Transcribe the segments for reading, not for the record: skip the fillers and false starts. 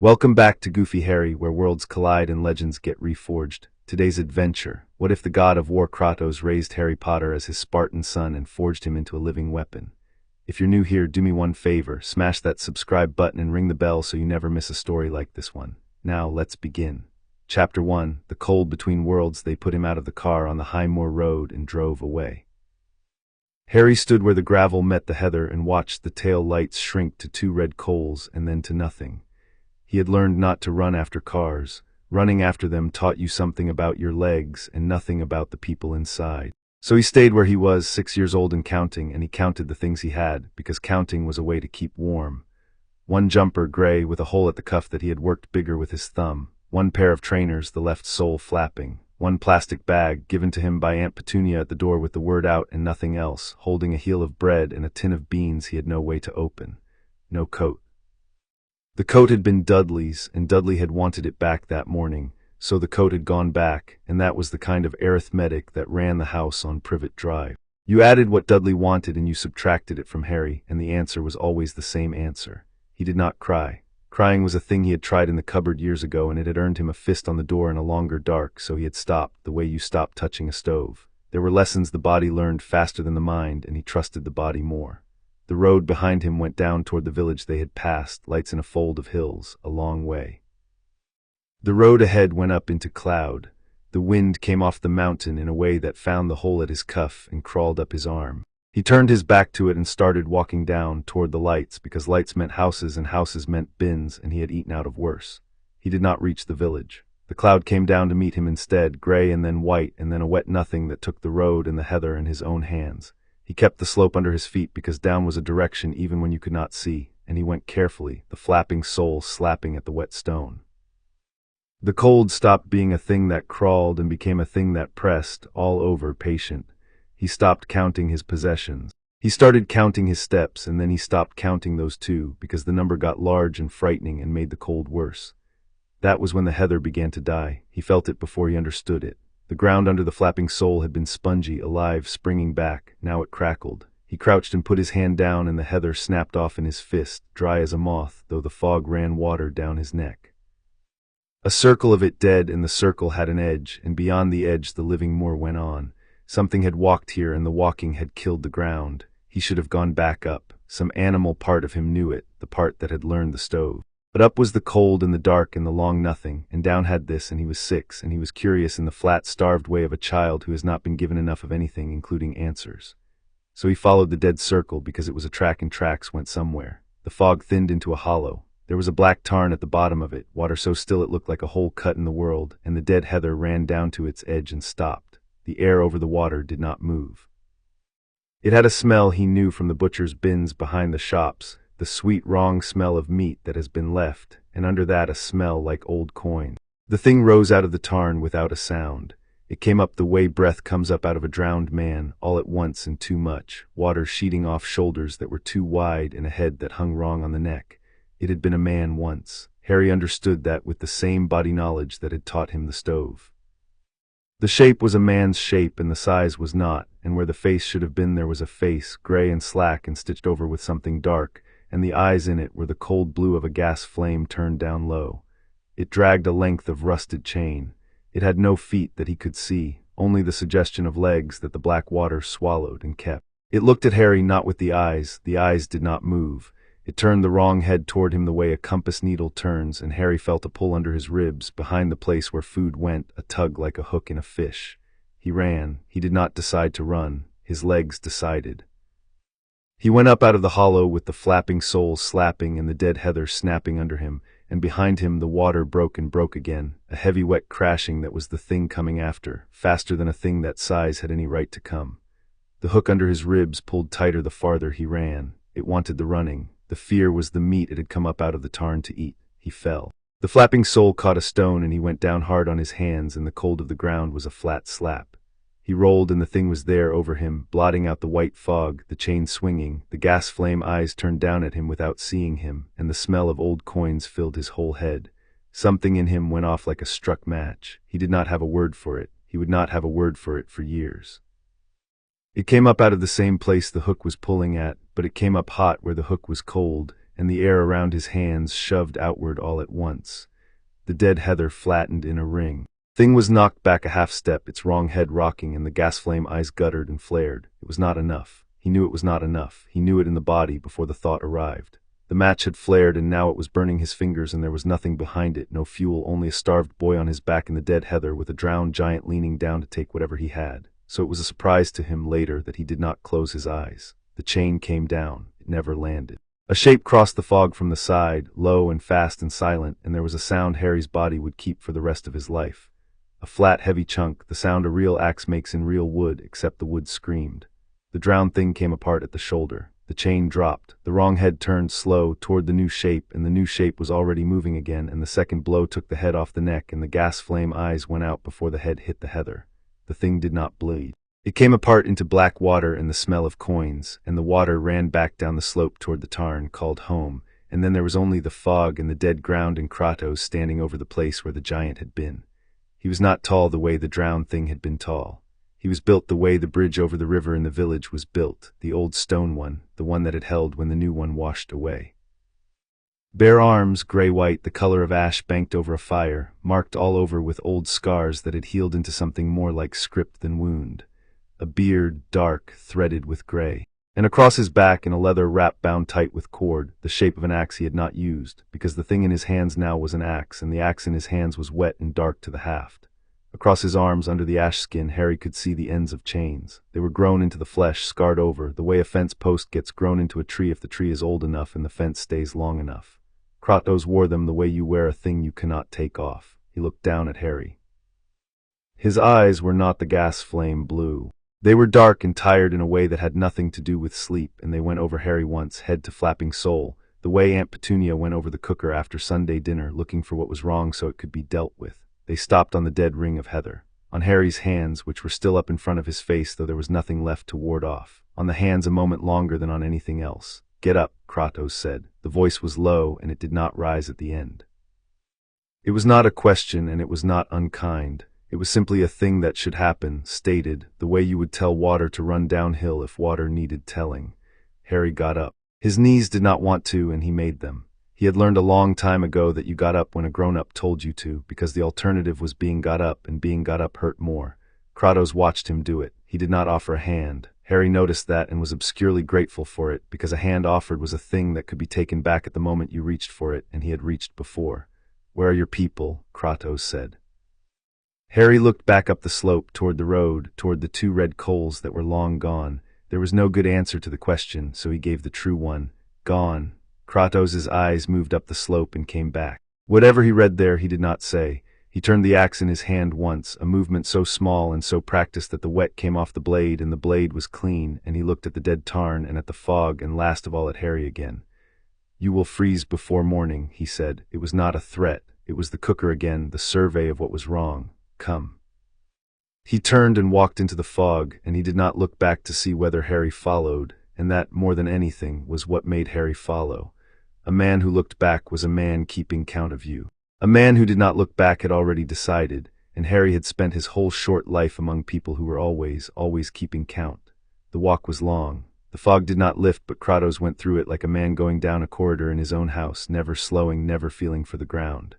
Welcome back to Goofy Harry, where worlds collide and legends get reforged. Today's adventure: what if the god of war Kratos raised Harry Potter as his Spartan son and forged him into a living weapon? If you're new here, do me one favor, smash that subscribe button and ring the bell so you never miss a story like this one. Now, let's begin. Chapter 1, The Cold Between Worlds. They put him out of the car on the high moor road and drove away. Harry stood where the gravel met the heather and watched the tail lights shrink to two red coals and then to nothing. He had learned not to run after cars. Running after them taught you something about your legs and nothing about the people inside. So he stayed where he was, 6 years old and counting, and he counted the things he had, because counting was a way to keep warm. One jumper, gray, with a hole at the cuff that he had worked bigger with his thumb. One pair of trainers, the left sole flapping. One plastic bag, given to him by Aunt Petunia at the door with the word out and nothing else, holding a heel of bread and a tin of beans he had no way to open. No coat. The coat had been Dudley's, and Dudley had wanted it back that morning, so the coat had gone back, and that was the kind of arithmetic that ran the house on Privet Drive. You added what Dudley wanted and you subtracted it from Harry, and the answer was always the same answer. He did not cry. Crying was a thing he had tried in the cupboard years ago, and it had earned him a fist on the door and a longer dark, so he had stopped, the way you stop touching a stove. There were lessons the body learned faster than the mind, and he trusted the body more. The road behind him went down toward the village they had passed, lights in a fold of hills, a long way. The road ahead went up into cloud. The wind came off the mountain in a way that found the hole at his cuff and crawled up his arm. He turned his back to it and started walking down toward the lights, because lights meant houses and houses meant bins, and he had eaten out of worse. He did not reach the village. The cloud came down to meet him instead, gray and then white and then a wet nothing that took the road and the heather in his own hands. He kept the slope under his feet because down was a direction even when you could not see, and he went carefully, the flapping sole slapping at the wet stone. The cold stopped being a thing that crawled and became a thing that pressed, all over, patient. He stopped counting his possessions. He started counting his steps, and then he stopped counting those too, because the number got large and frightening and made the cold worse. That was when the heather began to die. He felt it before he understood it. The ground under the flapping sole had been spongy, alive, springing back. Now it crackled. He crouched and put his hand down, and the heather snapped off in his fist, dry as a moth, though the fog ran water down his neck. A circle of it dead, and the circle had an edge, and beyond the edge the living moor went on. Something had walked here, and the walking had killed the ground. He should have gone back up. Some animal part of him knew it, the part that had learned the stove. But up was the cold and the dark and the long nothing, and down had this, and he was 6, and he was curious in the flat, starved way of a child who has not been given enough of anything, including answers. So he followed the dead circle because it was a track, and tracks went somewhere. The fog thinned into a hollow. There was a black tarn at the bottom of it, water so still it looked like a hole cut in the world, and the dead heather ran down to its edge and stopped. The air over the water did not move. It had a smell he knew from the butcher's bins behind the shops, the sweet, wrong smell of meat that has been left, and under that a smell like old coin. The thing rose out of the tarn without a sound. It came up the way breath comes up out of a drowned man, all at once and too much, water sheeting off shoulders that were too wide and a head that hung wrong on the neck. It had been a man once. Harry understood that with the same body knowledge that had taught him the stove. The shape was a man's shape and the size was not, and where the face should have been there was a face, gray and slack and stitched over with something dark, and the eyes in it were the cold blue of a gas flame turned down low. It dragged a length of rusted chain. It had no feet that he could see, only the suggestion of legs that the black water swallowed and kept. It looked at Harry not with the eyes did not move. It turned the wrong head toward him the way a compass needle turns, and Harry felt a pull under his ribs, behind the place where food went, a tug like a hook in a fish. He ran. He did not decide to run. His legs decided. He went up out of the hollow with the flapping sole slapping and the dead heather snapping under him, and behind him the water broke and broke again, a heavy wet crashing that was the thing coming after, faster than a thing that size had any right to come. The hook under his ribs pulled tighter the farther he ran. It wanted the running. The fear was the meat it had come up out of the tarn to eat. He fell. The flapping sole caught a stone and he went down hard on his hands, and the cold of the ground was a flat slap. He rolled and the thing was there over him, blotting out the white fog, the chain swinging, the gas flame eyes turned down at him without seeing him, and the smell of old coins filled his whole head. Something in him went off like a struck match. He did not have a word for it. He would not have a word for it for years. It came up out of the same place the hook was pulling at, but it came up hot where the hook was cold, and the air around his hands shoved outward all at once. The dead heather flattened in a ring. Thing was knocked back a half step, its wrong head rocking, and the gas flame eyes guttered and flared. It was not enough. He knew it was not enough. He knew it in the body before the thought arrived. The match had flared, and now it was burning his fingers, and there was nothing behind it, no fuel, only a starved boy on his back in the dead heather with a drowned giant leaning down to take whatever he had. So it was a surprise to him later that he did not close his eyes. The chain came down. It never landed. A shape crossed the fog from the side, low and fast and silent, and there was a sound Harry's body would keep for the rest of his life. A flat, heavy chunk, the sound a real axe makes in real wood, except the wood screamed. The drowned thing came apart at the shoulder. The chain dropped. The wrong head turned slow toward the new shape, and the new shape was already moving again, and the second blow took the head off the neck, and the gas flame eyes went out before the head hit the heather. The thing did not bleed. It came apart into black water and the smell of coins, and the water ran back down the slope toward the tarn called home, and then there was only the fog and the dead ground and Kratos standing over the place where the giant had been. He was not tall the way the drowned thing had been tall. He was built the way the bridge over the river in the village was built, the old stone one, the one that had held when the new one washed away. Bare arms, gray-white, the color of ash banked over a fire, marked all over with old scars that had healed into something more like script than wound. A beard, dark, threaded with gray. And across his back, in a leather wrap bound tight with cord, the shape of an axe he had not used, because the thing in his hands now was an axe, and the axe in his hands was wet and dark to the haft. Across his arms, under the ash skin, Harry could see the ends of chains. They were grown into the flesh, scarred over, the way a fence post gets grown into a tree if the tree is old enough and the fence stays long enough. Kratos wore them the way you wear a thing you cannot take off. He looked down at Harry. His eyes were not the gas flame blue. They were dark and tired in a way that had nothing to do with sleep, and they went over Harry once, head to flapping sole, the way Aunt Petunia went over the cooker after Sunday dinner, looking for what was wrong so it could be dealt with. They stopped on the dead ring of heather. On Harry's hands, which were still up in front of his face, though there was nothing left to ward off. On the hands a moment longer than on anything else. "Get up," Kratos said. The voice was low, and it did not rise at the end. It was not a question, and it was not unkind. It was simply a thing that should happen, stated, the way you would tell water to run downhill if water needed telling. Harry got up. His knees did not want to, and he made them. He had learned a long time ago that you got up when a grown-up told you to, because the alternative was being got up, and being got up hurt more. Kratos watched him do it. He did not offer a hand. Harry noticed that and was obscurely grateful for it, because a hand offered was a thing that could be taken back at the moment you reached for it, and he had reached before. "Where are your people?" Kratos said. Harry looked back up the slope toward the road, toward the two red coals that were long gone. There was no good answer to the question, so he gave the true one. Gone. Kratos's eyes moved up the slope and came back. Whatever he read there, he did not say. He turned the axe in his hand once, a movement so small and so practiced that the wet came off the blade and the blade was clean, and he looked at the dead tarn and at the fog and last of all at Harry again. "You will freeze before morning," he said. It was not a threat. It was the cooker again, the survey of what was wrong. "Come." He turned and walked into the fog, and he did not look back to see whether Harry followed, and that, more than anything, was what made Harry follow. A man who looked back was a man keeping count of you. A man who did not look back had already decided, and Harry had spent his whole short life among people who were always keeping count. The walk was long. The fog did not lift, but Kratos went through it like a man going down a corridor in his own house, never slowing, never feeling for the ground.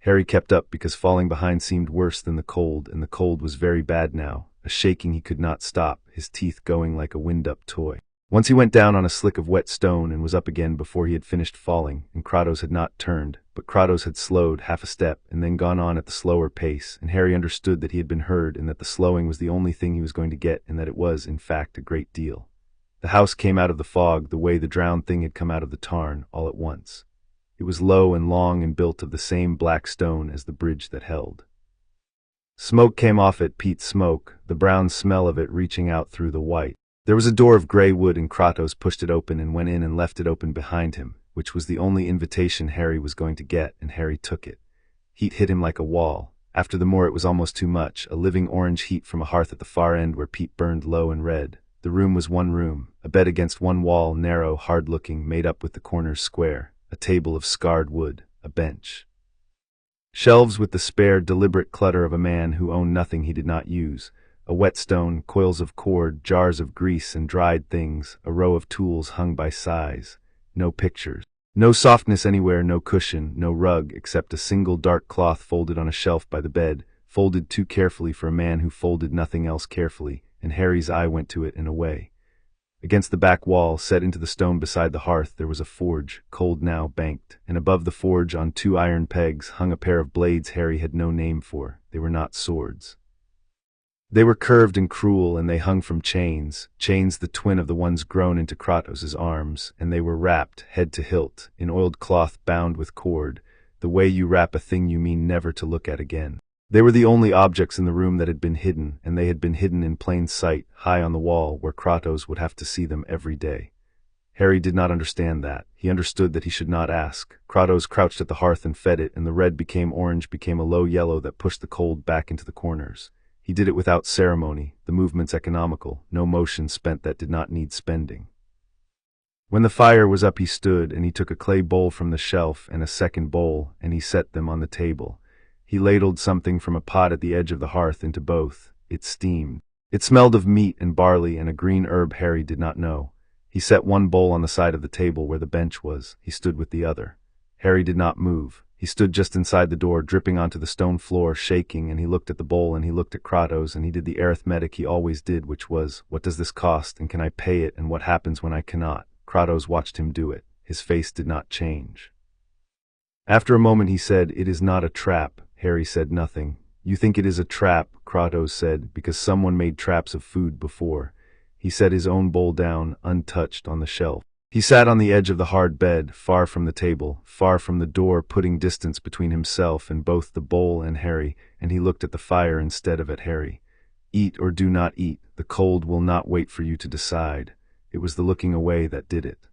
Harry kept up because falling behind seemed worse than the cold, and the cold was very bad now, a shaking he could not stop, his teeth going like a wind-up toy. Once he went down on a slick of wet stone and was up again before he had finished falling, and Kratos had not turned, but Kratos had slowed half a step and then gone on at the slower pace, and Harry understood that he had been heard and that the slowing was the only thing he was going to get, and that it was, in fact, a great deal. The house came out of the fog the way the drowned thing had come out of the tarn, all at once. It was low and long and built of the same black stone as the bridge that held. Smoke came off it, peat smoke, the brown smell of it reaching out through the white. There was a door of gray wood, and Kratos pushed it open and went in and left it open behind him, which was the only invitation Harry was going to get, and Harry took it. Heat hit him like a wall. After the moor it was almost too much, a living orange heat from a hearth at the far end where peat burned low and red. The room was one room, a bed against one wall, narrow, hard-looking, made up with the corners square. A table of scarred wood, a bench. Shelves with the spare, deliberate clutter of a man who owned nothing he did not use. A whetstone, coils of cord, jars of grease and dried things, a row of tools hung by size. No pictures. No softness anywhere, no cushion, no rug, except a single dark cloth folded on a shelf by the bed, folded too carefully for a man who folded nothing else carefully, and Harry's eye went to it and away. Against the back wall, set into the stone beside the hearth, there was a forge, cold now, banked, and above the forge, on 2 iron pegs, hung a pair of blades Harry had no name for. They were not swords. They were curved and cruel, and they hung from chains the twin of the ones grown into Kratos' arms, and they were wrapped, head to hilt, in oiled cloth bound with cord, the way you wrap a thing you mean never to look at again. They were the only objects in the room that had been hidden, and they had been hidden in plain sight, high on the wall, where Kratos would have to see them every day. Harry did not understand that. He understood that he should not ask. Kratos crouched at the hearth and fed it, and the red became orange, became a low yellow that pushed the cold back into the corners. He did it without ceremony, the movements economical, no motion spent that did not need spending. When the fire was up, he stood, and he took a clay bowl from the shelf and a second bowl, and he set them on the table. He ladled something from a pot at the edge of the hearth into both. It steamed. It smelled of meat and barley and a green herb Harry did not know. He set one bowl on the side of the table where the bench was. He stood with the other. Harry did not move. He stood just inside the door, dripping onto the stone floor, shaking, and he looked at the bowl and he looked at Kratos, and he did the arithmetic he always did, which was, what does this cost, and can I pay it, and what happens when I cannot? Kratos watched him do it. His face did not change. After a moment he said, "It is not a trap." Harry said nothing. "You think it is a trap," Kratos said, "because someone made traps of food before." He set his own bowl down, untouched, on the shelf. He sat on the edge of the hard bed, far from the table, far from the door, putting distance between himself and both the bowl and Harry, and he looked at the fire instead of at Harry. Eat or do not eat, the cold will not wait for you to decide. It was the looking away that did it.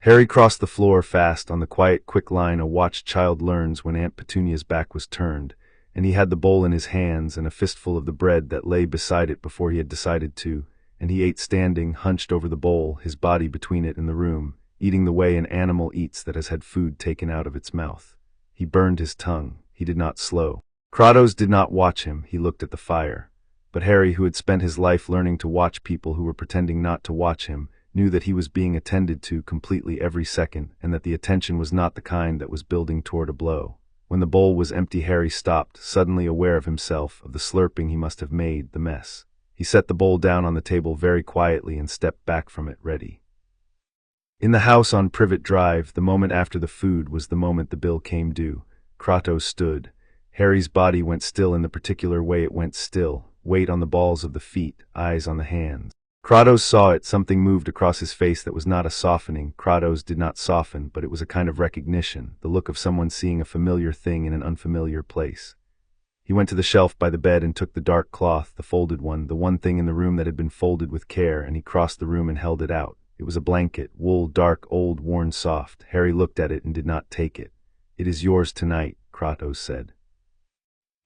Harry crossed the floor fast on the quiet, quick line a watched child learns when Aunt Petunia's back was turned, and he had the bowl in his hands and a fistful of the bread that lay beside it before he had decided to, and he ate standing, hunched over the bowl, his body between it and the room, eating the way an animal eats that has had food taken out of its mouth. He burned his tongue. He did not slow. Kratos did not watch him. He looked at the fire. But Harry, who had spent his life learning to watch people who were pretending not to watch him, knew that he was being attended to completely every second, and that the attention was not the kind that was building toward a blow. When the bowl was empty, Harry stopped, suddenly aware of himself, of the slurping he must have made, the mess. He set the bowl down on the table very quietly and stepped back from it, ready. In the house on Privet Drive, the moment after the food was the moment the bill came due. Kratos stood. Harry's body went still in the particular way it went still, weight on the balls of the feet, eyes on the hands. Kratos saw it. Something moved across his face that was not a softening. Kratos did not soften, but it was a kind of recognition, the look of someone seeing a familiar thing in an unfamiliar place. He went to the shelf by the bed and took the dark cloth, the folded one, the one thing in the room that had been folded with care, and he crossed the room and held it out. It was a blanket, wool, dark, old, worn soft. Harry looked at it and did not take it. "It is yours tonight," Kratos said.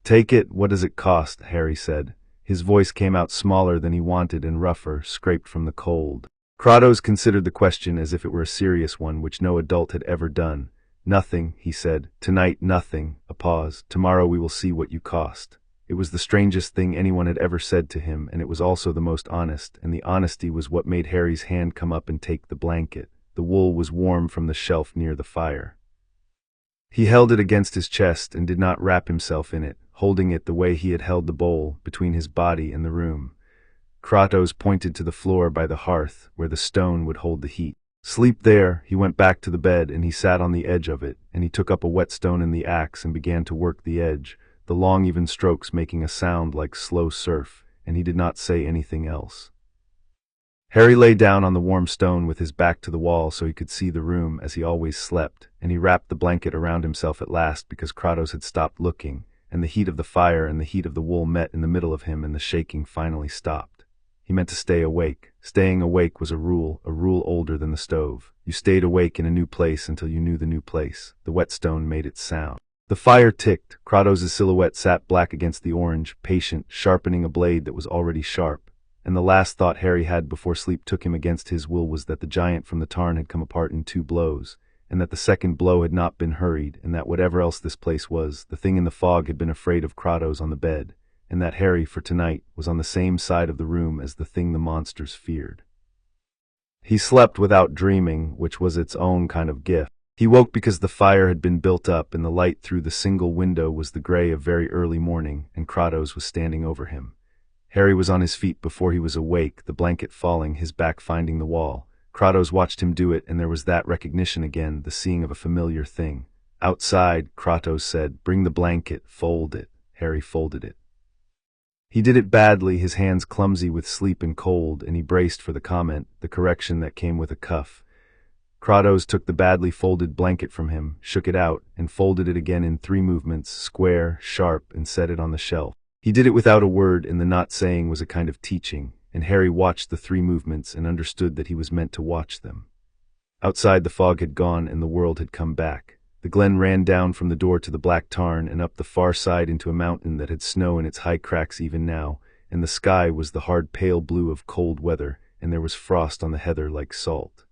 "Take it. What does it cost?" Harry said. His voice came out smaller than he wanted and rougher, scraped from the cold. Kratos considered the question as if it were a serious one, which no adult had ever done. "Nothing," he said. "Tonight, nothing." A pause. "Tomorrow we will see what you cost." It was the strangest thing anyone had ever said to him, and it was also the most honest, and the honesty was what made Harry's hand come up and take the blanket. The wool was warm from the shelf near the fire. He held it against his chest and did not wrap himself in it, holding it the way he had held the bowl, between his body and the room. Kratos pointed to the floor by the hearth, where the stone would hold the heat. "Sleep there." He went back to the bed and he sat on the edge of it, and he took up a whetstone and the axe and began to work the edge, the long even strokes making a sound like slow surf, and he did not say anything else. Harry lay down on the warm stone with his back to the wall so he could see the room as he always slept, and he wrapped the blanket around himself at last because Kratos had stopped looking, and the heat of the fire and the heat of the wool met in the middle of him and the shaking finally stopped. He meant to stay awake. Staying awake was a rule older than the stove. You stayed awake in a new place until you knew the new place. The whetstone made its sound. The fire ticked. Kratos' silhouette sat black against the orange, patient, sharpening a blade that was already sharp. And the last thought Harry had before sleep took him against his will was that the giant from the tarn had come apart in 2 blows, and that the second blow had not been hurried, and that whatever else this place was, the thing in the fog had been afraid of Kratos on the bed, and that Harry, for tonight, was on the same side of the room as the thing the monsters feared. He slept without dreaming, which was its own kind of gift. He woke because the fire had been built up and the light through the single window was the gray of very early morning, and Kratos was standing over him. Harry was on his feet before he was awake, the blanket falling, his back finding the wall. Kratos watched him do it, and there was that recognition again, the seeing of a familiar thing. Outside, Kratos said, "Bring the blanket, fold it." Harry folded it. He did it badly, his hands clumsy with sleep and cold, and he braced for the comment, the correction that came with a cuff. Kratos took the badly folded blanket from him, shook it out, and folded it again in 3 movements, square, sharp, and set it on the shelf. He did it without a word, and the not saying was a kind of teaching, and Harry watched the 3 movements and understood that he was meant to watch them. Outside, the fog had gone and the world had come back. The glen ran down from the door to the black tarn and up the far side into a mountain that had snow in its high cracks even now, and the sky was the hard pale blue of cold weather, and there was frost on the heather like salt.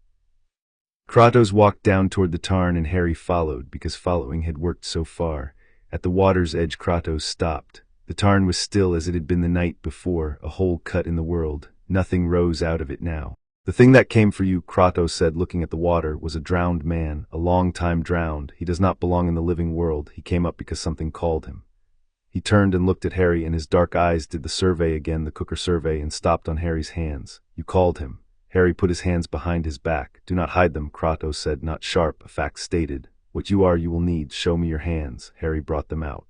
Kratos walked down toward the tarn and Harry followed, because following had worked so far. At the water's edge Kratos stopped. The tarn was still as it had been the night before, a hole cut in the world. Nothing rose out of it now. "The thing that came for you," Kratos said, looking at the water, "was a drowned man, a long time drowned. He does not belong in the living world. He came up because something called him." He turned and looked at Harry, and his dark eyes did the survey again, the cooker survey, and stopped on Harry's hands. "You called him." Harry put his hands behind his back. "Do not hide them," Kratos said, not sharp, a fact stated. "What you are you will need. Show me your hands." Harry brought them out.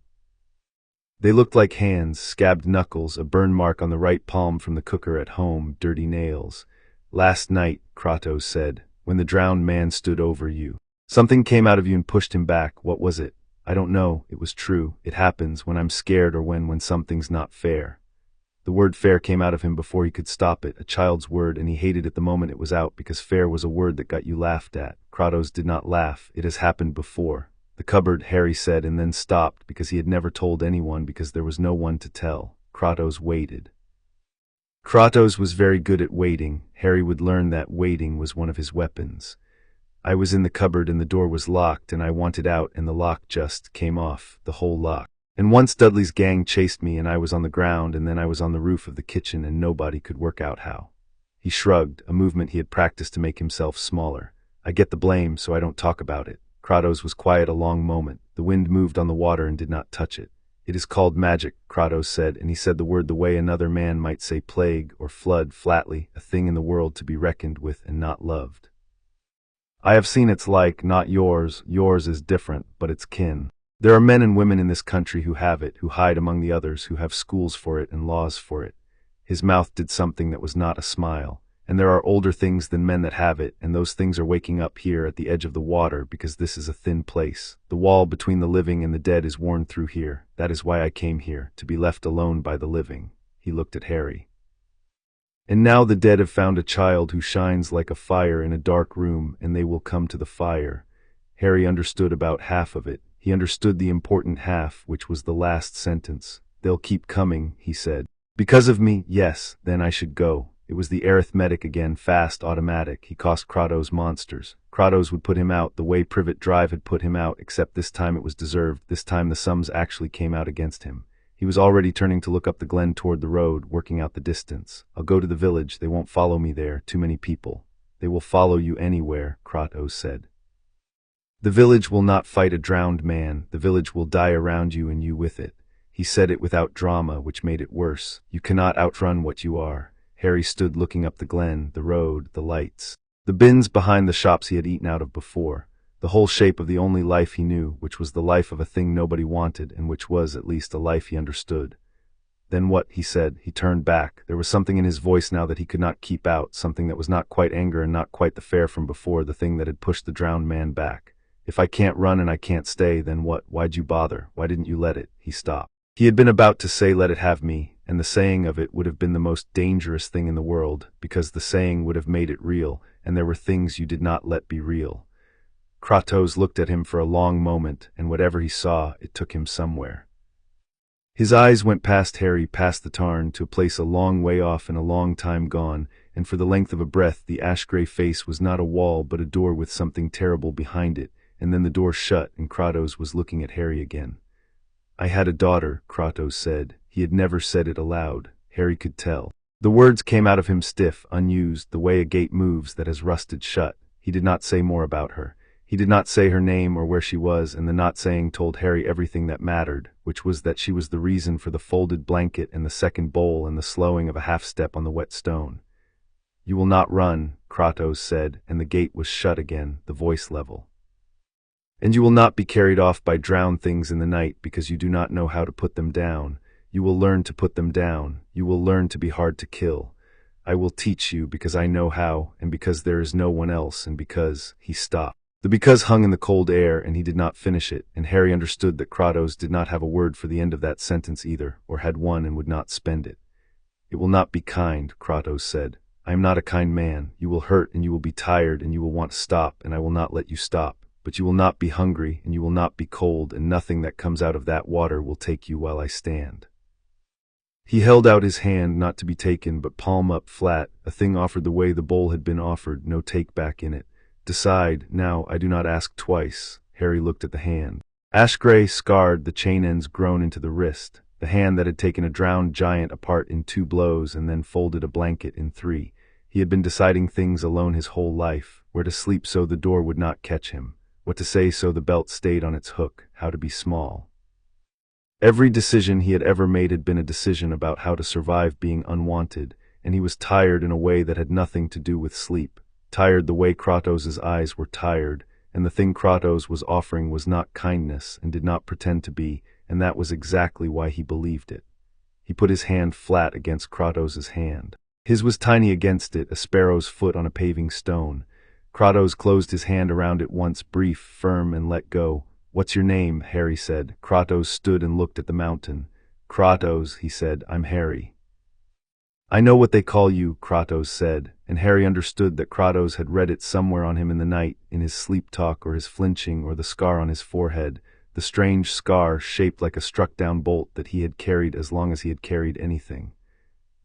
They looked like hands, scabbed knuckles, a burn mark on the right palm from the cooker at home, dirty nails. "Last night," Kratos said, "when the drowned man stood over you. Something came out of you and pushed him back. What was it?" "I don't know. It was true. It happens when I'm scared or when something's not fair." The word fair came out of him before he could stop it, a child's word, and he hated it the moment it was out because fair was a word that got you laughed at. Kratos did not laugh. "It has happened before." "The cupboard," Harry said, and then stopped because he had never told anyone because there was no one to tell. Kratos waited. Kratos was very good at waiting. Harry would learn that waiting was one of his weapons. "I was in the cupboard and the door was locked and I wanted out and the lock just came off, the whole lock. And once Dudley's gang chased me and I was on the ground and then I was on the roof of the kitchen and nobody could work out how." He shrugged, a movement he had practiced to make himself smaller. "I get the blame, so I don't talk about it." Kratos was quiet a long moment. The wind moved on the water and did not touch it. "It is called magic," Kratos said, and he said the word the way another man might say plague or flood flatly, a thing in the world to be reckoned with and not loved. "I have seen its like, not yours. Yours is different, but its kin. There are men and women in this country who have it, who hide among the others, who have schools for it and laws for it." His mouth did something that was not a smile. "And there are older things than men that have it, and those things are waking up here at the edge of the water because this is a thin place. The wall between the living and the dead is worn through here. That is why I came here, to be left alone by the living." He looked at Harry. "And now the dead have found a child who shines like a fire in a dark room, and they will come to the fire." Harry understood about half of it. He understood the important half, which was the last sentence. "They'll keep coming," he said. "Because of me, yes, then I should go." It was the arithmetic again, fast, automatic. He cost Kratos monsters. Kratos would put him out the way Privet Drive had put him out, except this time it was deserved. This time the sums actually came out against him. He was already turning to look up the glen toward the road, working out the distance. "I'll go to the village. They won't follow me there. Too many people." "They will follow you anywhere," Kratos said. "The village will not fight a drowned man. The village will die around you and you with it." He said it without drama, which made it worse. "You cannot outrun what you are." Harry stood looking up the glen, the road, the lights. The bins behind the shops he had eaten out of before. The whole shape of the only life he knew, which was the life of a thing nobody wanted, and which was, at least, a life he understood. "Then what?" he said. He turned back. There was something in his voice now that he could not keep out, something that was not quite anger and not quite the fear from before, the thing that had pushed the drowned man back. "If I can't run and I can't stay, then what? Why'd you bother? Why didn't you let it?" He stopped. He had been about to say, "Let it have me," and the saying of it would have been the most dangerous thing in the world, because the saying would have made it real, and there were things you did not let be real. Kratos looked at him for a long moment, and whatever he saw, it took him somewhere. His eyes went past Harry, past the tarn, to a place a long way off and a long time gone, and for the length of a breath the ash-gray face was not a wall but a door with something terrible behind it, and then the door shut and Kratos was looking at Harry again. "I had a daughter," Kratos said. He had never said it aloud. Harry could tell. The words came out of him stiff, unused, the way a gate moves that has rusted shut. He did not say more about her. He did not say her name or where she was, and the not saying told Harry everything that mattered, which was that she was the reason for the folded blanket and the second bowl and the slowing of a half-step on the wet stone. "You will not run," Kratos said, and the gate was shut again, the voice level. "And you will not be carried off by drowned things in the night because you do not know how to put them down. You will learn to put them down. You will learn to be hard to kill. I will teach you because I know how, and because there is no one else, and because—" He stopped. The because hung in the cold air, and he did not finish it, and Harry understood that Kratos did not have a word for the end of that sentence either, or had one and would not spend it. "It will not be kind," Kratos said. "I am not a kind man. You will hurt, and you will be tired, and you will want to stop, and I will not let you stop. But you will not be hungry, and you will not be cold, and nothing that comes out of that water will take you while I stand." He held out his hand, not to be taken, but palm up flat, a thing offered the way the bowl had been offered, no take-back in it. "Decide, now, I do not ask twice." Harry looked at the hand. Ash-gray, scarred, the chain ends grown into the wrist. The hand that had taken a drowned giant apart in 2 blows and then folded a blanket in 3. He had been deciding things alone his whole life, where to sleep so the door would not catch him, what to say so the belt stayed on its hook, how to be small. Every decision he had ever made had been a decision about how to survive being unwanted, and he was tired in a way that had nothing to do with sleep. Tired the way Kratos's eyes were tired, and the thing Kratos was offering was not kindness and did not pretend to be, and that was exactly why he believed it. He put his hand flat against Kratos's hand. His was tiny against it, a sparrow's foot on a paving stone. Kratos closed his hand around it once, brief, firm, and let go. "What's your name?" Harry said. Kratos stood and looked at the mountain. "Kratos," he said, "I'm Harry." "I know what they call you," Kratos said, and Harry understood that Kratos had read it somewhere on him in the night, in his sleep talk or his flinching or the scar on his forehead, the strange scar shaped like a struck-down bolt that he had carried as long as he had carried anything.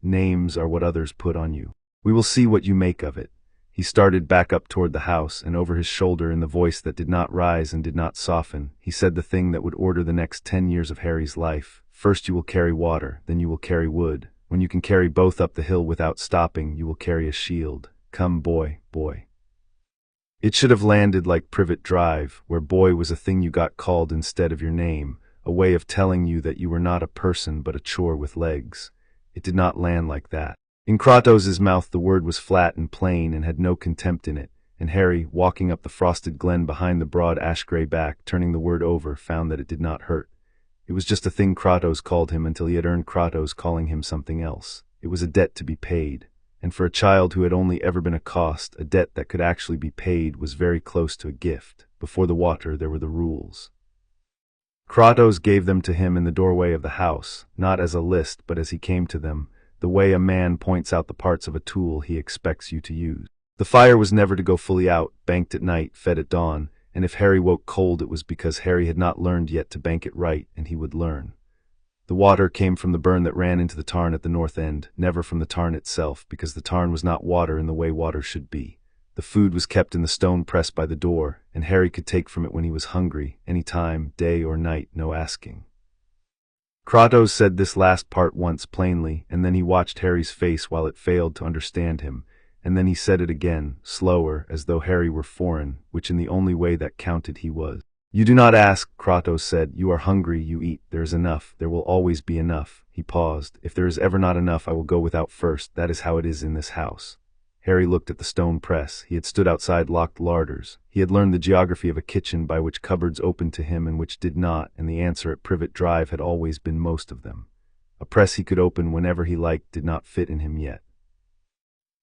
"Names are what others put on you. We will see what you make of it." He started back up toward the house, and over his shoulder, in the voice that did not rise and did not soften, he said the thing that would order the next 10 years of Harry's life. "First you will carry water, then you will carry wood. When you can carry both up the hill without stopping, you will carry a shield. Come, boy, boy." It should have landed like Privet Drive, where boy was a thing you got called instead of your name, a way of telling you that you were not a person but a chore with legs. It did not land like that. In Kratos's mouth the word was flat and plain and had no contempt in it, and Harry, walking up the frosted glen behind the broad ash-gray back, turning the word over, found that it did not hurt. It was just a thing Kratos called him until he had earned Kratos calling him something else. It was a debt to be paid, and for a child who had only ever been a cost, a debt that could actually be paid was very close to a gift. Before the water there were the rules. Kratos gave them to him in the doorway of the house, not as a list but as he came to them, the way a man points out the parts of a tool he expects you to use. The fire was never to go fully out, banked at night, fed at dawn, and if Harry woke cold it was because Harry had not learned yet to bank it right, and he would learn. The water came from the burn that ran into the tarn at the north end, never from the tarn itself, because the tarn was not water in the way water should be. The food was kept in the stone press by the door, and Harry could take from it when he was hungry, any time, day or night, no asking. Kratos said this last part once plainly, and then he watched Harry's face while it failed to understand him, and then he said it again, slower, as though Harry were foreign, which in the only way that counted he was. "You do not ask," Kratos said. "You are hungry, you eat. There is enough. There will always be enough." He paused. "If there is ever not enough, I will go without first. That is how it is in this house." Harry looked at the stone press. He had stood outside locked larders. He had learned the geography of a kitchen by which cupboards opened to him and which did not, and the answer at Privet Drive had always been most of them. A press he could open whenever he liked did not fit in him yet.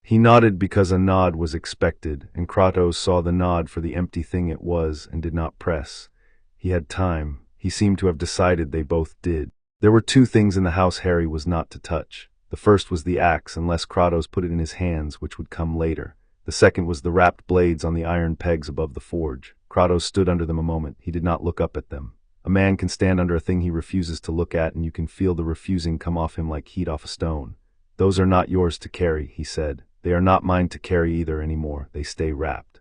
He nodded because a nod was expected, and Kratos saw the nod for the empty thing it was and did not press. He had time. He seemed to have decided they both did. There were 2 things in the house Harry was not to touch. The first was the axe, unless Kratos put it in his hands, which would come later. The second was the wrapped blades on the iron pegs above the forge. Kratos stood under them a moment. He did not look up at them. A man can stand under a thing he refuses to look at, and you can feel the refusing come off him like heat off a stone. "Those are not yours to carry," he said. "They are not mine to carry either anymore. They stay wrapped.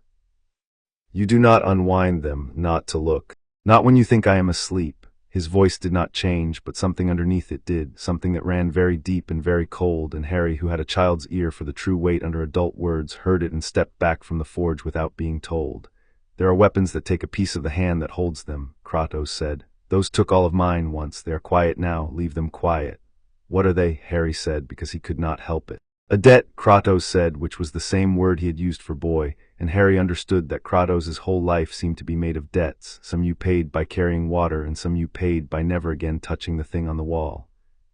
You do not unwind them, not to look. Not when you think I am asleep." His voice did not change, but something underneath it did, something that ran very deep and very cold, and Harry, who had a child's ear for the true weight under adult words, heard it and stepped back from the forge without being told. "There are weapons that take a piece of the hand that holds them," Kratos said. "Those took all of mine once. They are quiet now. Leave them quiet." "What are they?" Harry said, because he could not help it. "A debt," Kratos said, which was the same word he had used for boy, and Harry understood that Kratos's whole life seemed to be made of debts, some you paid by carrying water and some you paid by never again touching the thing on the wall.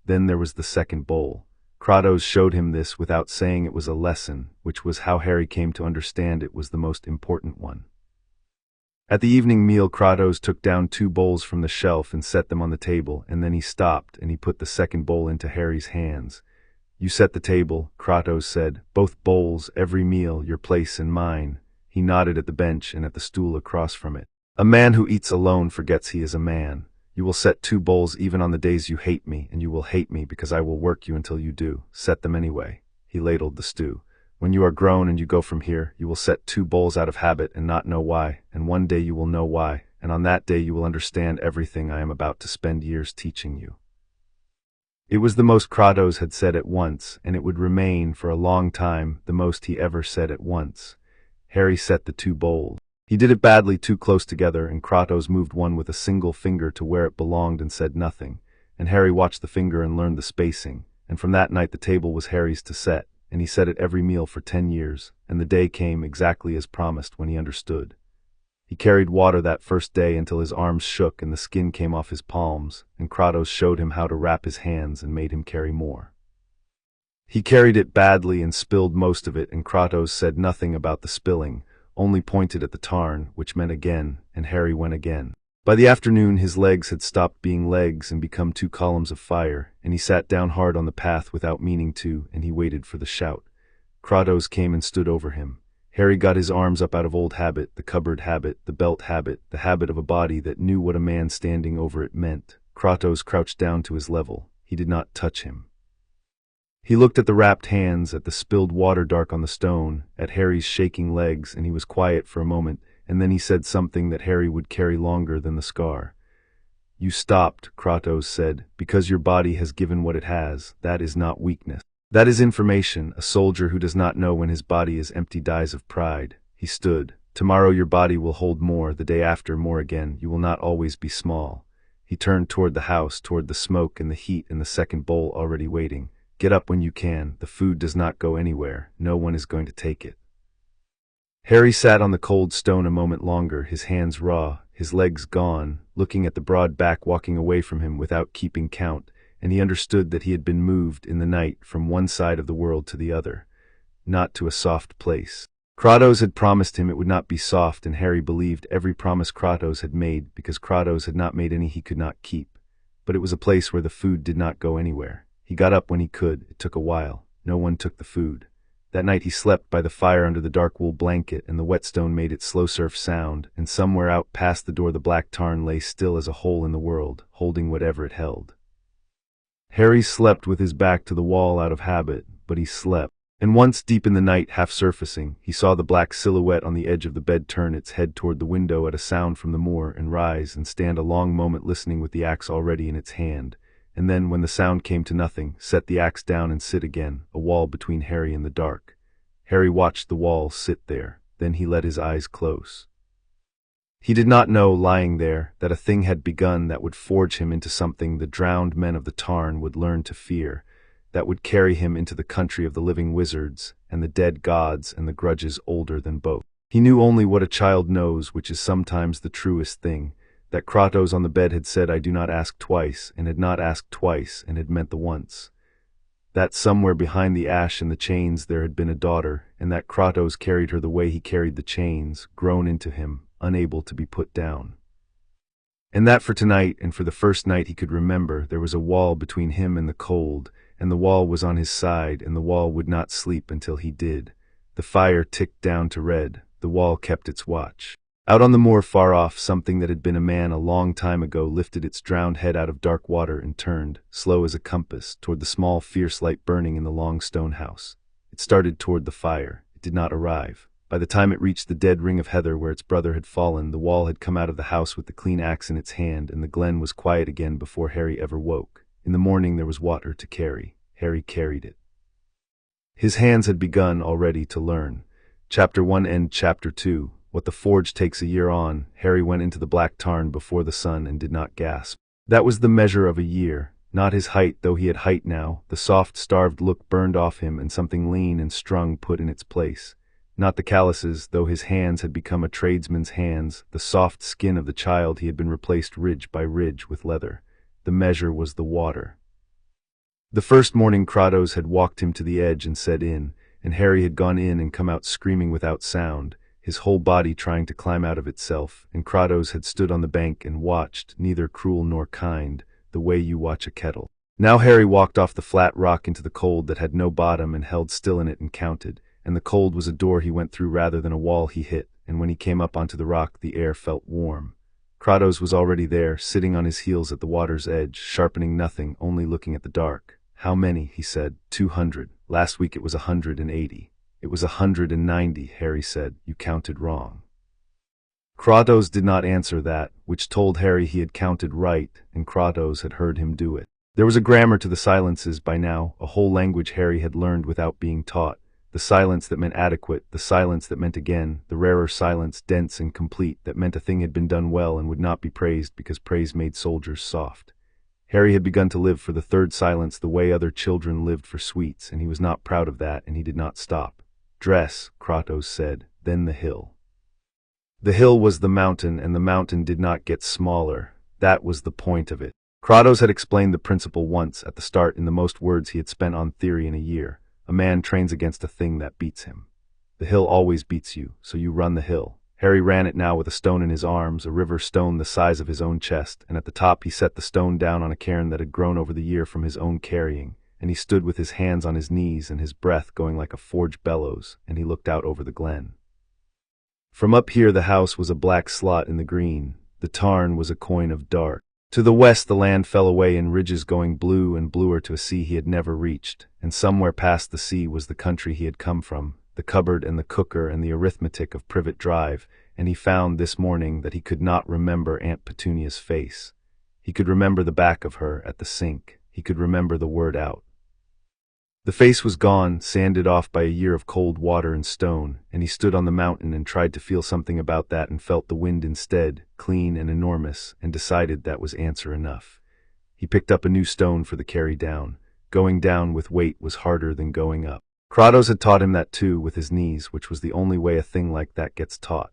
Then there was the second bowl. Kratos showed him this without saying it was a lesson, which was how Harry came to understand it was the most important one. At the evening meal, Kratos took down 2 bowls from the shelf and set them on the table, and then he stopped and he put the second bowl into Harry's hands. "You set the table," Kratos said. "Both bowls, every meal, your place and mine." He nodded at the bench and at the stool across from it. "A man who eats alone forgets he is a man. You will set 2 bowls even on the days you hate me, and you will hate me because I will work you until you do. Set them anyway." He ladled the stew. "When you are grown and you go from here, you will set 2 bowls out of habit and not know why, and one day you will know why, and on that day you will understand everything I am about to spend years teaching you." It was the most Kratos had said at once, and it would remain for a long time the most he ever said at once. Harry set the 2 bowls. He did it badly, too close together, and Kratos moved one with a single finger to where it belonged and said nothing, and Harry watched the finger and learned the spacing, and from that night the table was Harry's to set, and he set it every meal for 10 years, and the day came exactly as promised when he understood. He carried water that first day until his arms shook and the skin came off his palms, and Kratos showed him how to wrap his hands and made him carry more. He carried it badly and spilled most of it, and Kratos said nothing about the spilling, only pointed at the tarn, which meant again, and Harry went again. By the afternoon his legs had stopped being legs and become 2 columns of fire, and he sat down hard on the path without meaning to, and he waited for the shout. Kratos came and stood over him. Harry got his arms up out of old habit, the cupboard habit, the belt habit, the habit of a body that knew what a man standing over it meant. Kratos crouched down to his level. He did not touch him. He looked at the wrapped hands, at the spilled water dark on the stone, at Harry's shaking legs, and he was quiet for a moment, and then he said something that Harry would carry longer than the scar. "You stopped," Kratos said, "because your body has given what it has. That is not weakness. That is information. A soldier who does not know when his body is empty dies of pride." He stood. "Tomorrow your body will hold more, the day after more again. You will not always be small." He turned toward the house, toward the smoke and the heat and the second bowl already waiting. "Get up when you can. The food does not go anywhere. No one is going to take it." Harry sat on the cold stone a moment longer, his hands raw, his legs gone, looking at the broad back walking away from him without keeping count, and he understood that he had been moved in the night from one side of the world to the other, not to a soft place. Kratos had promised him it would not be soft, and Harry believed every promise Kratos had made because Kratos had not made any he could not keep. But it was a place where the food did not go anywhere. He got up when he could. It took a while. No one took the food. That night he slept by the fire under the dark wool blanket, and the whetstone made its slow surf sound, and somewhere out past the door the black tarn lay still as a hole in the world, holding whatever it held. Harry slept with his back to the wall out of habit, but he slept. And once, deep in the night, half surfacing, he saw the black silhouette on the edge of the bed turn its head toward the window at a sound from the moor and rise and stand a long moment listening with the axe already in its hand, and then, when the sound came to nothing, set the axe down and sit again, a wall between Harry and the dark. Harry watched the wall sit there, then he let his eyes close. He did not know, lying there, that a thing had begun that would forge him into something the drowned men of the tarn would learn to fear, that would carry him into the country of the living wizards, and the dead gods and the grudges older than both. He knew only what a child knows, which is sometimes the truest thing, that Kratos on the bed had said, "I do not ask twice," and had not asked twice, and had meant the once. That somewhere behind the ash and the chains there had been a daughter, and that Kratos carried her the way he carried the chains, grown into him, unable to be put down. And that for tonight, and for the first night he could remember, there was a wall between him and the cold, and the wall was on his side, and the wall would not sleep until he did. The fire ticked down to red. The wall kept its watch. Out on the moor far off, something that had been a man a long time ago lifted its drowned head out of dark water and turned, slow as a compass, toward the small fierce light burning in the long stone house. It started toward the fire. It did not arrive, By the time it reached the dead ring of heather where its brother had fallen, the wall had come out of the house with the clean axe in its hand, and the glen was quiet again before Harry ever woke. In the morning there was water to carry. Harry carried it. His hands had begun already to learn. Chapter 1 and Chapter 2. What the forge takes a year on. Harry went into the black tarn before the sun and did not gasp. That was the measure of a year. Not his height, though he had height now. The soft, starved look burned off him, and something lean and strung put in its place. Not the calluses, though his hands had become a tradesman's hands. The soft skin of the child he had been replaced ridge by ridge with leather. The measure was the water. The first morning Kratos had walked him to the edge and said in, and Harry had gone in and come out screaming without sound, his whole body trying to climb out of itself, and Kratos had stood on the bank and watched, neither cruel nor kind, the way you watch a kettle. Now Harry walked off the flat rock into the cold that had no bottom and held still in it and counted, and the cold was a door he went through rather than a wall he hit, and when he came up onto the rock the air felt warm. Kratos was already there, sitting on his heels at the water's edge, sharpening nothing, only looking at the dark. How many? He said. 200. Last week it was 180. It was 190, Harry said. You counted wrong. Kratos did not answer that, which told Harry he had counted right, and Kratos had heard him do it. There was a grammar to the silences by now, a whole language Harry had learned without being taught. The silence that meant adequate, the silence that meant again, the rarer silence, dense and complete, that meant a thing had been done well and would not be praised because praise made soldiers soft. Harry had begun to live for the third silence the way other children lived for sweets, and he was not proud of that, and he did not stop. Dress, Kratos said, then the hill. The hill was the mountain, and the mountain did not get smaller. That was the point of it. Kratos had explained the principle once, at the start, in the most words he had spent on theory in a year. A man trains against a thing that beats him. The hill always beats you, so you run the hill. Harry ran it now with a stone in his arms, a river stone the size of his own chest, and at the top he set the stone down on a cairn that had grown over the year from his own carrying, and he stood with his hands on his knees and his breath going like a forge bellows, and he looked out over the glen. From up here the house was a black slot in the green. The tarn was a coin of dark. To the west the land fell away in ridges going blue and bluer to a sea he had never reached, and somewhere past the sea was the country he had come from, the cupboard and the cooker and the arithmetic of Privet Drive, and he found this morning that he could not remember Aunt Petunia's face. He could remember the back of her at the sink. He could remember the word out. The face was gone, sanded off by a year of cold water and stone, and he stood on the mountain and tried to feel something about that and felt the wind instead, clean and enormous, and decided that was answer enough. He picked up a new stone for the carry down. Going down with weight was harder than going up. Kratos had taught him that too, with his knees, which was the only way a thing like that gets taught.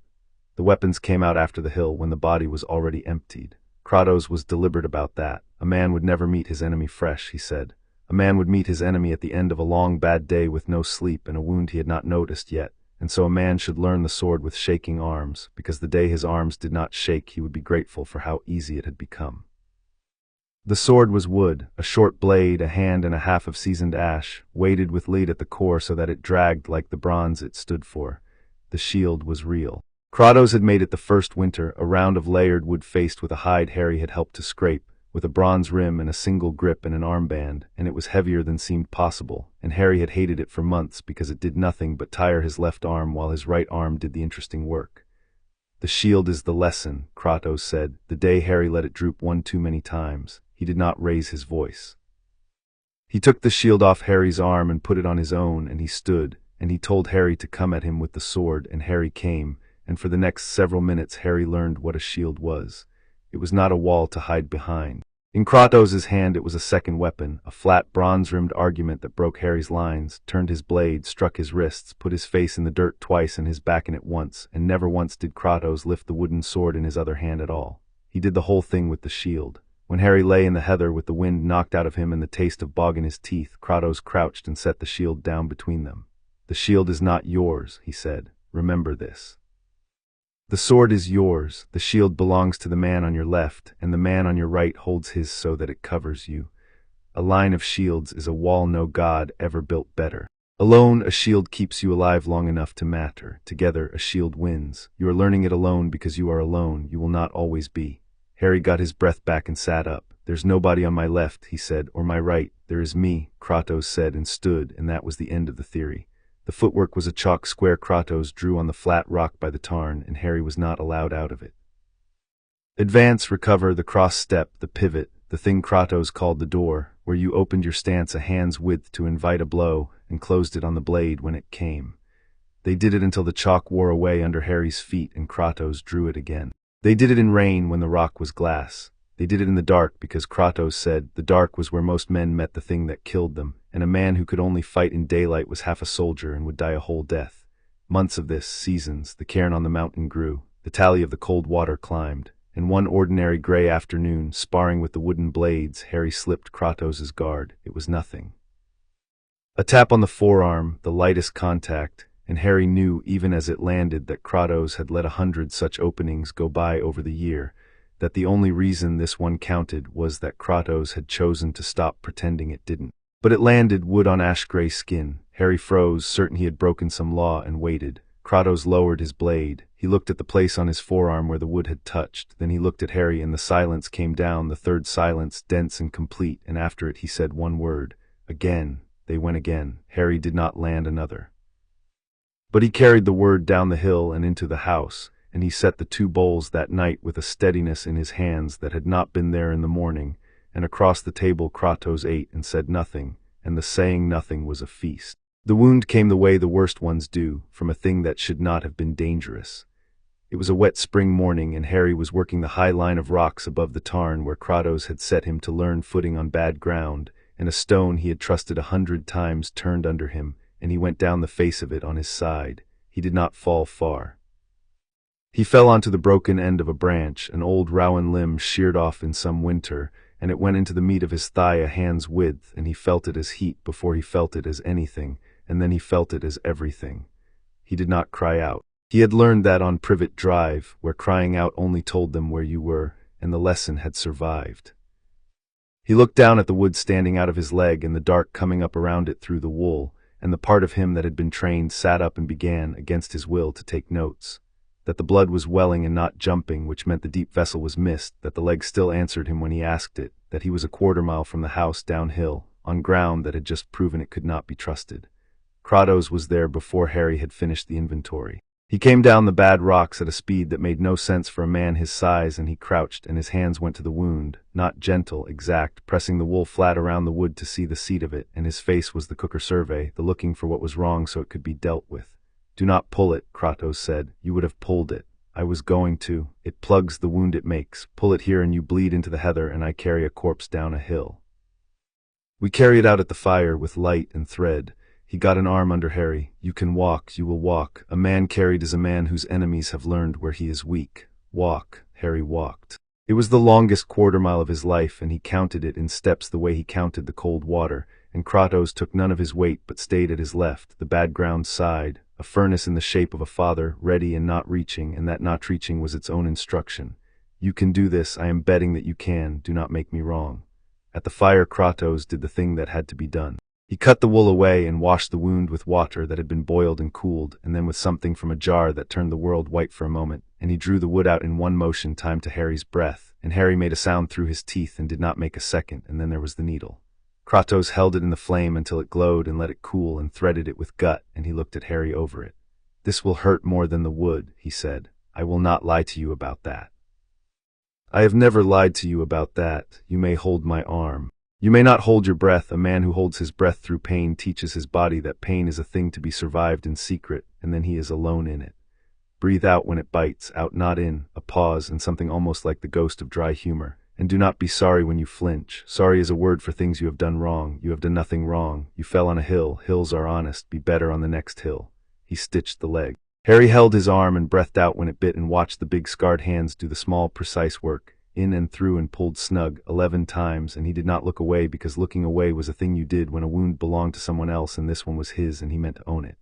The weapons came out after the hill when the body was already emptied. Kratos was deliberate about that. A man would never meet his enemy fresh, he said. A man would meet his enemy at the end of a long bad day with no sleep and a wound he had not noticed yet, and so a man should learn the sword with shaking arms, because the day his arms did not shake he would be grateful for how easy it had become. The sword was wood, a short blade, a hand and a half of seasoned ash, weighted with lead at the core so that it dragged like the bronze it stood for. The shield was real. Kratos had made it the first winter, a round of layered wood faced with a hide Harry had helped to scrape, with a bronze rim and a single grip and an armband, and it was heavier than seemed possible, and Harry had hated it for months because it did nothing but tire his left arm while his right arm did the interesting work. The shield is the lesson, Kratos said, the day Harry let it droop one too many times. He did not raise his voice. He took the shield off Harry's arm and put it on his own, and he stood, and he told Harry to come at him with the sword, and Harry came, and for the next several minutes Harry learned what a shield was. It was not a wall to hide behind. In Kratos's hand it was a second weapon, a flat bronze-rimmed argument that broke Harry's lines, turned his blade, struck his wrists, put his face in the dirt twice and his back in it once, and never once did Kratos lift the wooden sword in his other hand at all. He did the whole thing with the shield. When Harry lay in the heather with the wind knocked out of him and the taste of bog in his teeth, Kratos crouched and set the shield down between them. The shield is not yours, he said. Remember this. The sword is yours, the shield belongs to the man on your left, and the man on your right holds his so that it covers you. A line of shields is a wall no god ever built better. Alone, a shield keeps you alive long enough to matter. Together, a shield wins. You are learning it alone because you are alone. You will not always be. Harry got his breath back and sat up. There's nobody on my left, he said, or my right. There is me, Kratos said and stood, and that was the end of the theory. The footwork was a chalk square Kratos drew on the flat rock by the tarn, and Harry was not allowed out of it. Advance, recover, the cross step, the pivot, the thing Kratos called the door, where you opened your stance a hand's width to invite a blow, and closed it on the blade when it came. They did it until the chalk wore away under Harry's feet and Kratos drew it again. They did it in rain when the rock was glass. They did it in the dark because Kratos said the dark was where most men met the thing that killed them, and a man who could only fight in daylight was half a soldier and would die a whole death. Months of this, seasons, the cairn on the mountain grew, the tally of the cold water climbed, and one ordinary gray afternoon, sparring with the wooden blades, Harry slipped Kratos's guard. It was nothing. A tap on the forearm, the lightest contact, and Harry knew even as it landed that Kratos had let 100 such openings go by over the year, that the only reason this one counted was that Kratos had chosen to stop pretending it didn't. But it landed wood on ash-gray skin. Harry froze, certain he had broken some law, and waited. Kratos lowered his blade. He looked at the place on his forearm where the wood had touched. Then he looked at Harry, and the silence came down, the third silence, dense and complete, and after it he said one word. Again. They went again. Harry did not land another. But he carried the word down the hill and into the house, and he set the 2 bowls that night with a steadiness in his hands that had not been there in the morning, and across the table Kratos ate and said nothing, and the saying nothing was a feast. The wound came the way the worst ones do, from a thing that should not have been dangerous. It was a wet spring morning, and Harry was working the high line of rocks above the tarn where Kratos had set him to learn footing on bad ground, and a stone he had trusted 100 times turned under him, and he went down the face of it on his side. He did not fall far. He fell onto the broken end of a branch, an old rowan limb sheared off in some winter, and it went into the meat of his thigh a hand's width, and he felt it as heat before he felt it as anything, and then he felt it as everything. He did not cry out. He had learned that on Privet Drive, where crying out only told them where you were, and the lesson had survived. He looked down at the wood standing out of his leg and the dark coming up around it through the wool, and the part of him that had been trained sat up and began, against his will, to take notes. That the blood was welling and not jumping, which meant the deep vessel was missed, that the leg still answered him when he asked it, that he was a quarter-mile from the house downhill, on ground that had just proven it could not be trusted. Kratos was there before Harry had finished the inventory. He came down the bad rocks at a speed that made no sense for a man his size, and he crouched, and his hands went to the wound, not gentle, exact, pressing the wool flat around the wood to see the seat of it, and his face was the cooker survey, the looking for what was wrong so it could be dealt with. "Do not pull it," Kratos said. "You would have pulled it." "I was going to. It plugs the wound it makes. Pull it here and you bleed into the heather, and I carry a corpse down a hill." We carry it out at the fire with light and thread. He got an arm under Harry. "You can walk, you will walk. A man carried is a man whose enemies have learned where he is weak. Walk." Harry walked. It was the longest quarter-mile of his life, and he counted it in steps the way he counted the cold water, and Kratos took none of his weight but stayed at his left, the bad ground side, a furnace in the shape of a father, ready and not reaching, and that not reaching was its own instruction. "You can do this, I am betting that you can, do not make me wrong." At the fire Kratos did the thing that had to be done. He cut the wool away and washed the wound with water that had been boiled and cooled, and then with something from a jar that turned the world white for a moment, and he drew the wood out in one motion timed to Harry's breath, and Harry made a sound through his teeth and did not make a second, and then there was the needle. Kratos held it in the flame until it glowed and let it cool and threaded it with gut, and he looked at Harry over it. "This will hurt more than the wood," he said. "I will not lie to you about that." "I have never lied to you about that. You may hold my arm. You may not hold your breath. A man who holds his breath through pain teaches his body that pain is a thing to be survived in secret, and then he is alone in it. Breathe out when it bites, out not in," a pause and something almost like the ghost of dry humor. "And do not be sorry when you flinch. Sorry is a word for things you have done wrong. You have done nothing wrong. You fell on a hill. Hills are honest. Be better on the next hill." He stitched the leg. Harry held his arm and breathed out when it bit and watched the big scarred hands do the small, precise work, in and through and pulled snug 11 times, and he did not look away because looking away was a thing you did when a wound belonged to someone else and this one was his and he meant to own it.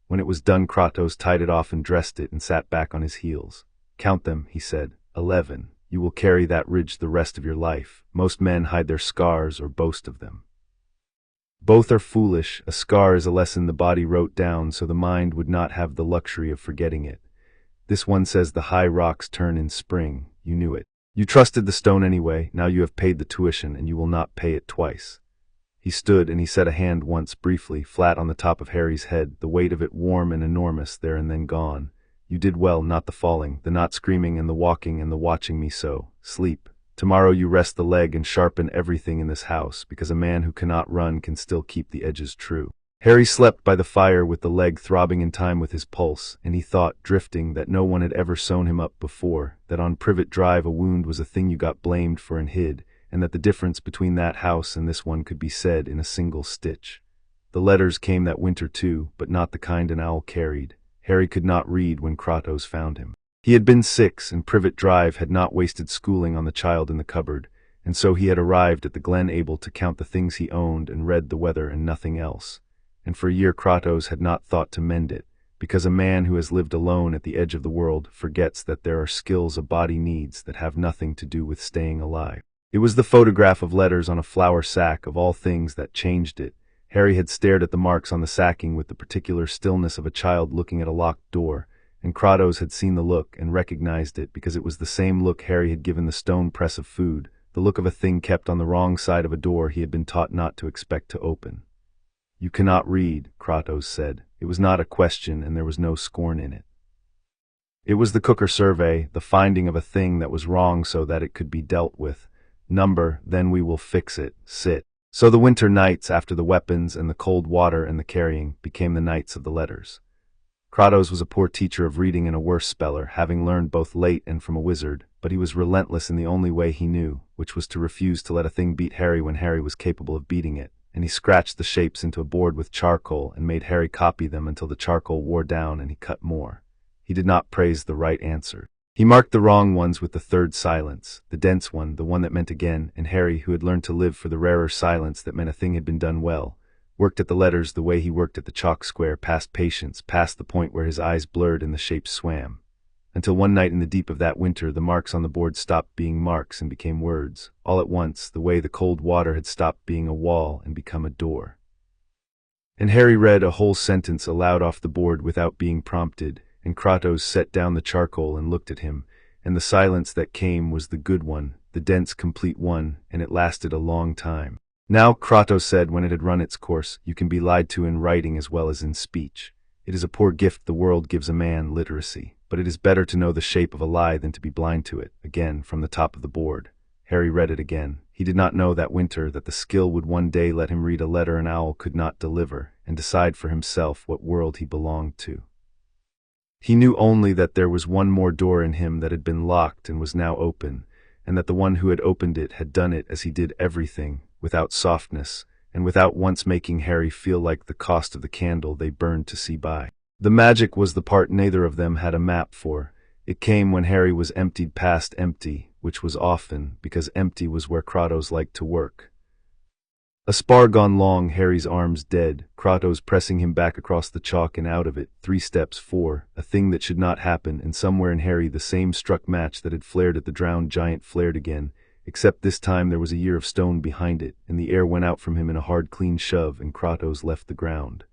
When it was done, Kratos tied it off and dressed it and sat back on his heels. "Count them," he said. 11. You will carry that ridge the rest of your life. Most men hide their scars or boast of them. Both are foolish. A scar is a lesson the body wrote down so the mind would not have the luxury of forgetting it. This one says the high rocks turn in spring. You knew it. You trusted the stone anyway. Now you have paid the tuition and you will not pay it twice. He stood and he set a hand once briefly, flat on the top of Harry's head, the weight of it warm and enormous, there and then gone. You did well, not the falling, the not screaming and the walking and the watching me so. Sleep. Tomorrow you rest the leg and sharpen everything in this house, because a man who cannot run can still keep the edges true. Harry slept by the fire with the leg throbbing in time with his pulse, and he thought, drifting, that no one had ever sewn him up before, that on Privet Drive a wound was a thing you got blamed for and hid, and that the difference between that house and this one could be said in a single stitch. The letters came that winter too, but not the kind an owl carried. Harry could not read when Kratos found him. He had been 6, and Privet Drive had not wasted schooling on the child in the cupboard, and so he had arrived at the glen able to count the things he owned and read the weather and nothing else. And for a year Kratos had not thought to mend it, because a man who has lived alone at the edge of the world forgets that there are skills a body needs that have nothing to do with staying alive. It was the photograph of letters on a flour sack of all things that changed it. Harry had stared at the marks on the sacking with the particular stillness of a child looking at a locked door, and Kratos had seen the look and recognized it because it was the same look Harry had given the stone press of food, the look of a thing kept on the wrong side of a door he had been taught not to expect to open. You cannot read, Kratos said. It was not a question and there was no scorn in it. It was the cooker survey, the finding of a thing that was wrong so that it could be dealt with. Number, then we will fix it, sit. So the winter nights after the weapons and the cold water and the carrying became the nights of the letters. Kratos was a poor teacher of reading and a worse speller, having learned both late and from a wizard, but he was relentless in the only way he knew, which was to refuse to let a thing beat Harry when Harry was capable of beating it, and he scratched the shapes into a board with charcoal and made Harry copy them until the charcoal wore down and he cut more. He did not praise the right answer. He marked the wrong ones with the third silence, the dense one, the one that meant again, and Harry, who had learned to live for the rarer silence that meant a thing had been done well, worked at the letters the way he worked at the chalk square, past patience, past the point where his eyes blurred and the shapes swam. Until one night in the deep of that winter, the marks on the board stopped being marks and became words, all at once, the way the cold water had stopped being a wall and become a door. And Harry read a whole sentence aloud off the board without being prompted, and Kratos set down the charcoal and looked at him, and the silence that came was the good one, the dense, complete one, and it lasted a long time. Now, Kratos said when it had run its course, you can be lied to in writing as well as in speech. It is a poor gift the world gives a man, literacy, but it is better to know the shape of a lie than to be blind to it. Again, from the top of the board. Harry read it again. He did not know that winter that the skill would one day let him read a letter an owl could not deliver, and decide for himself what world he belonged to. He knew only that there was one more door in him that had been locked and was now open, and that the one who had opened it had done it as he did everything, without softness, and without once making Harry feel like the cost of the candle they burned to see by. The magic was the part neither of them had a map for. It came when Harry was emptied past empty, which was often, because empty was where Kratos liked to work. A spar gone long, Harry's arms dead, Kratos pressing him back across the chalk and out of it, 3 steps, 4, a thing that should not happen, and somewhere in Harry the same struck match that had flared at the drowned giant flared again, except this time there was a year of stone behind it, and the air went out from him in a hard clean shove, and Kratos left the ground.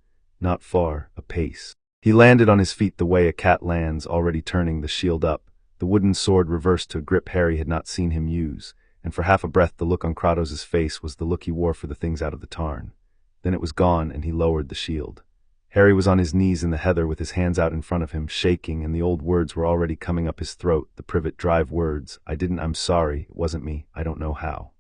Not far, a pace. He landed on his feet the way a cat lands, already turning the shield up, the wooden sword reversed to a grip Harry had not seen him use, and for half a breath the look on Kratos' face was the look he wore for the things out of the tarn. Then it was gone, and he lowered the shield. Harry was on his knees in the heather with his hands out in front of him, shaking, and the old words were already coming up his throat, the Privet Drive words, I'm sorry, it wasn't me, I don't know how.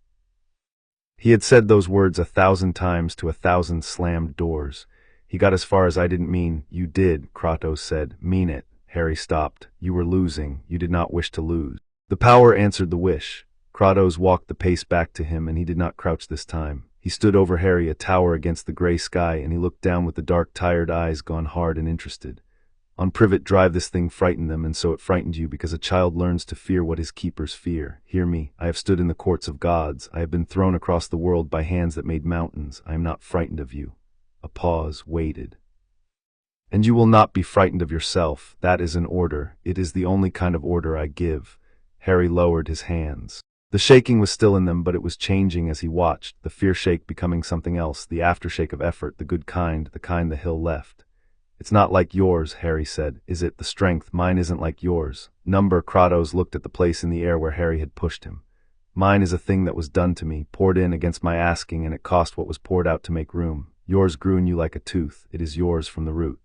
He had said those words 1,000 times to 1,000 slammed doors. He got as far as I didn't mean, you did, Kratos said, mean it. Harry stopped. You were losing, you did not wish to lose. The power answered the wish. Kratos walked the pace back to him, and he did not crouch this time. He stood over Harry, a tower against the gray sky, and he looked down with the dark, tired eyes gone hard and interested. On Privet Drive this thing frightened them, and so it frightened you, because a child learns to fear what his keepers fear. Hear me, I have stood in the courts of gods, I have been thrown across the world by hands that made mountains, I am not frightened of you. A pause waited. And you will not be frightened of yourself, that is an order, it is the only kind of order I give. Harry lowered his hands. The shaking was still in them, but it was changing as he watched, the fear shake becoming something else, the aftershake of effort, the good kind, the kind the hill left. It's not like yours, Harry said. Is it, the strength? Mine isn't like yours. Number, Kratos looked at the place in the air where Harry had pushed him. Mine is a thing that was done to me, poured in against my asking, and it cost what was poured out to make room. Yours grew in you like a tooth, it is yours from the root.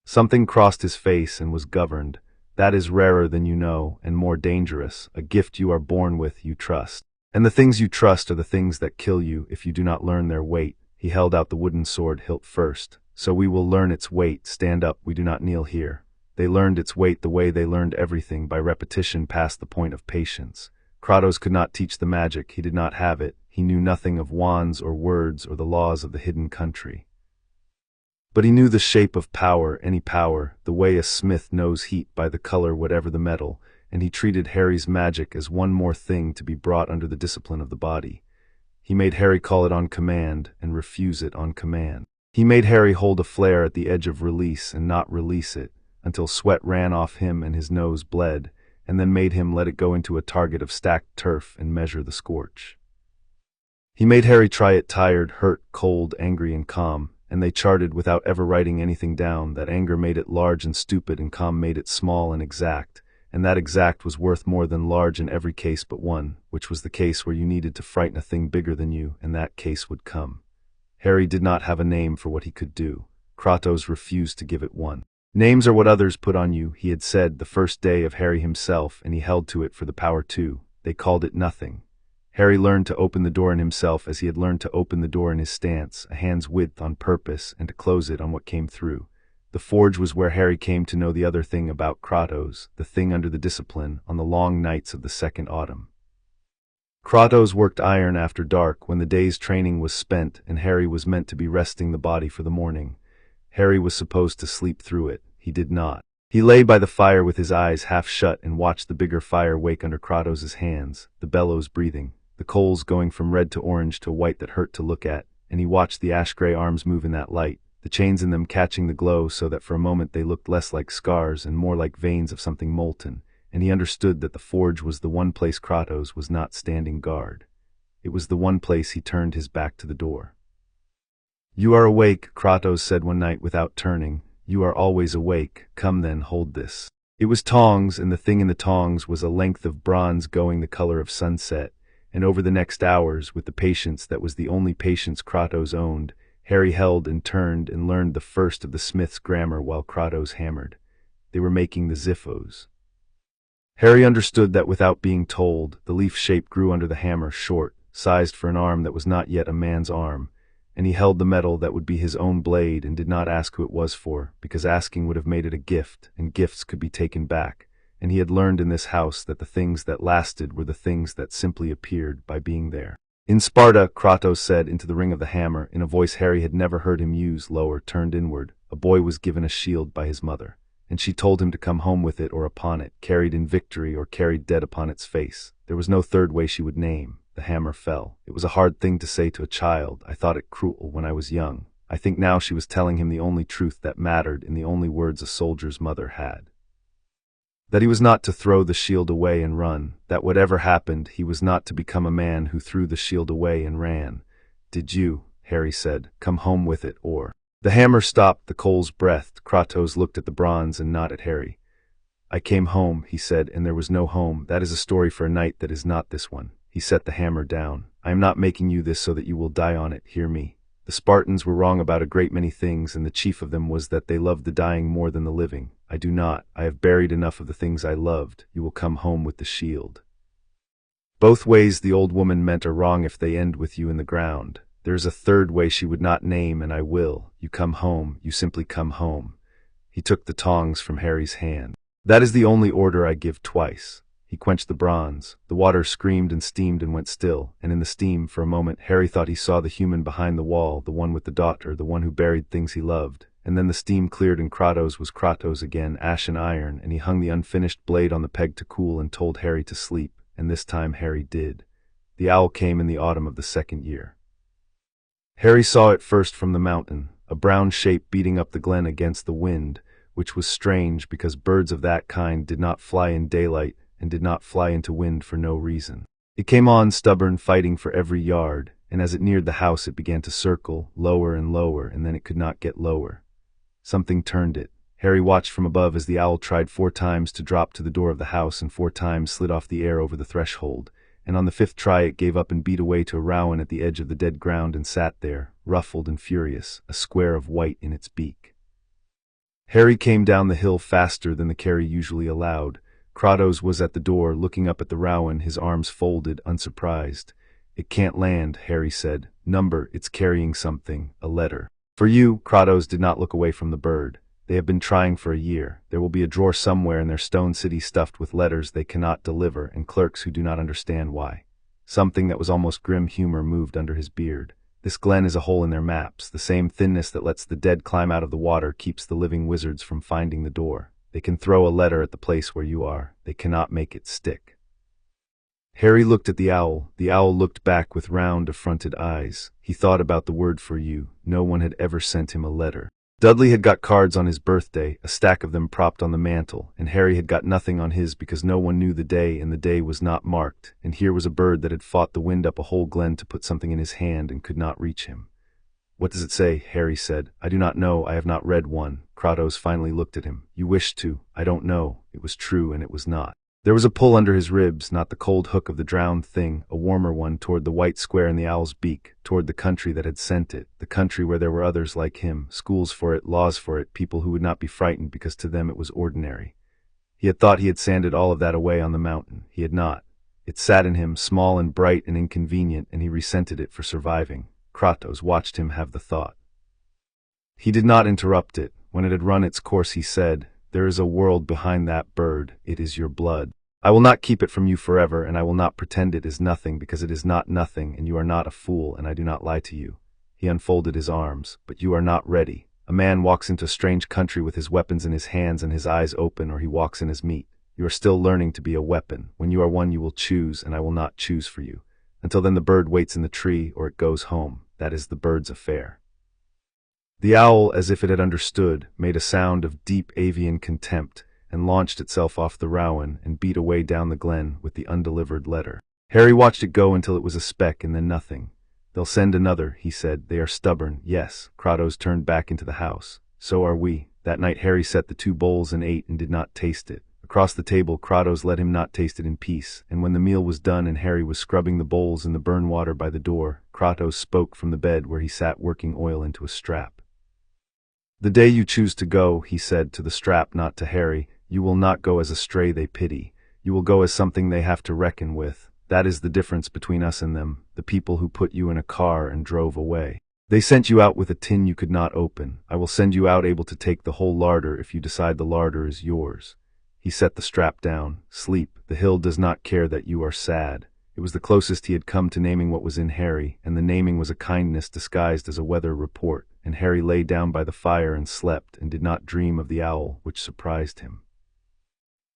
Something crossed his face and was governed. That is rarer than you know, and more dangerous, a gift you are born with, you trust. And the things you trust are the things that kill you if you do not learn their weight. He held out the wooden sword hilt first. So we will learn its weight, stand up, we do not kneel here. They learned its weight the way they learned everything, by repetition past the point of patience. Kratos could not teach the magic, he did not have it. He knew nothing of wands or words or the laws of the hidden country. But he knew the shape of power, any power, the way a smith knows heat by the color whatever the metal, and he treated Harry's magic as one more thing to be brought under the discipline of the body. He made Harry call it on command and refuse it on command. He made Harry hold a flare at the edge of release and not release it, until sweat ran off him and his nose bled, and then made him let it go into a target of stacked turf and measure the scorch. He made Harry try it tired, hurt, cold, angry, and calm, and they charted without ever writing anything down. That anger made it large and stupid, and calm made it small and exact, and that exact was worth more than large in every case but one, which was the case where you needed to frighten a thing bigger than you, and that case would come. Harry did not have a name for what he could do. Kratos refused to give it one. Names are what others put on you, he had said the first day of Harry himself, and he held to it for the power too. They called it nothing. Harry learned to open the door in himself as he had learned to open the door in his stance, a hand's width on purpose, and to close it on what came through. The forge was where Harry came to know the other thing about Kratos, the thing under the discipline, on the long nights of the second autumn. Kratos worked iron after dark when the day's training was spent and Harry was meant to be resting the body for the morning. Harry was supposed to sleep through it. He did not. He lay by the fire with his eyes half shut and watched the bigger fire wake under Kratos's hands, the bellows breathing, the coals going from red to orange to white that hurt to look at, and he watched the ash-gray arms move in that light, the chains in them catching the glow so that for a moment they looked less like scars and more like veins of something molten, and he understood that the forge was the one place Kratos was not standing guard. It was the one place he turned his back to the door. "You are awake," Kratos said one night without turning. "You are always awake. Come then, hold this." It was tongs, and the thing in the tongs was a length of bronze going the color of sunset, and over the next hours, with the patience that was the only patience Kratos owned, Harry held and turned and learned the first of the smith's grammar while Kratos hammered. They were making the ziphos. Harry understood that without being told, the leaf shape grew under the hammer, short, sized for an arm that was not yet a man's arm, and he held the metal that would be his own blade and did not ask who it was for, because asking would have made it a gift, and gifts could be taken back, and he had learned in this house that the things that lasted were the things that simply appeared by being there. "In Sparta," Kratos said into the ring of the hammer, in a voice Harry had never heard him use, lower, turned inward, a boy was given a shield by his mother, and she told him to come home with it or upon it, carried in victory or carried dead upon its face. There was no third way she would name. The hammer fell. It was a hard thing to say to a child. I thought it cruel when I was young. I think now she was telling him the only truth that mattered in the only words a soldier's mother had. That he was not to throw the shield away and run, that whatever happened, he was not to become a man who threw the shield away and ran. "Did you," Harry said, "come home with it, or—" The hammer stopped, the coals breathed. Kratos looked at the bronze and not at Harry. "I came home," he said, "and there was no home. That is a story for a night that is not this one." He set the hammer down. "I am not making you this so that you will die on it. Hear me. The Spartans were wrong about a great many things, and the chief of them was that they loved the dying more than the living. I do not. I have buried enough of the things I loved. You will come home with the shield." Both ways the old woman meant are wrong if they end with you in the ground. There is a third way she would not name, and I will. You come home. You simply come home. He took the tongs from Harry's hand. "That is the only order I give twice." He quenched the bronze. The water screamed and steamed and went still, and in the steam, for a moment, Harry thought he saw the human behind the wall, the one with the daughter, the one who buried things he loved. And then the steam cleared and Kratos was Kratos again, ashen iron, and he hung the unfinished blade on the peg to cool and told Harry to sleep, and this time Harry did. The owl came in the autumn of the second year. Harry saw it first from the mountain, a brown shape beating up the glen against the wind, which was strange because birds of that kind did not fly in daylight and did not fly into wind for no reason. It came on stubborn, fighting for every yard, and as it neared the house it began to circle, lower and lower, and then it could not get lower. Something turned it. Harry watched from above as the owl tried 4 times to drop to the door of the house and 4 times slid off the air over the threshold, and on the 5th try it gave up and beat away to a rowan at the edge of the dead ground and sat there, ruffled and furious, a square of white in its beak. Harry came down the hill faster than the carry usually allowed. Kratos was at the door, looking up at the rowan, his arms folded, unsurprised. "It can't land," Harry said. "Number, it's carrying something, a letter." "For you." Kratos did not look away from the bird. "They have been trying for a year. There will be a drawer somewhere in their stone city stuffed with letters they cannot deliver and clerks who do not understand why." Something that was almost grim humor moved under his beard. "This glen is a hole in their maps. The same thinness that lets the dead climb out of the water keeps the living wizards from finding the door. They can throw a letter at the place where you are. They cannot make it stick." Harry looked at the owl. The owl looked back with round, affronted eyes. He thought about the word for you. No one had ever sent him a letter. Dudley had got cards on his birthday, a stack of them propped on the mantel, and Harry had got nothing on his because no one knew the day and the day was not marked, and here was a bird that had fought the wind up a whole glen to put something in his hand and could not reach him. "What does it say?" Harry said. "I do not know. I have not read one." Kratos finally looked at him. "You wished to. I don't know." It was true and it was not. There was a pull under his ribs, not the cold hook of the drowned thing, a warmer one toward the white square in the owl's beak, toward the country that had sent it, the country where there were others like him, schools for it, laws for it, people who would not be frightened because to them it was ordinary. He had thought he had sanded all of that away on the mountain. He had not. It sat in him, small and bright and inconvenient, and he resented it for surviving. Kratos watched him have the thought. He did not interrupt it. When it had run its course he said, "There is a world behind that bird. It is your blood. I will not keep it from you forever, and I will not pretend it is nothing, because it is not nothing, and you are not a fool, and I do not lie to you." He unfolded his arms. "But you are not ready. A man walks into a strange country with his weapons in his hands and his eyes open, or he walks in as meat. You are still learning to be a weapon. When you are one you will choose, and I will not choose for you. Until then the bird waits in the tree, or it goes home. That is the bird's affair." The owl, as if it had understood, made a sound of deep avian contempt, and launched itself off the rowan and beat away down the glen with the undelivered letter. Harry watched it go until it was a speck and then nothing. "They'll send another," he said. "They are stubborn." "Yes." Kratos turned back into the house. "So are we." That night Harry set the 2 bowls and ate and did not taste it. Across the table Kratos let him not taste it in peace, and when the meal was done and Harry was scrubbing the bowls in the burn water by the door, Kratos spoke from the bed where he sat working oil into a strap. "The day you choose to go," he said to the strap, not to Harry, "you will not go as a stray they pity. You will go as something they have to reckon with. That is the difference between us and them, the people who put you in a car and drove away. They sent you out with a tin you could not open. I will send you out able to take the whole larder if you decide the larder is yours." He set the strap down. "Sleep. The hill does not care that you are sad." It was the closest he had come to naming what was in Harry, and the naming was a kindness disguised as a weather report, and Harry lay down by the fire and slept and did not dream of the owl, which surprised him.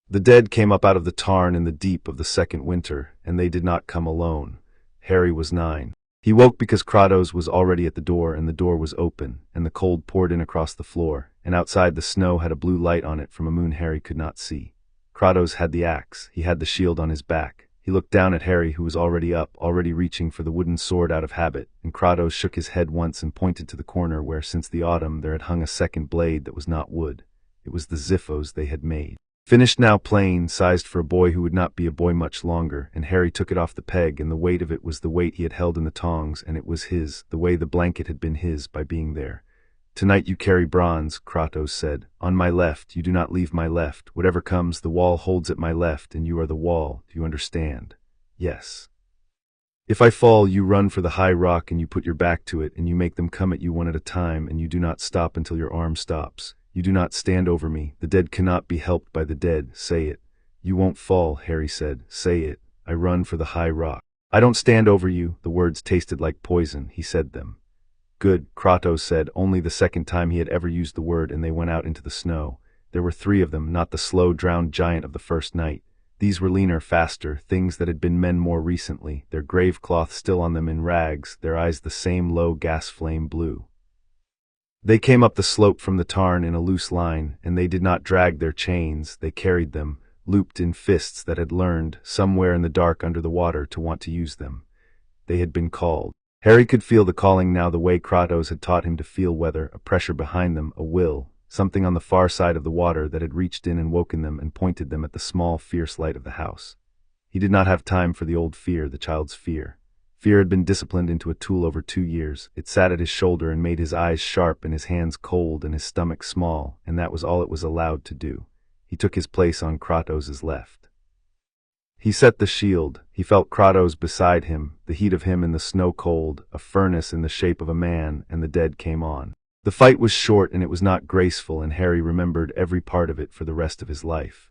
The dead came up out of the tarn in the deep of the second winter, and they did not come alone. Harry was 9. He woke because Kratos was already at the door, and the door was open, and the cold poured in across the floor, and outside the snow had a blue light on it from a moon Harry could not see. Kratos had the axe. He had the shield on his back. He looked down at Harry, who was already up, already reaching for the wooden sword out of habit, and Kratos shook his head once and pointed to the corner where, since the autumn, there had hung a second blade that was not wood. It was the Ziphos they had made. Finished now, plain, sized for a boy who would not be a boy much longer, and Harry took it off the peg, and the weight of it was the weight he had held in the tongs, and it was his, the way the blanket had been his by being there. "Tonight you carry bronze," Kratos said. "On my left, you do not leave my left. Whatever comes, the wall holds at my left, and you are the wall. Do you understand?" "Yes." "If I fall, you run for the high rock, and you put your back to it, and you make them come at you one at a time, and you do not stop until your arm stops. You do not stand over me. The dead cannot be helped by the dead. Say it." "You won't fall," Harry said. "Say it. I run for the high rock." "I don't stand over you." The words tasted like poison. He said them. "Good," Kratos said, only the second time he had ever used the word, and they went out into the snow. There were 3 of them, not the slow, drowned giant of the first night. These were leaner, faster, things that had been men more recently, their grave cloth still on them in rags, their eyes the same low gas flame blue. They came up the slope from the tarn in a loose line, and they did not drag their chains, they carried them, looped in fists that had learned, somewhere in the dark under the water, to want to use them. They had been called. Harry could feel the calling now the way Kratos had taught him to feel weather, a pressure behind them, a will, something on the far side of the water that had reached in and woken them and pointed them at the small, fierce light of the house. He did not have time for the old fear, the child's fear. Fear had been disciplined into a tool over 2 years. It sat at his shoulder and made his eyes sharp and his hands cold and his stomach small, and that was all it was allowed to do. He took his place on Kratos' left. He set the shield. He felt Kratos beside him, the heat of him in the snow cold, a furnace in the shape of a man, and the dead came on. The fight was short and it was not graceful, and Harry remembered every part of it for the rest of his life.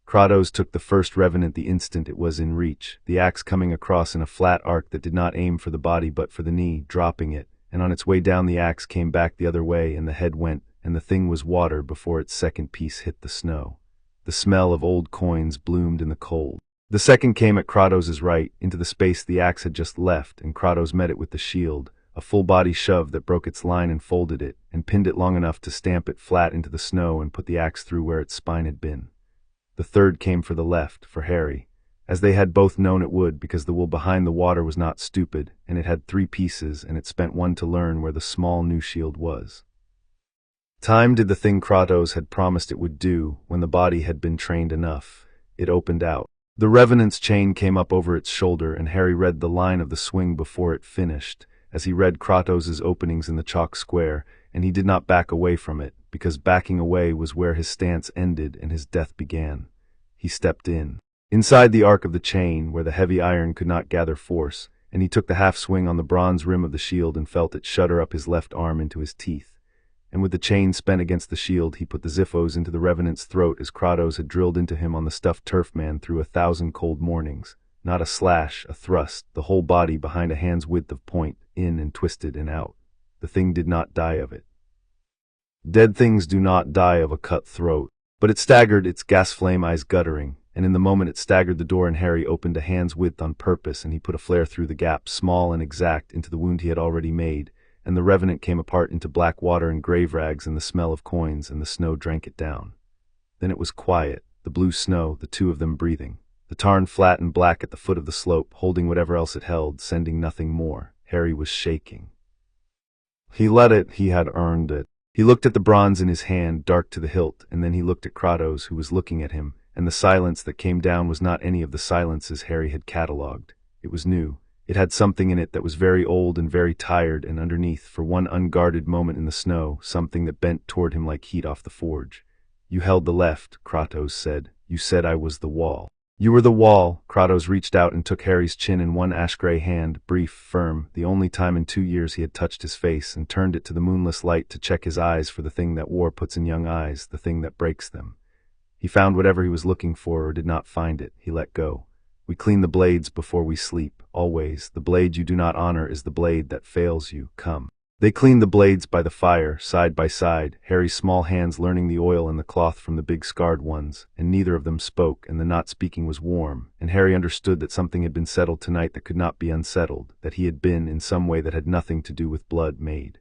Kratos took the first revenant the instant it was in reach, the axe coming across in a flat arc that did not aim for the body but for the knee, dropping it, and on its way down the axe came back the other way and the head went, and the thing was water before its second piece hit the snow. The smell of old coins bloomed in the cold. The second came at Kratos' right, into the space the axe had just left, and Kratos met it with the shield, a full-body shove that broke its line and folded it, and pinned it long enough to stamp it flat into the snow and put the axe through where its spine had been. The third came for the left, for Harry, as they had both known it would, because the wool behind the water was not stupid, and it had 3 pieces, and it spent one to learn where the small new shield was. Time did the thing Kratos had promised it would do, when the body had been trained enough. It opened out. The revenant's chain came up over its shoulder, and Harry read the line of the swing before it finished, as he read Kratos' openings in the chalk square, and he did not back away from it, because backing away was where his stance ended and his death began. He stepped in. Inside the arc of the chain, where the heavy iron could not gather force, and he took the half-swing on the bronze rim of the shield and felt it shudder up his left arm into his teeth. And with the chain spent against the shield, he put the Xiphos into the revenant's throat as Kratos had drilled into him on the stuffed turf man through 1,000 cold mornings. Not a slash, a thrust, the whole body behind a hand's width of point, in and twisted and out. The thing did not die of it. Dead things do not die of a cut throat. But it staggered, its gas-flame eyes guttering, and in the moment it staggered the door and Harry opened a hand's width on purpose, and he put a flare through the gap, small and exact, into the wound he had already made, and the revenant came apart into black water and grave rags and the smell of coins, and the snow drank it down. Then it was quiet, the blue snow, the two of them breathing. The tarn flat and black at the foot of the slope, holding whatever else it held, sending nothing more. Harry was shaking. He let it, he had earned it. He looked at the bronze in his hand, dark to the hilt, and then he looked at Kratos, who was looking at him, and the silence that came down was not any of the silences Harry had catalogued. It was new. It had something in it that was very old and very tired, and underneath, for one unguarded moment in the snow, something that bent toward him like heat off the forge. "You held the left," Kratos said. "You said I was the wall." "You were the wall." Kratos reached out and took Harry's chin in one ash-gray hand, brief, firm, the only time in 2 years he had touched his face, and turned it to the moonless light to check his eyes for the thing that war puts in young eyes, the thing that breaks them. He found whatever he was looking for, or did not find it. He let go. "We clean the blades before we sleep, always. The blade you do not honor is the blade that fails you. Come." They cleaned the blades by the fire, side by side, Harry's small hands learning the oil and the cloth from the big scarred ones, and neither of them spoke, and the not speaking was warm, and Harry understood that something had been settled tonight that could not be unsettled, that he had been, in some way that had nothing to do with blood, made.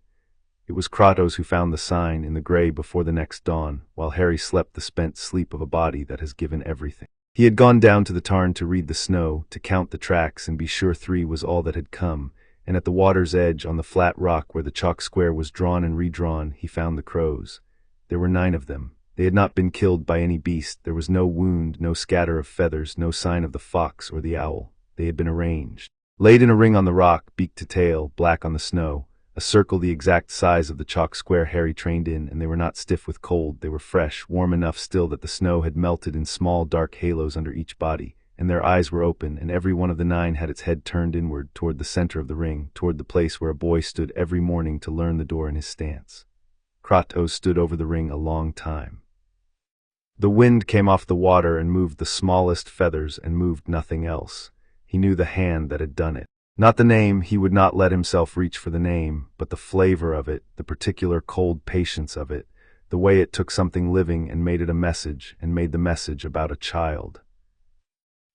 It was Kratos who found the sign in the gray before the next dawn, while Harry slept the spent sleep of a body that has given everything. He had gone down to the tarn to read the snow, to count the tracks and be sure 3 was all that had come, and at the water's edge, on the flat rock where the chalk square was drawn and redrawn, he found the crows. There were 9 of them. They had not been killed by any beast. There was no wound, no scatter of feathers, no sign of the fox or the owl. They had been arranged. Laid in a ring on the rock, beak to tail, black on the snow, a circle the exact size of the chalk square Harry trained in, and they were not stiff with cold. They were fresh, warm enough still that the snow had melted in small dark halos under each body, and their eyes were open, and every one of the 9 had its head turned inward, toward the center of the ring, toward the place where a boy stood every morning to learn the door in his stance. Kratos stood over the ring a long time. The wind came off the water and moved the smallest feathers and moved nothing else. He knew the hand that had done it. Not the name, he would not let himself reach for the name, but the flavor of it, the particular cold patience of it, the way it took something living and made it a message, and made the message about a child.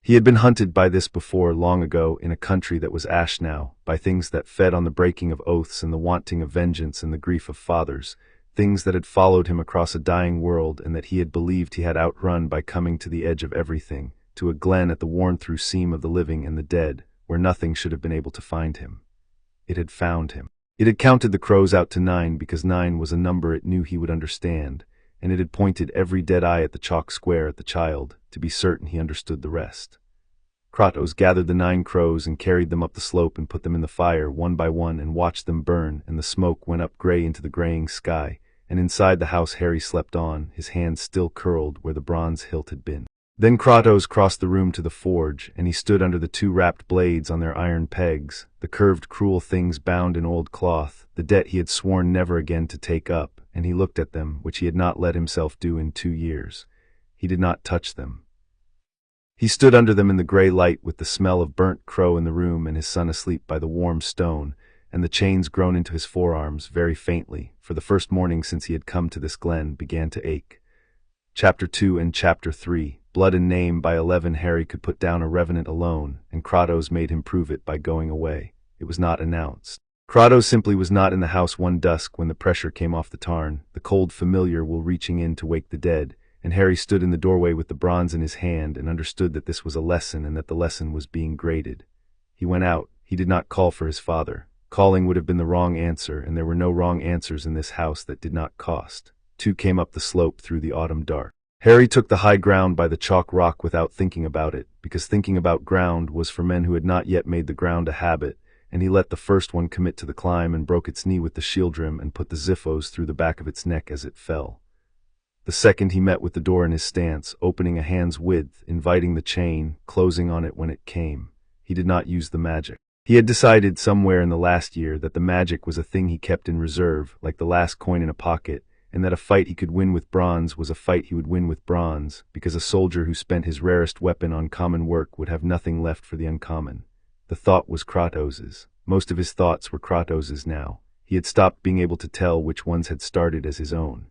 He had been hunted by this before, long ago, in a country that was ash now, by things that fed on the breaking of oaths and the wanting of vengeance and the grief of fathers, things that had followed him across a dying world and that he had believed he had outrun by coming to the edge of everything, to a glen at the worn-through seam of the living and the dead, where nothing should have been able to find him. It had found him. It had counted the crows out to 9 because 9 was a number it knew he would understand, and it had pointed every dead eye at the chalk square at the child, to be certain he understood the rest. Kratos gathered the 9 crows and carried them up the slope and put them in the fire one by one and watched them burn, and the smoke went up gray into the graying sky, and inside the house Harry slept on, his hands still curled where the bronze hilt had been. Then Kratos crossed the room to the forge, and he stood under the 2 wrapped blades on their iron pegs, the curved cruel things bound in old cloth, the debt he had sworn never again to take up, and he looked at them, which he had not let himself do in 2 years. He did not touch them. He stood under them in the gray light with the smell of burnt crow in the room and his son asleep by the warm stone, and the chains grown into his forearms very faintly, for the first morning since he had come to this glen began to ache. Chapter 2 and Chapter 3. Blood and Name. By 11 Harry could put down a revenant alone, and Kratos made him prove it by going away. It was not announced. Kratos simply was not in the house one dusk when the pressure came off the tarn, the cold familiar will reaching in to wake the dead, and Harry stood in the doorway with the bronze in his hand and understood that this was a lesson and that the lesson was being graded. He went out. He did not call for his father. Calling would have been the wrong answer, and there were no wrong answers in this house that did not cost. 2 came up the slope through the autumn dark. Harry took the high ground by the chalk rock without thinking about it, because thinking about ground was for men who had not yet made the ground a habit, and he let the first one commit to the climb and broke its knee with the shield rim and put the ziphos through the back of its neck as it fell. The second he met with the door in his stance, opening a hand's width, inviting the chain, closing on it when it came. He did not use the magic. He had decided somewhere in the last year that the magic was a thing he kept in reserve, like the last coin in a pocket, and that a fight he could win with bronze was a fight he would win with bronze, because a soldier who spent his rarest weapon on common work would have nothing left for the uncommon. The thought was Kratos's. Most of his thoughts were Kratos's now. He had stopped being able to tell which ones had started as his own.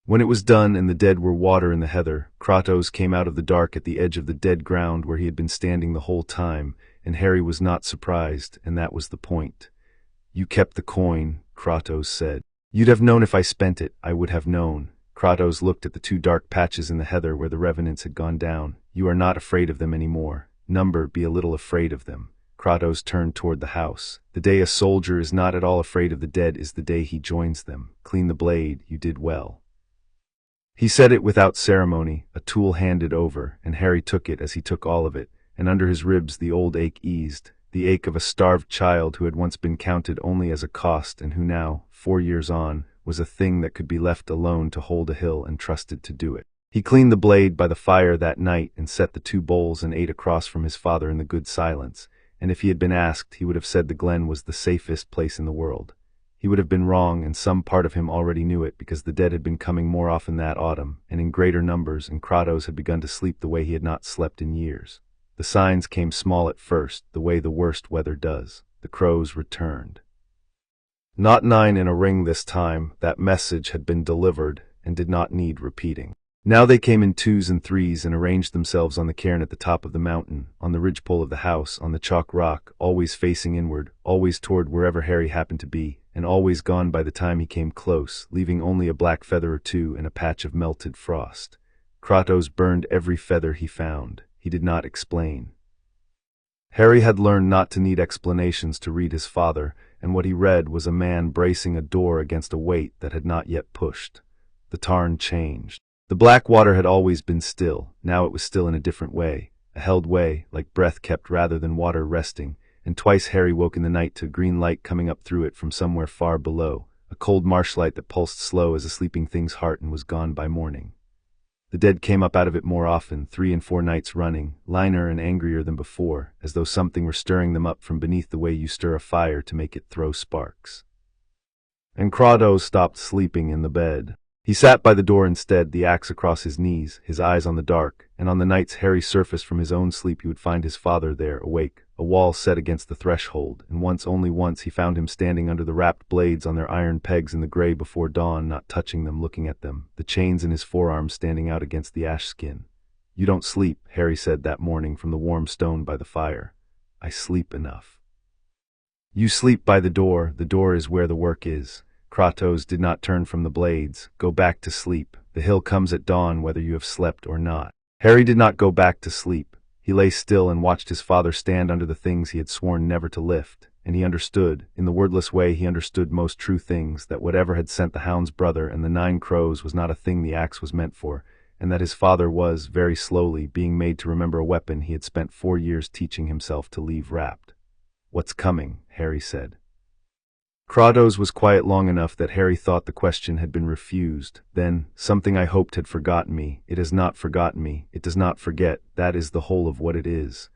When it was done and the dead were water in the heather, Kratos came out of the dark at the edge of the dead ground where he had been standing the whole time, and Harry was not surprised, and that was the point. "You kept the coin," Kratos said. "You'd have known if I spent it, I would have known." Kratos looked at the 2 dark patches in the heather where the revenants had gone down. "You are not afraid of them anymore. Number, be a little afraid of them." Kratos turned toward the house. "The day a soldier is not at all afraid of the dead is the day he joins them. Clean the blade, you did well." He said it without ceremony, a tool handed over, and Harry took it as he took all of it, and under his ribs the old ache eased, the ache of a starved child who had once been counted only as a cost and who now, 4 years on, was a thing that could be left alone to hold a hill and trusted to do it. He cleaned the blade by the fire that night and set the 2 bowls and ate across from his father in the good silence, and if he had been asked he would have said the glen was the safest place in the world. He would have been wrong, and some part of him already knew it because the dead had been coming more often that autumn, and in greater numbers, and Kratos had begun to sleep the way he had not slept in years. The signs came small at first, the way the worst weather does. The crows returned. Not 9 in a ring this time. That message had been delivered and did not need repeating. Now they came in 2s and 3s and arranged themselves on the cairn at the top of the mountain, on the ridgepole of the house, on the chalk rock, always facing inward, always toward wherever Harry happened to be, and always gone by the time he came close, leaving only a black feather or 2 and a patch of melted frost. Kratos burned every feather he found. He did not explain. Harry had learned not to need explanations to read his father, and what he read was a man bracing a door against a weight that had not yet pushed. The tarn changed. The black water had always been still. Now it was still in a different way, a held way, like breath kept rather than water resting, and twice Harry woke in the night to a green light coming up through it from somewhere far below, a cold marsh light that pulsed slow as a sleeping thing's heart and was gone by morning. The dead came up out of it more often, 3 and 4 nights running, liner and angrier than before, as though something were stirring them up from beneath the way you stir a fire to make it throw sparks. And Kratos stopped sleeping in the bed. He sat by the door instead, the axe across his knees, his eyes on the dark, and on the nights Harry surfaced from his own sleep he would find his father there, awake, a wall set against the threshold, and once, only once, he found him standing under the wrapped blades on their iron pegs in the gray before dawn, not touching them, looking at them, the chains in his forearms standing out against the ash skin. "You don't sleep," Harry said that morning from the warm stone by the fire. "I sleep enough." "You sleep by the door is where the work is." Kratos did not turn from the blades. "Go back to sleep. The hill comes at dawn whether you have slept or not." Harry did not go back to sleep. He lay still and watched his father stand under the things he had sworn never to lift, and he understood, in the wordless way he understood most true things, that whatever had sent the hound's brother and the 9 crows was not a thing the axe was meant for, and that his father was, very slowly, being made to remember a weapon he had spent 4 years teaching himself to leave wrapped. "What's coming?" Harry said. Kratos was quiet long enough that Harry thought the question had been refused. Then, "Something I hoped had forgotten me. It has not forgotten me. It does not forget. That is the whole of what it is.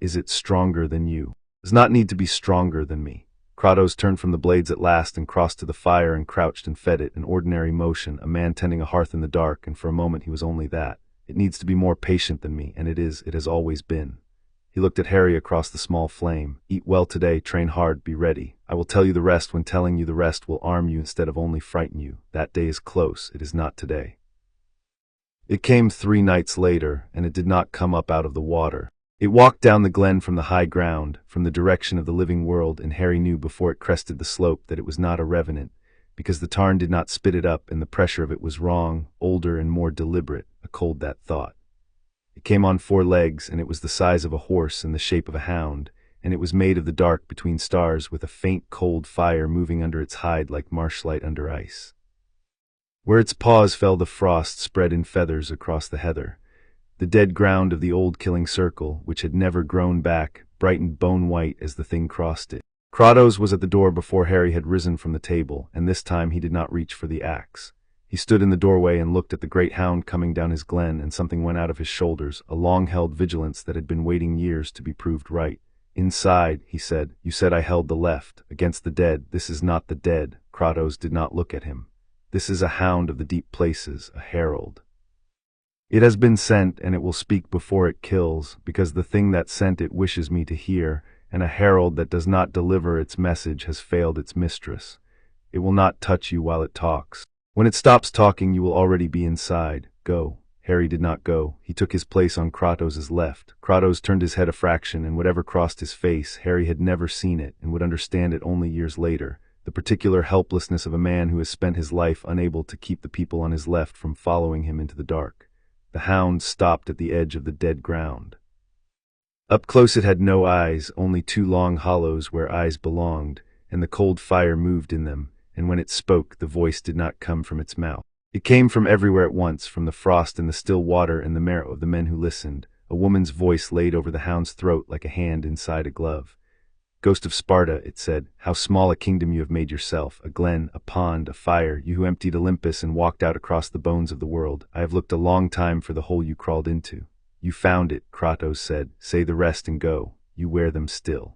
Is it stronger than you? It does not need to be stronger than me." Kratos turned from the blades at last and crossed to the fire and crouched and fed it, an ordinary motion, a man tending a hearth in the dark, and for a moment he was only that. "It needs to be more patient than me, and it has always been." He looked at Harry across the small flame. "Eat well today, train hard, be ready. I will tell you the rest when telling you the rest will arm you instead of only frighten you. That day is close, it is not today." It came 3 nights later, and it did not come up out of the water. It walked down the glen from the high ground, from the direction of the living world, and Harry knew before it crested the slope that it was not a revenant, because the tarn did not spit it up and the pressure of it was wrong, older and more deliberate, a cold that thought. It came on 4 legs, and it was the size of a horse and the shape of a hound, and it was made of the dark between stars with a faint cold fire moving under its hide like marshlight under ice. Where its paws fell the frost spread in feathers across the heather. The dead ground of the old killing circle, which had never grown back, brightened bone-white as the thing crossed it. Kratos was at the door before Harry had risen from the table, and this time he did not reach for the axe. He stood in the doorway and looked at the great hound coming down his glen, and something went out of his shoulders, a long-held vigilance that had been waiting years to be proved right. "Inside," he said. "You said I held the left, against the dead. This is not the dead." Kratos did not look at him. "This is a hound of the deep places, a herald. It has been sent, and it will speak before it kills, because the thing that sent it wishes me to hear, and a herald that does not deliver its message has failed its mistress. It will not touch you while it talks. When it stops talking, you will already be inside. Go." Harry did not go. He took his place on Kratos' left. Kratos turned his head a fraction, and whatever crossed his face, Harry had never seen it, and would understand it only years later. The particular helplessness of a man who has spent his life unable to keep the people on his left from following him into the dark. The hound stopped at the edge of the dead ground. Up close it had no eyes, only 2 long hollows where eyes belonged, and the cold fire moved in them, and when it spoke, the voice did not come from its mouth. It came from everywhere at once, from the frost and the still water and the marrow of the men who listened. A woman's voice laid over the hound's throat like a hand inside a glove. "Ghost of Sparta," it said, "how small a kingdom you have made yourself, a glen, a pond, a fire, you who emptied Olympus and walked out across the bones of the world. I have looked a long time for the hole you crawled into." "You found it," Kratos said. "Say the rest and go. You wear them still."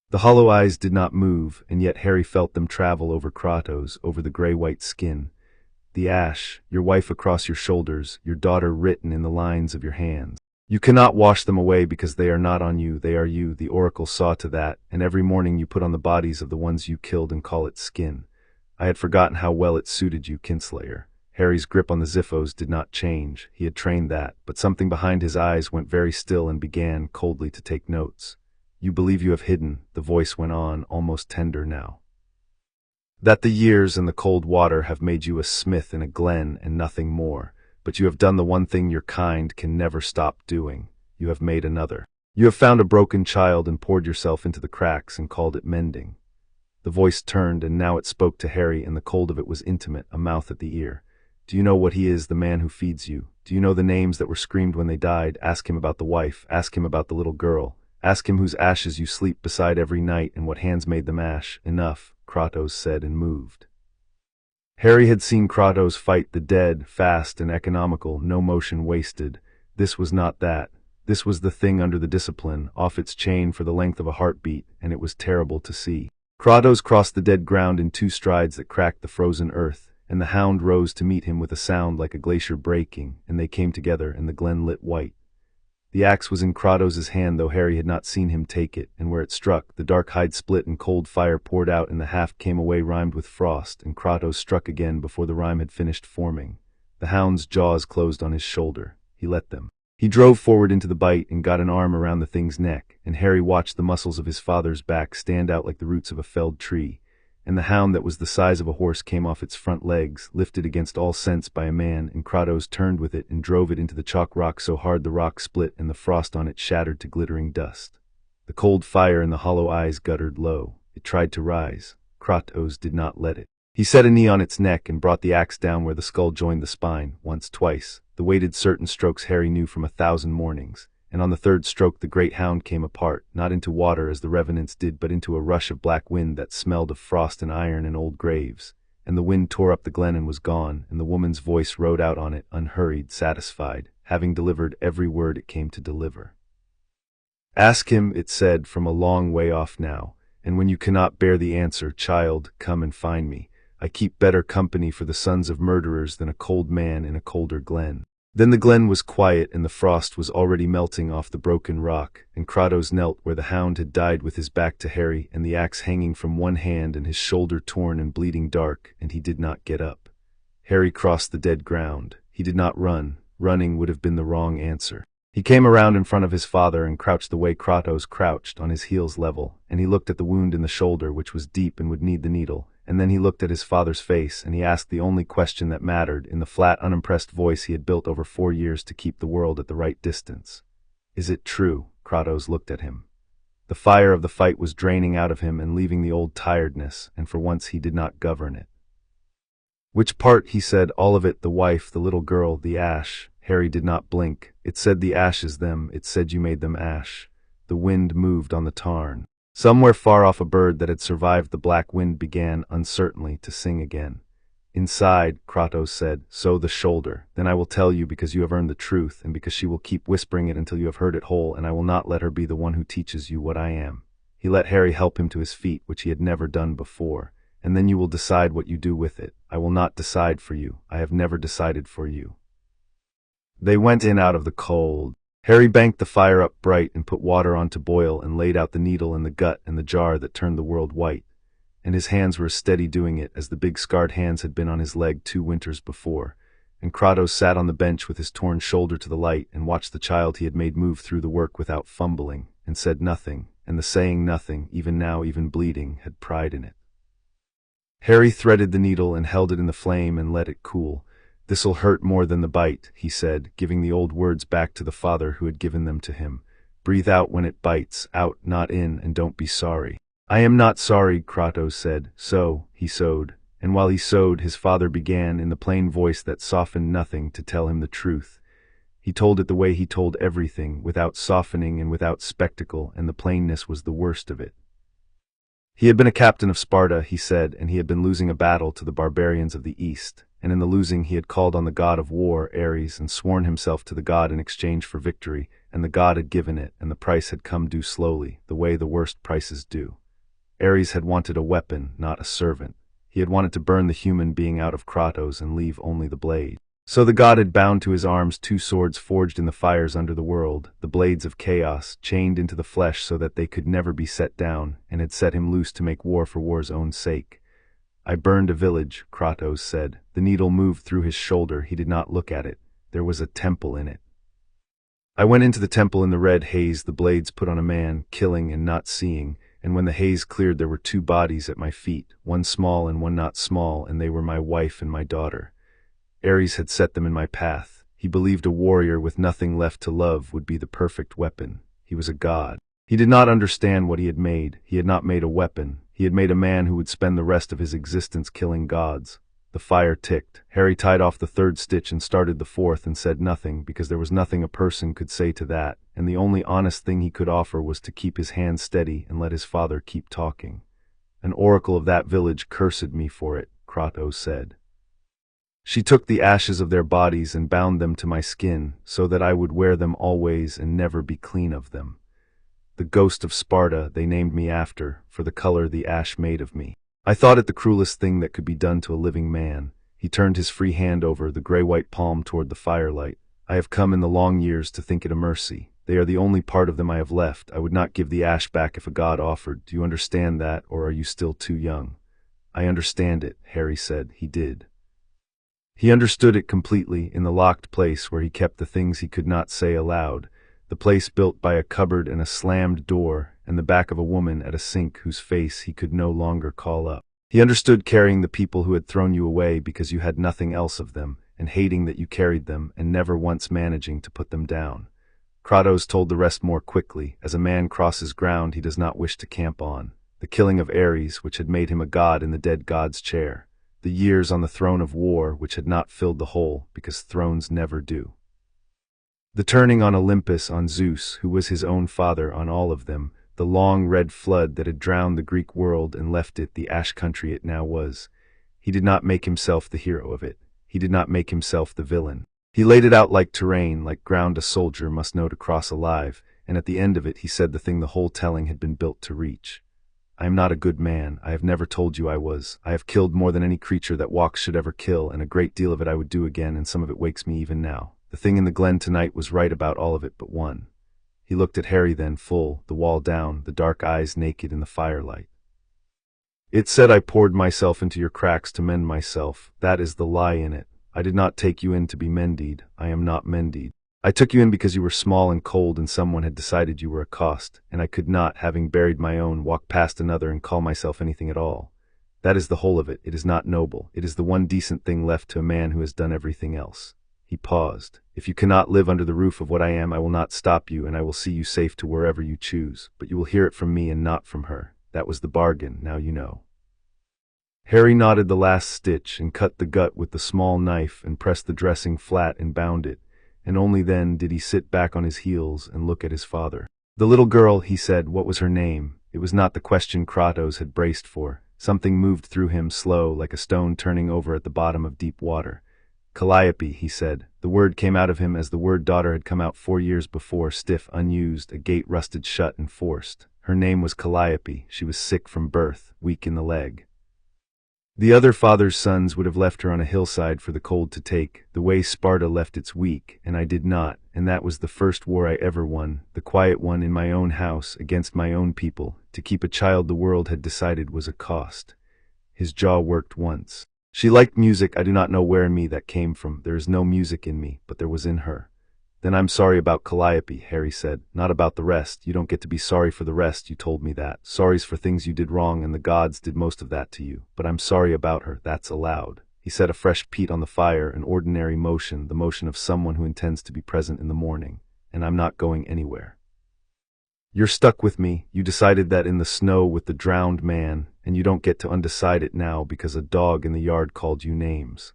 The hollow eyes did not move, and yet Harry felt them travel over Kratos, over the gray-white skin. "The ash, your wife across your shoulders, your daughter written in the lines of your hands. You cannot wash them away because they are not on you, they are you. The oracle saw to that, and every morning you put on the bodies of the ones you killed and call it skin. I had forgotten how well it suited you, Kinslayer." Harry's grip on the Xiphos did not change. He had trained that, but something behind his eyes went very still and began, coldly, to take notes. "You believe you have hidden," the voice went on, almost tender now. "That the years and the cold water have made you a smith in a glen and nothing more. But you have done the one thing your kind can never stop doing. You have made another. You have found a broken child and poured yourself into the cracks and called it mending." The voice turned, and now it spoke to Harry, and the cold of it was intimate, a mouth at the ear. "Do you know what he is, the man who feeds you? Do you know the names that were screamed when they died? Ask him about the wife. Ask him about the little girl. Ask him whose ashes you sleep beside every night and what hands made them ash." "Enough," Kratos said, and moved. Harry had seen Kratos fight the dead, fast and economical, no motion wasted. This was not that. This was the thing under the discipline, off its chain for the length of a heartbeat, and it was terrible to see. Kratos crossed the dead ground in 2 strides that cracked the frozen earth, and the hound rose to meet him with a sound like a glacier breaking, and they came together, and the glen lit white. The axe was in Kratos' hand, though Harry had not seen him take it, and where it struck, the dark hide split and cold fire poured out, and the haft came away rhymed with frost, and Kratos struck again before the rhyme had finished forming. The hound's jaws closed on his shoulder. He let them. He drove forward into the bite and got an arm around the thing's neck, and Harry watched the muscles of his father's back stand out like the roots of a felled tree, and the hound that was the size of a horse came off its front legs, lifted against all sense by a man, and Kratos turned with it and drove it into the chalk rock so hard the rock split and the frost on it shattered to glittering dust. The cold fire in the hollow eyes guttered low. It tried to rise. Kratos did not let it. He set a knee on its neck and brought the axe down where the skull joined the spine, once, twice. The weighted certain strokes Harry knew from 1,000 mornings, and on the third stroke the great hound came apart, not into water as the revenants did, but into a rush of black wind that smelled of frost and iron and old graves. And the wind tore up the glen and was gone, and the woman's voice rode out on it, unhurried, satisfied, having delivered every word it came to deliver. Ask him, it said, from a long way off now, and when you cannot bear the answer, child, come and find me. I keep better company for the sons of murderers than a cold man in a colder glen. Then the glen was quiet, and the frost was already melting off the broken rock, and Kratos knelt where the hound had died with his back to Harry, and the axe hanging from one hand and his shoulder torn and bleeding dark, and he did not get up. Harry crossed the dead ground. He did not run. Running would have been the wrong answer. He came around in front of his father and crouched the way Kratos crouched, on his heels level, and he looked at the wound in the shoulder, which was deep and would need the needle, and then he looked at his father's face, and he asked the only question that mattered, in the flat, unimpressed voice he had built over 4 years to keep the world at the right distance. Is it true? Kratos looked at him. The fire of the fight was draining out of him and leaving the old tiredness, and for once he did not govern it. Which part? He said. All of it, the wife, the little girl, the ash. Harry did not blink. It said the ashes them, it said you made them ash. The wind moved on the tarn. Somewhere far off a bird that had survived the black wind began, uncertainly, to sing again. Inside, Kratos said, so the shoulder. Then I will tell you because you have earned the truth, and because she will keep whispering it until you have heard it whole, and I will not let her be the one who teaches you what I am. He let Harry help him to his feet, which he had never done before. And then you will decide what you do with it. I will not decide for you. I have never decided for you. They went in out of the cold. Harry banked the fire up bright and put water on to boil and laid out the needle and the gut and the jar that turned the world white. And his hands were as steady doing it as the big scarred hands had been on his leg 2 winters before. And Kratos sat on the bench with his torn shoulder to the light and watched the child he had made move through the work without fumbling, and said nothing, and the saying nothing, even now, even bleeding, had pride in it. Harry threaded the needle and held it in the flame and let it cool. This'll hurt more than the bite, he said, giving the old words back to the father who had given them to him. Breathe out when it bites, out, not in, and don't be sorry. I am not sorry, Kratos said. So, he sewed. And while he sewed, his father began, in the plain voice that softened nothing, to tell him the truth. He told it the way he told everything, without softening and without spectacle, and the plainness was the worst of it. He had been a captain of Sparta, he said, and he had been losing a battle to the barbarians of the East. And in the losing he had called on the god of war, Ares, and sworn himself to the god in exchange for victory, and the god had given it, and the price had come due slowly, the way the worst prices do. Ares had wanted a weapon, not a servant. He had wanted to burn the human being out of Kratos and leave only the blade. So the god had bound to his arms 2 swords forged in the fires under the world, the blades of chaos, chained into the flesh so that they could never be set down, and had set him loose to make war for war's own sake. I burned a village, Kratos said. The needle moved through his shoulder. He did not look at it. There was a temple in it. I went into the temple in the red haze the blades put on a man, killing and not seeing, and when the haze cleared there were 2 bodies at my feet, one small and one not small, and they were my wife and my daughter. Ares had set them in my path. He believed a warrior with nothing left to love would be the perfect weapon. He was a god. He did not understand what he had made. He had not made a weapon. He had made a man who would spend the rest of his existence killing gods. The fire ticked. Harry tied off the 3rd stitch and started the 4th and said nothing, because there was nothing a person could say to that, and the only honest thing he could offer was to keep his hand steady and let his father keep talking. An oracle of that village cursed me for it, Kratos said. She took the ashes of their bodies and bound them to my skin, so that I would wear them always and never be clean of them. The ghost of Sparta they named me after, for the color the ash made of me. I thought it the cruelest thing that could be done to a living man. He turned his free hand over, the gray-white palm toward the firelight. I have come in the long years to think it a mercy. They are the only part of them I have left. I would not give the ash back if a god offered. Do you understand that, or are you still too young? I understand it, Harry said. He did. He understood it completely, in the locked place where he kept the things he could not say aloud. The place built by a cupboard and a slammed door, and the back of a woman at a sink whose face he could no longer call up. He understood carrying the people who had thrown you away because you had nothing else of them, and hating that you carried them, and never once managing to put them down. Kratos told the rest more quickly. As a man crosses ground he does not wish to camp on. The killing of Ares, which had made him a god in the dead god's chair. the years on the throne of war which had not filled the hole, because thrones never do. The turning on Olympus on Zeus, who was his own father on all of them, the long red flood that had drowned the Greek world and left it the ash country it now was. He did not make himself the hero of it. He did not make himself the villain. He laid it out like terrain, like ground a soldier must know to cross alive, and at the end of it he said the thing the whole telling had been built to reach. I am not a good man. I have never told you I was. I have killed more than any creature that walks should ever kill, and a great deal of it I would do again, and some of it wakes me even now. The thing in the glen tonight was right about all of it but one. He looked at Harry then, full, the wall down, the dark eyes naked in the firelight. It said I poured myself into your cracks to mend myself. That is the lie in it. I did not take you in to be mended. I am not mended. I took you in because you were small and cold and someone had decided you were a cost, and I could not, having buried my own, walk past another and call myself anything at all. That is the whole of it. It is not noble. It is the one decent thing left to a man who has done everything else. He paused. If you cannot live under the roof of what I am, I will not stop you, and I will see you safe to wherever you choose, but you will hear it from me and not from her. That was the bargain, now you know. Harry knotted the last stitch and cut the gut with the small knife and pressed the dressing flat and bound it, and only then did he sit back on his heels and look at his father. The little girl, he said, what was her name? It was not the question Kratos had braced for. Something moved through him slow, like a stone turning over at the bottom of deep water. Calliope, he said. The word came out of him as the word daughter had come out 4 years before, stiff, unused, a gate rusted shut and forced. Her name was Calliope. She was sick from birth, weak in the leg. The other father's sons would have left her on a hillside for the cold to take, the way Sparta left its weak, and I did not, and that was the first war I ever won, the quiet one in my own house, against my own people, to keep a child the world had decided was a cost. His jaw worked once. She liked music. I do not know where in me that came from. There is no music in me, but there was in her. Then I'm sorry about Calliope, Harry said. Not about the rest. You don't get to be sorry for the rest, you told me that. Sorry's for things you did wrong, and the gods did most of that to you. But I'm sorry about her. That's allowed. He set a fresh peat on the fire, an ordinary motion, the motion of someone who intends to be present in the morning. And I'm not going anywhere. You're stuck with me. You decided that in the snow with the drowned man, and you don't get to undecide it now because a dog in the yard called you names.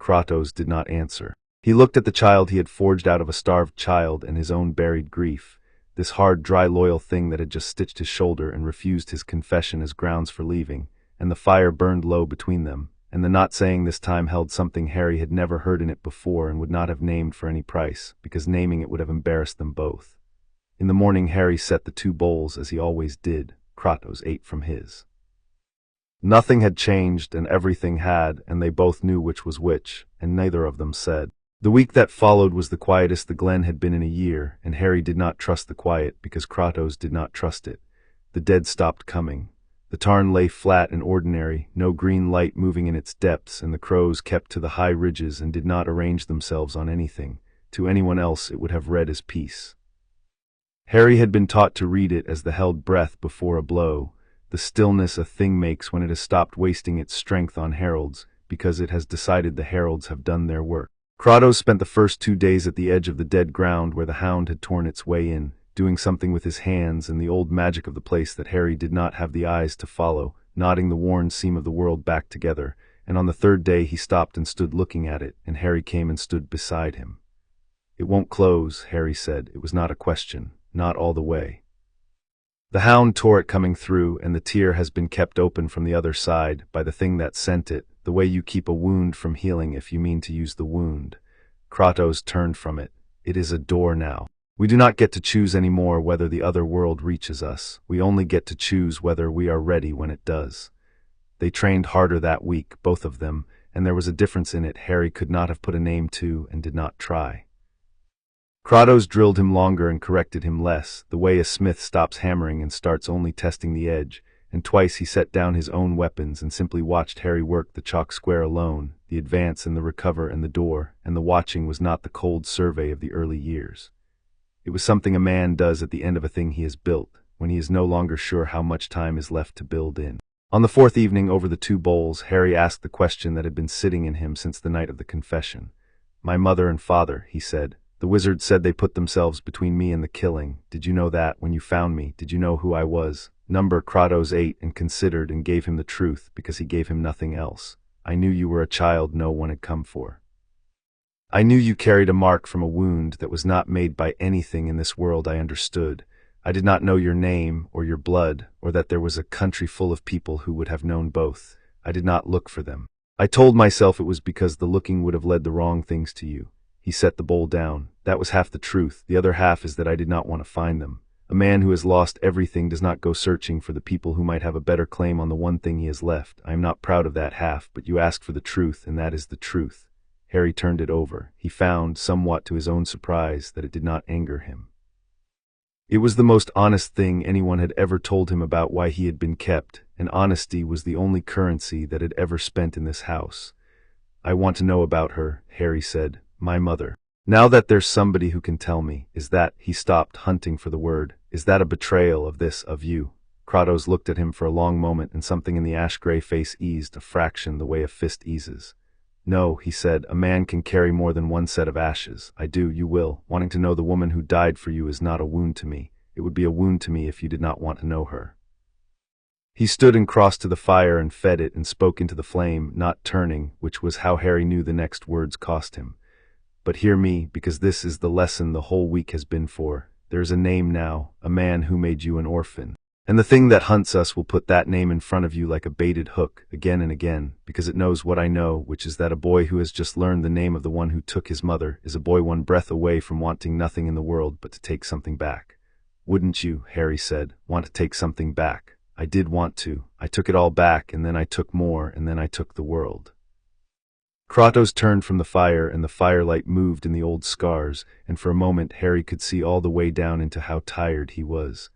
Kratos did not answer. He looked at the child he had forged out of a starved child and his own buried grief, this hard, dry, loyal thing that had just stitched his shoulder and refused his confession as grounds for leaving, and the fire burned low between them, and the not saying this time held something Harry had never heard in it before and would not have named for any price, because naming it would have embarrassed them both. In the morning Harry set the 2 bowls as he always did. Kratos ate from his. Nothing had changed and everything had, and they both knew which was which, and neither of them said. The week that followed was the quietest the glen had been in a year, and Harry did not trust the quiet because Kratos did not trust it. The dead stopped coming. The tarn lay flat and ordinary, no green light moving in its depths, and the crows kept to the high ridges and did not arrange themselves on anything. To anyone else it would have read as peace. Harry had been taught to read it as the held breath before a blow, the stillness a thing makes when it has stopped wasting its strength on heralds, because it has decided the heralds have done their work. Kratos spent the first 2 days at the edge of the dead ground where the hound had torn its way in, doing something with his hands and the old magic of the place that Harry did not have the eyes to follow, knotting the worn seam of the world back together, and on the 3rd day he stopped and stood looking at it, and Harry came and stood beside him. It won't close, Harry said. It was not a question, not all the way. The hound tore it coming through, and the tear has been kept open from the other side by the thing that sent it, the way you keep a wound from healing if you mean to use the wound. Kratos turned from it. It is a door now. We do not get to choose any more whether the other world reaches us. We only get to choose whether we are ready when it does. They trained harder that week, both of them, and there was a difference in it Harry could not have put a name to and did not try. Kratos drilled him longer and corrected him less, the way a smith stops hammering and starts only testing the edge, and twice he set down his own weapons and simply watched Harry work the chalk square alone, the advance and the recover and the door, and the watching was not the cold survey of the early years. It was something a man does at the end of a thing he has built, when he is no longer sure how much time is left to build in. On the 4th evening over the 2 bowls, Harry asked the question that had been sitting in him since the night of the confession. "My mother and father," he said. "The wizard said they put themselves between me and the killing. Did you know that when you found me? Did you know who I was?" Kratos ate and considered and gave him the truth because he gave him nothing else. I knew you were a child no one had come for. I knew you carried a mark from a wound that was not made by anything in this world I understood. I did not know your name or your blood, or that there was a country full of people who would have known both. I did not look for them. I told myself it was because the looking would have led the wrong things to you. He set the bowl down. That was half the truth. The other half is that I did not want to find them. A man who has lost everything does not go searching for the people who might have a better claim on the one thing he has left. I am not proud of that half, but you asked for the truth, and that is the truth. Harry turned it over. He found, somewhat to his own surprise, that it did not anger him. It was the most honest thing anyone had ever told him about why he had been kept, and honesty was the only currency that had ever spent in this house. I want to know about her, Harry said. My mother. Now that there's somebody who can tell me, is that, he stopped, hunting for the word, is that a betrayal of you? Kratos looked at him for a long moment, and something in the ash-gray face eased a fraction the way a fist eases. No, he said, a man can carry more than one set of ashes. I do, you will. Wanting to know the woman who died for you is not a wound to me. It would be a wound to me if you did not want to know her. He stood and crossed to the fire and fed it and spoke into the flame, not turning, which was how Harry knew the next words cost him. But hear me, because this is the lesson the whole week has been for. There is a name now, a man who made you an orphan. And the thing that hunts us will put that name in front of you like a baited hook, again and again, because it knows what I know, which is that a boy who has just learned the name of the one who took his mother is a boy one breath away from wanting nothing in the world but to take something back. Wouldn't you, Harry said, want to take something back? I did want to. I took it all back, and then I took more, and then I took the world. Kratos turned from the fire, and the firelight moved in the old scars, and for a moment Harry could see all the way down into how tired he was.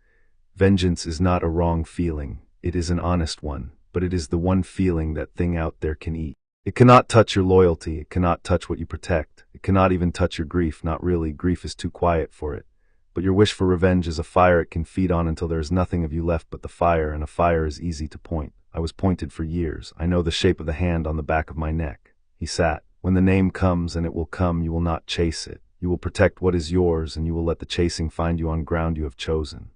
Vengeance is not a wrong feeling, it is an honest one, but it is the one feeling that thing out there can eat. It cannot touch your loyalty, it cannot touch what you protect, it cannot even touch your grief, not really, grief is too quiet for it. But your wish for revenge is a fire it can feed on until there is nothing of you left but the fire, and a fire is easy to point. I was pointed for years, I know the shape of the hand on the back of my neck. He sat. When the name comes, and it will come, you will not chase it. You will protect what is yours, and you will let the chasing find you on ground you have chosen.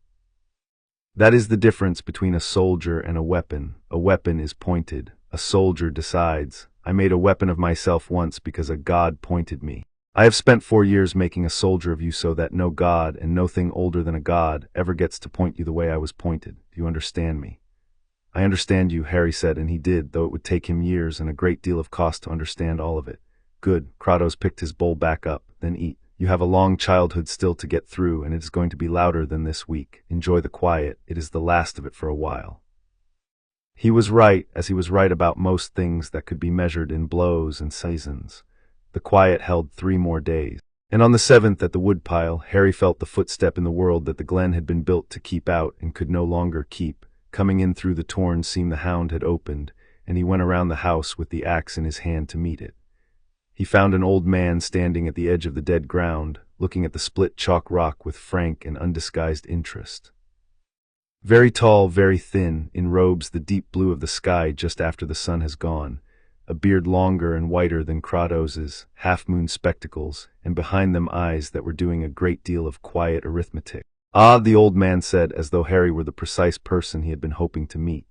That is the difference between a soldier and a weapon. A weapon is pointed. A soldier decides. I made a weapon of myself once because a god pointed me. I have spent 4 years making a soldier of you so that no god, and no thing older than a god, ever gets to point you the way I was pointed. Do you understand me? I understand you, Harry said, and he did, though it would take him years and a great deal of cost to understand all of it. Good. Kratos picked his bowl back up. Then eat. You have a long childhood still to get through, and it is going to be louder than this week. Enjoy the quiet. It is the last of it for a while. He was right, as he was right about most things that could be measured in blows and seasons. The quiet held 3 more days. And on the 7th at the woodpile, Harry felt the footstep in the world that the glen had been built to keep out and could no longer keep. Coming in through the torn seam the hound had opened, and he went around the house with the axe in his hand to meet it. He found an old man standing at the edge of the dead ground, looking at the split chalk rock with frank and undisguised interest. Very tall, very thin, in robes the deep blue of the sky just after the sun has gone, a beard longer and whiter than Kratos's, half-moon spectacles, and behind them eyes that were doing a great deal of quiet arithmetic. Ah, the old man said, as though Harry were the precise person he had been hoping to meet.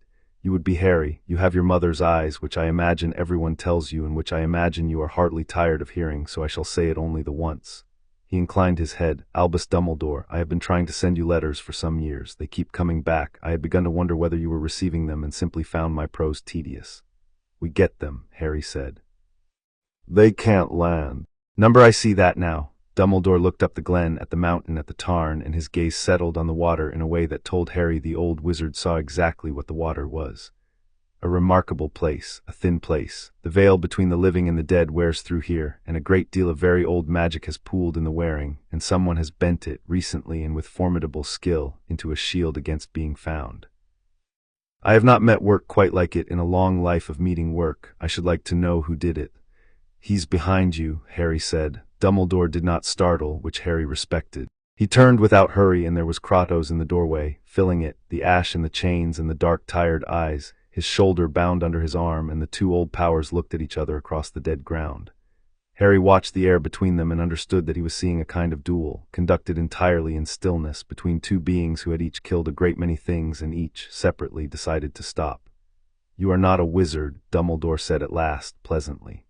You would be Harry. You have your mother's eyes, which I imagine everyone tells you and which I imagine you are heartily tired of hearing, so I shall say it only the once. He inclined his head. Albus Dumbledore, I have been trying to send you letters for some years. They keep coming back. I had begun to wonder whether you were receiving them and simply found my prose tedious. We get them, Harry said. They can't land. Number, I see that now. Dumbledore looked up the glen, at the mountain, at the tarn, and his gaze settled on the water in a way that told Harry the old wizard saw exactly what the water was. A remarkable place, a thin place. The veil between the living and the dead wears through here, and a great deal of very old magic has pooled in the wearing, and someone has bent it, recently and with formidable skill, into a shield against being found. I have not met work quite like it in a long life of meeting work. I should like to know who did it. He's behind you, Harry said. Dumbledore did not startle, which Harry respected. He turned without hurry, and there was Kratos in the doorway, filling it, the ash and the chains and the dark, tired eyes, his shoulder bound under his arm, and the 2 old powers looked at each other across the dead ground. Harry watched the air between them and understood that he was seeing a kind of duel, conducted entirely in stillness, between 2 beings who had each killed a great many things and each, separately, decided to stop. "You are not a wizard," Dumbledore said at last, pleasantly.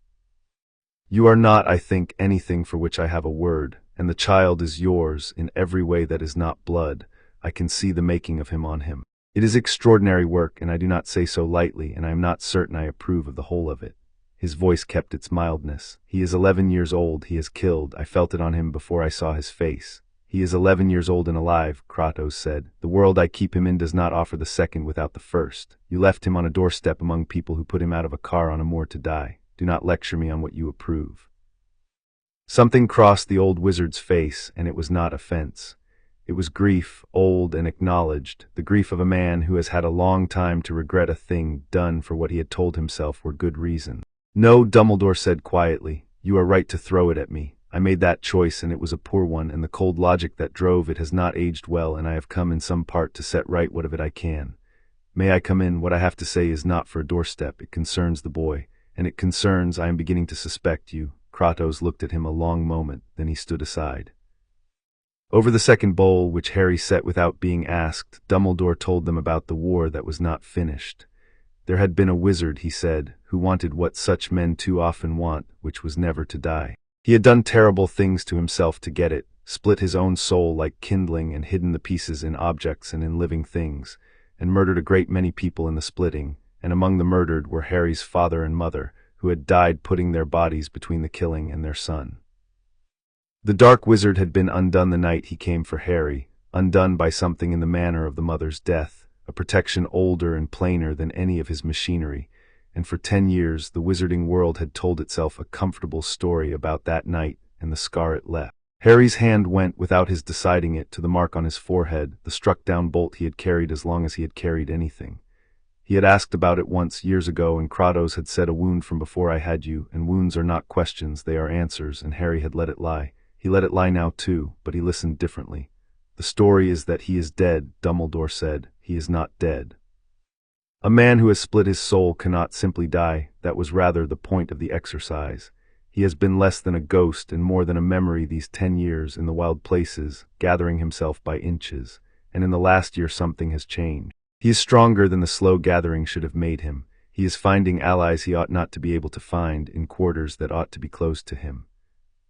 "You are not, I think, anything for which I have a word, and the child is yours in every way that is not blood. I can see the making of him on him. It is extraordinary work, and I do not say so lightly, and I am not certain I approve of the whole of it." His voice kept its mildness. "He is 11 years old, he is killed, I felt it on him before I saw his face." "He is 11 years old and alive," Kratos said. "The world I keep him in does not offer the second without the first. You left him on a doorstep among people who put him out of a car on a moor to die. Do not lecture me on what you approve." Something crossed the old wizard's face, and it was not offense. It was grief, old and acknowledged, the grief of a man who has had a long time to regret a thing done for what he had told himself were good reason. "No," Dumbledore said quietly, "you are right to throw it at me. I made that choice, and it was a poor one, and the cold logic that drove it has not aged well, and I have come in some part to set right what of it I can. May I come in? What I have to say is not for a doorstep. It concerns the boy, and it concerns, I am beginning to suspect you." Kratos looked at him a long moment, then he stood aside. Over the second bowl, which Harry set without being asked, Dumbledore told them about the war that was not finished. There had been a wizard, he said, who wanted what such men too often want, which was never to die. He had done terrible things to himself to get it, split his own soul like kindling and hidden the pieces in objects and in living things, and murdered a great many people in the splitting, and among the murdered were Harry's father and mother, who had died putting their bodies between the killing and their son. The dark wizard had been undone the night he came for Harry, undone by something in the manner of the mother's death, a protection older and plainer than any of his machinery, and for 10 years the wizarding world had told itself a comfortable story about that night and the scar it left. Harry's hand went, without his deciding it, to the mark on his forehead, the struck-down bolt he had carried as long as he had carried anything. He had asked about it once, years ago, and Kratos had said, "A wound from before I had you, and wounds are not questions, they are answers," and Harry had let it lie. He let it lie now too, but he listened differently. "The story is that he is dead," Dumbledore said. "He is not dead. A man who has split his soul cannot simply die. That was rather the point of the exercise. He has been less than a ghost and more than a memory these 10 years in the wild places, gathering himself by inches, and in the last year something has changed. He is stronger than the slow gathering should have made him. He is finding allies he ought not to be able to find in quarters that ought to be close to him."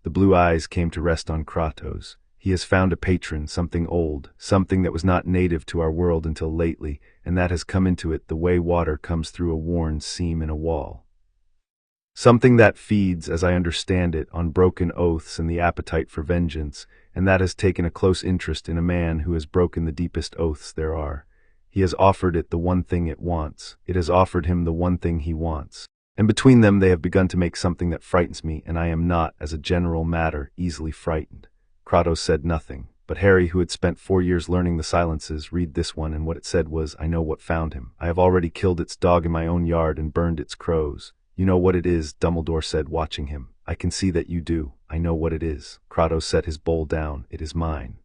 The blue eyes came to rest on Kratos. "He has found a patron, something old, something that was not native to our world until lately, and that has come into it the way water comes through a worn seam in a wall. Something that feeds, as I understand it, on broken oaths and the appetite for vengeance, and that has taken a close interest in a man who has broken the deepest oaths there are. He has offered it the one thing it wants. It has offered him the one thing he wants. And between them they have begun to make something that frightens me, and I am not, as a general matter, easily frightened." Kratos said nothing, but Harry, who had spent 4 years learning the silences, read this one, and what it said was, "I know what found him. I have already killed its dog in my own yard and burned its crows." "You know what it is," Dumbledore said, watching him. "I can see that you do. I know what it is." Kratos set his bowl down. "It is mine.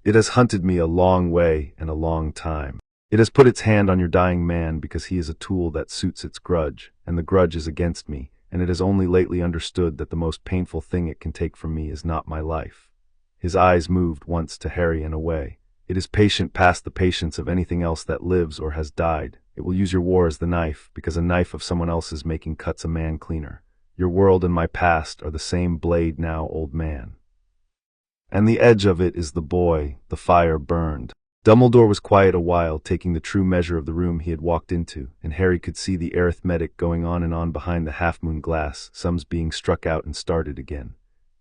It has hunted me a long way and a long time. It has put its hand on your dying man because he is a tool that suits its grudge, and the grudge is against me, and it has only lately understood that the most painful thing it can take from me is not my life." His eyes moved once to Harry and away. "It is patient past the patience of anything else that lives or has died. It will use your war as the knife, because a knife of someone else's making cuts a man cleaner. Your world and my past are the same blade now, old man. And the edge of it is the boy." The fire burned. Dumbledore was quiet a while, taking the true measure of the room he had walked into, and Harry could see the arithmetic going on and on behind the half-moon glass, sums being struck out and started again.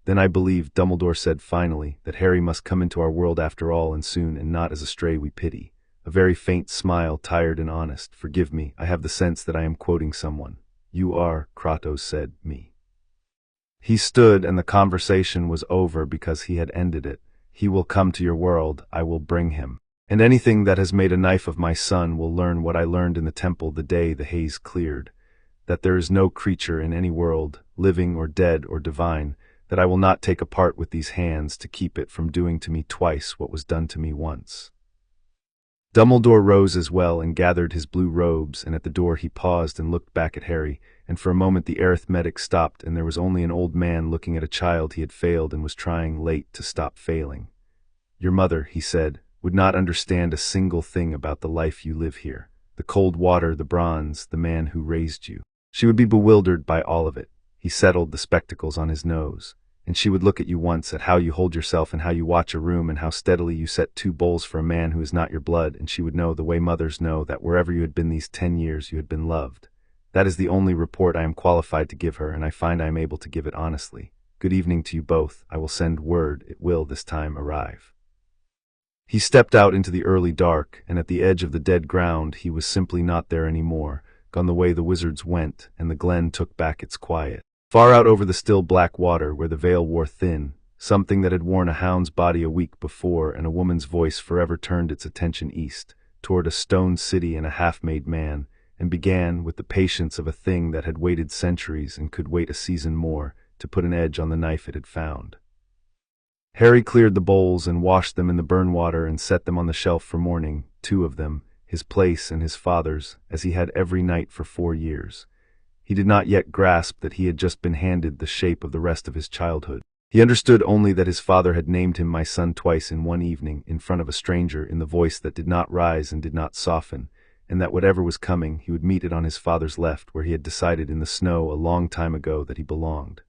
"Then I believe," Dumbledore said finally, "that Harry must come into our world after all, and soon, and not as a stray we pity." A very faint smile, tired and honest. "Forgive me, I have the sense that I am quoting someone." "You are," Kratos said, "me." He stood, and the conversation was over because he had ended it. "He will come to your world. I will bring him. And anything that has made a knife of my son will learn what I learned in the temple the day the haze cleared, that there is no creature in any world, living or dead or divine, that I will not take apart with these hands to keep it from doing to me twice what was done to me once." Dumbledore rose as well and gathered his blue robes, and at the door he paused and looked back at Harry, and for a moment the arithmetic stopped, and there was only an old man looking at a child he had failed and was trying late to stop failing. "Your mother," he said, "would not understand a single thing about the life you live here. the cold water, the bronze, the man who raised you. She would be bewildered by all of it. He settled the spectacles on his nose. And she would look at you once, at how you hold yourself and how you watch a room and how steadily you set 2 bowls for a man who is not your blood, and she would know, the way mothers know, that wherever you had been these 10 years you had been loved. That is the only report I am qualified to give her, and I find I am able to give it honestly. Good evening to you both. I will send word. It will this time arrive. He stepped out into the early dark, and at the edge of the dead ground he was simply not there any more, gone the way the wizards went, and the glen took back its quiet. Far out over the still black water, where the veil wore thin, something that had worn a hound's body a week before and a woman's voice forever turned its attention east, toward a stone city and a half-made man, and began, with the patience of a thing that had waited centuries and could wait a season more, to put an edge on the knife it had found. Harry cleared the bowls and washed them in the burn water and set them on the shelf for morning, 2 of them, his place and his father's, as he had every night for 4 years. He did not yet grasp that he had just been handed the shape of the rest of his childhood. He understood only that his father had named him my son twice in one evening, in front of a stranger, in the voice that did not rise and did not soften, and that whatever was coming, he would meet it on his father's left, where he had decided in the snow a long time ago that he belonged.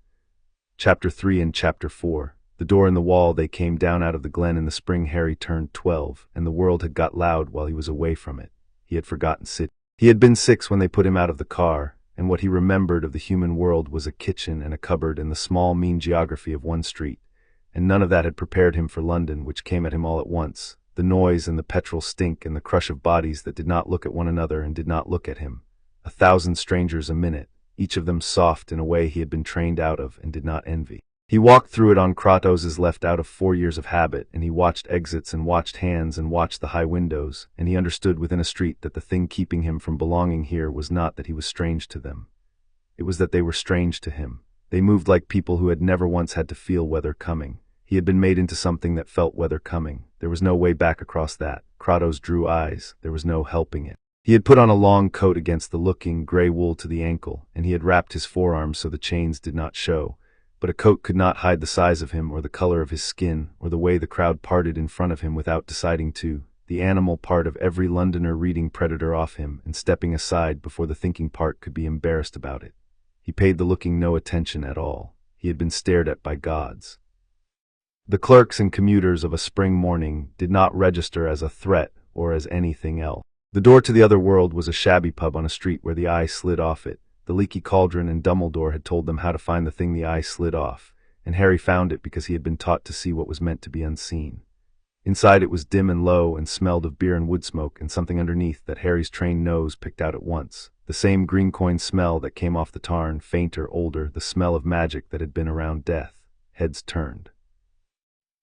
Chapter 3 and Chapter 4. The door in the wall. They came down out of the glen in the spring. Harry turned 12, and the world had got loud while he was away from it. He had forgotten Sid. He had been 6 when they put him out of the car, and what he remembered of the human world was a kitchen and a cupboard and the small, mean geography of one street. And none of that had prepared him for London, which came at him all at once. The noise and the petrol stink and the crush of bodies that did not look at one another and did not look at him. 1,000 strangers a minute, each of them soft in a way he had been trained out of and did not envy. He walked through it on Kratos' left out of 4 years of habit, and he watched exits and watched hands and watched the high windows, and he understood within a street that the thing keeping him from belonging here was not that he was strange to them. It was that they were strange to him. They moved like people who had never once had to feel weather coming. He had been made into something that felt weather coming. There was no way back across that. Kratos drew eyes. There was no helping it. He had put on a long coat against the looking gray wool to the ankle, and he had wrapped his forearms so the chains did not show. But a coat could not hide the size of him or the color of his skin or the way the crowd parted in front of him without deciding to, the animal part of every Londoner reading Predator off him and stepping aside before the thinking part could be embarrassed about it. He paid the looking no attention at all. He had been stared at by gods. The clerks and commuters of a spring morning did not register as a threat or as anything else. The door to the other world was a shabby pub on a street where the eye slid off it. The leaky cauldron and Dumbledore had told them how to find the thing the eye slid off, and Harry found it because he had been taught to see what was meant to be unseen. Inside it was dim and low and smelled of beer and wood smoke and something underneath that Harry's trained nose picked out at once. The same green coin smell that came off the tarn, fainter, older, the smell of magic that had been around death. Heads turned.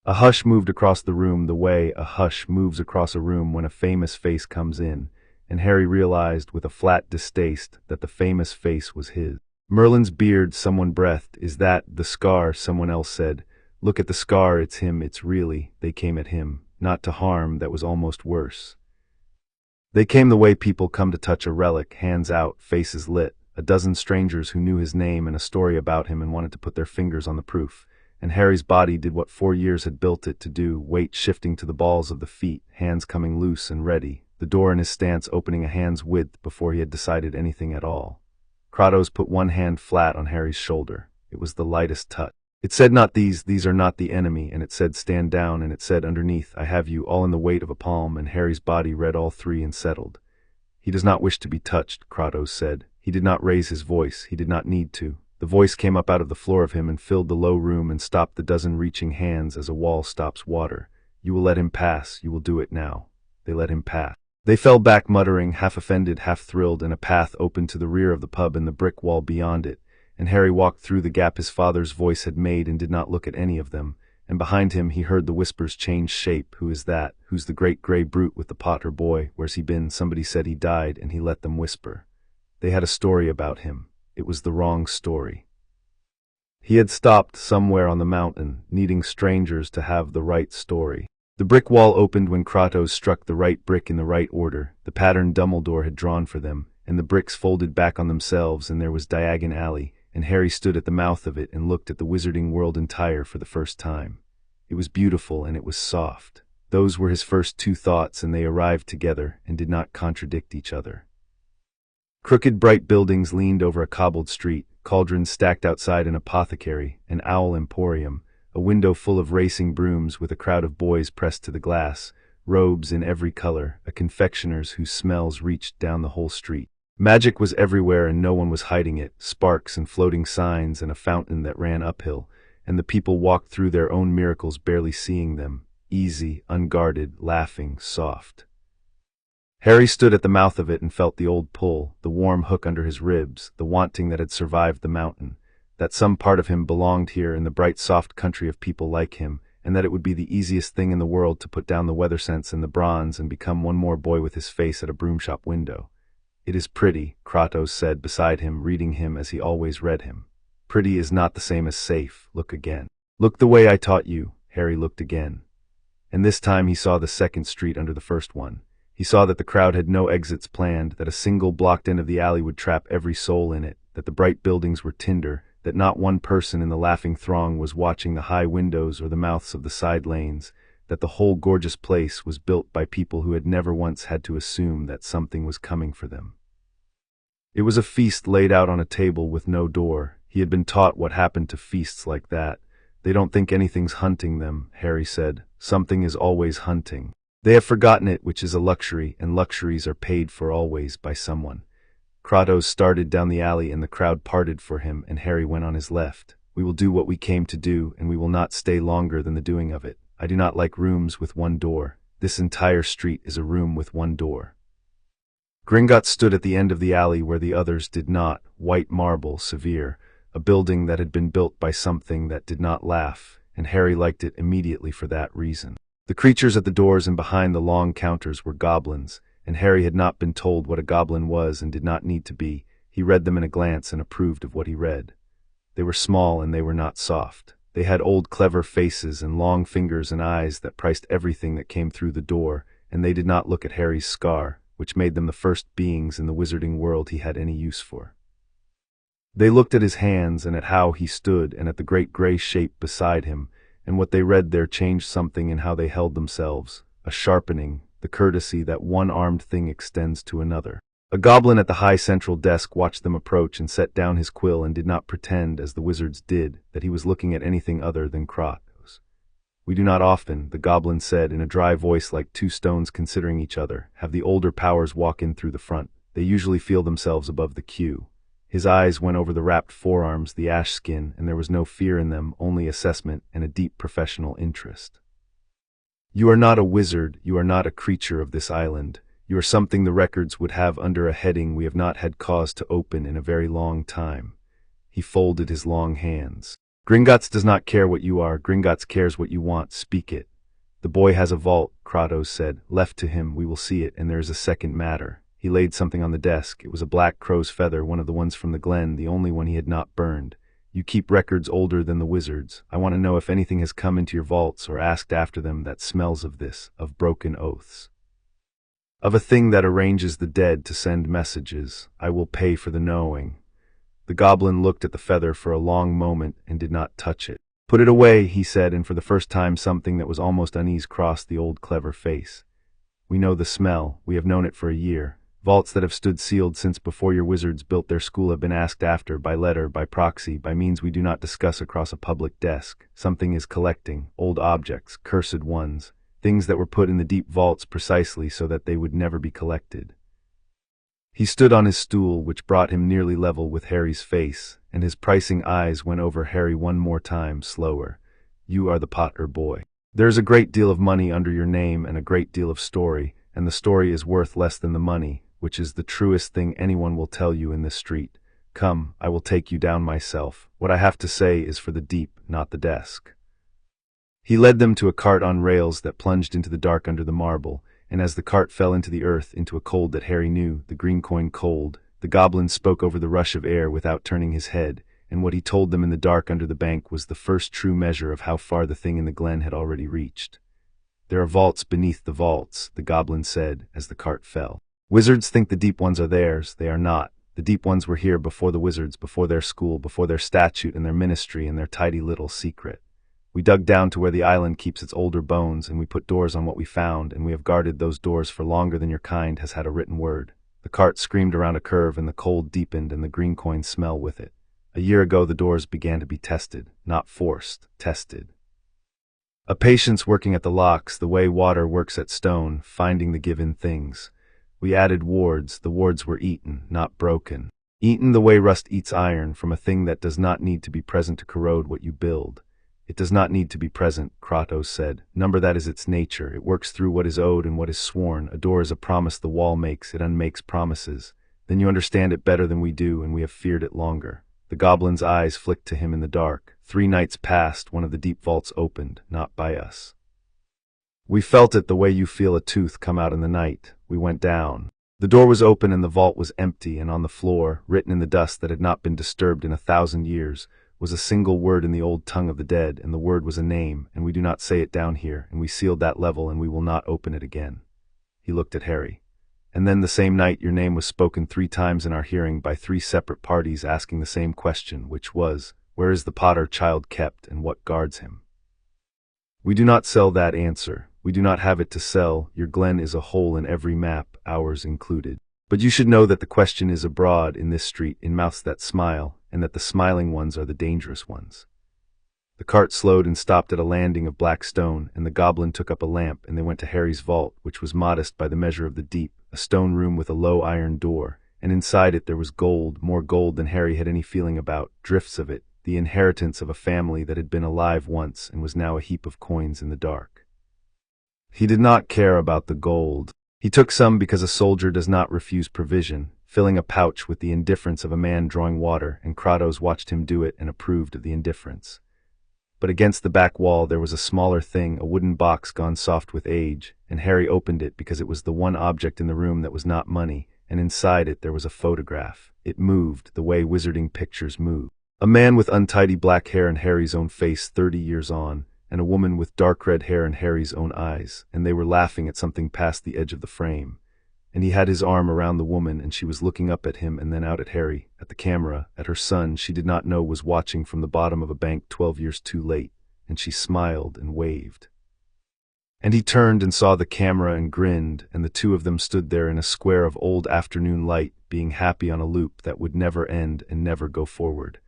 A hush moved across the room the way a hush moves across a room when a famous face comes in, and Harry realized with a flat distaste that the famous face was his. Merlin's beard, someone breathed. Is that the scar? Someone else said. Look at the scar, it's him, it's really. They came at him, not to harm, that was almost worse. They came the way people come to touch a relic, hands out, faces lit, a dozen strangers who knew his name and a story about him and wanted to put their fingers on the proof. And Harry's body did what 4 years had built it to do, weight shifting to the balls of the feet, hands coming loose and ready, the door in his stance opening a hand's width before he had decided anything at all. Kratos put one hand flat on Harry's shoulder. It was the lightest touch. It said not these are not the enemy, and it said stand down, and it said underneath, I have you, all in the weight of a palm, and Harry's body read all 3 and settled. He does not wish to be touched, Kratos said. He did not raise his voice, he did not need to. The voice came up out of the floor of him and filled the low room and stopped the dozen reaching hands as a wall stops water. You will let him pass, you will do it now. They let him pass. They fell back muttering, half offended, half thrilled, and a path opened to the rear of the pub and the brick wall beyond it, and Harry walked through the gap his father's voice had made and did not look at any of them, and behind him he heard the whispers change shape. Who is that? Who's the great gray brute with the Potter boy? Where's he been? Somebody said he died, and he let them whisper. They had a story about him. It was the wrong story. He had stopped somewhere on the mountain, needing strangers to have the right story. The brick wall opened when Kratos struck the right brick in the right order, the pattern Dumbledore had drawn for them, and the bricks folded back on themselves, and there was Diagon Alley, and Harry stood at the mouth of it and looked at the wizarding world entire for the first time. It was beautiful and it was soft. Those were his first two thoughts, and they arrived together and did not contradict each other. Crooked, bright buildings leaned over a cobbled street, cauldrons stacked outside an apothecary, an owl emporium, a window full of racing brooms with a crowd of boys pressed to the glass, robes in every color, a confectioner's whose smells reached down the whole street. Magic was everywhere and no one was hiding it, sparks and floating signs and a fountain that ran uphill, and the people walked through their own miracles barely seeing them, easy, unguarded, laughing, soft. Harry stood at the mouth of it and felt the old pull, the warm hook under his ribs, the wanting that had survived the mountain, that some part of him belonged here in the bright soft country of people like him, and that it would be the easiest thing in the world to put down the weather sense and the bronze and become one more boy with his face at a broom shop window. "It is pretty," Kratos said beside him, reading him as he always read him. "Pretty is not the same as safe. Look again." "Look the way I taught you." Harry looked again. And this time he saw the second street under the first one. He saw that the crowd had no exits planned, that a single blocked end of the alley would trap every soul in it, that the bright buildings were tinder, that not one person in the laughing throng was watching the high windows or the mouths of the side lanes, that the whole gorgeous place was built by people who had never once had to assume that something was coming for them. It was a feast laid out on a table with no door. He had been taught what happened to feasts like that. "They don't think anything's hunting them," Harry said. "Something is always hunting. They have forgotten it, which is a luxury, and luxuries are paid for always by someone." Kratos started down the alley and the crowd parted for him, and Harry went on his left. "We will do what we came to do, and we will not stay longer than the doing of it. I do not like rooms with one door. This entire street is a room with one door." Gringotts stood at the end of the alley where the others did not, white marble, severe, a building that had been built by something that did not laugh, and Harry liked it immediately for that reason. The creatures at the doors and behind the long counters were goblins, and Harry had not been told what a goblin was and did not need to be. He read them in a glance and approved of what he read. They were small and they were not soft. They had old clever faces and long fingers and eyes that priced everything that came through the door, and they did not look at Harry's scar, which made them the first beings in the wizarding world he had any use for. They looked at his hands and at how he stood and at the great gray shape beside him, and what they read there changed something in how they held themselves, a sharpening, the courtesy that one armed thing extends to another. A goblin at the high central desk watched them approach and set down his quill and did not pretend, as the wizards did, that he was looking at anything other than Kratos. "We do not often," the goblin said in a dry voice like two stones considering each other, "have the older powers walk in through the front. They usually feel themselves above the queue." His eyes went over the wrapped forearms, the ash skin, and there was no fear in them, only assessment and a deep professional interest. "You are not a wizard, you are not a creature of this island. You are something the records would have under a heading we have not had cause to open in a very long time." He folded his long hands. "Gringotts does not care what you are, Gringotts cares what you want, speak it." "The boy has a vault," Kratos said. "Left to him, we will see it, and there is a second matter." He laid something on the desk. It was a black crow's feather, one of the ones from the glen, the only one he had not burned. "You keep records older than the wizards. I want to know if anything has come into your vaults or asked after them that smells of this, of broken oaths. Of a thing that arranges the dead to send messages. I will pay for the knowing." The goblin looked at the feather for a long moment and did not touch it. "Put it away," he said, and for the first time something that was almost unease crossed the old clever face. "We know the smell. We have known it for a year. Vaults that have stood sealed since before your wizards built their school have been asked after, by letter, by proxy, by means we do not discuss across a public desk. Something is collecting, old objects, cursed ones, things that were put in the deep vaults precisely so that they would never be collected." He stood on his stool, which brought him nearly level with Harry's face, and his pricing eyes went over Harry one more time, slower. "You are the Potter boy. There is a great deal of money under your name and a great deal of story, and the story is worth less than the money, which is the truest thing anyone will tell you in this street. Come, I will take you down myself. What I have to say is for the deep, not the desk." He led them to a cart on rails that plunged into the dark under the marble, and as the cart fell into the earth, into a cold that Harry knew, the green coin cold, the goblin spoke over the rush of air without turning his head, and what he told them in the dark under the bank was the first true measure of how far the thing in the glen had already reached. "There are vaults beneath the vaults," the goblin said, as the cart fell. "Wizards think the deep ones are theirs. They are not. The deep ones were here before the wizards, before their school, before their statute and their ministry and their tidy little secret. We dug down to where the island keeps its older bones, and we put doors on what we found, and we have guarded those doors for longer than your kind has had a written word. The cart screamed around a curve, and the cold deepened, and the green coin smell with it. A year ago the doors began to be tested, not forced, tested. A patience working at the locks, the way water works at stone, finding the given things. We added wards, the wards were eaten, not broken. Eaten the way rust eats iron, from a thing that does not need to be present to corrode what you build. It does not need to be present, Kratos said. Number, that is its nature. It works through what is owed and what is sworn. A door is a promise the wall makes, it unmakes promises. Then you understand it better than we do, and we have feared it longer. The goblin's eyes flicked to him in the dark. 3 nights passed, one of the deep vaults opened, not by us. We felt it the way you feel a tooth come out in the night. We went down. The door was open and the vault was empty, and on the floor, written in the dust that had not been disturbed in 1,000 years, was a single word in the old tongue of the dead, and the word was a name, and we do not say it down here, and we sealed that level, and we will not open it again. He looked at Harry. And then the same night your name was spoken 3 times in our hearing by 3 separate parties asking the same question, which was, where is the potter child kept, and what guards him? We do not sell that answer. We do not have it to sell. Your glen is a hole in every map, ours included. But you should know that the question is abroad in this street, in mouths that smile, and that the smiling ones are the dangerous ones. The cart slowed and stopped at a landing of black stone, and the goblin took up a lamp, and they went to Harry's vault, which was modest by the measure of the deep, a stone room with a low iron door, and inside it there was gold, more gold than Harry had any feeling about, drifts of it, the inheritance of a family that had been alive once and was now a heap of coins in the dark. He did not care about the gold. He took some because a soldier does not refuse provision, filling a pouch with the indifference of a man drawing water, and Kratos watched him do it and approved of the indifference. But against the back wall there was a smaller thing, a wooden box gone soft with age, and Harry opened it because it was the one object in the room that was not money, and inside it there was a photograph. It moved, the way wizarding pictures move. A man with untidy black hair and Harry's own face 30 years on, and a woman with dark red hair and Harry's own eyes, and they were laughing at something past the edge of the frame. And he had his arm around the woman, and she was looking up at him and then out at Harry, at the camera, at her son she did not know was watching from the bottom of a bank 12 years too late, and she smiled and waved. And he turned and saw the camera and grinned, and the two of them stood there in a square of old afternoon light, being happy on a loop that would never end and never go forward.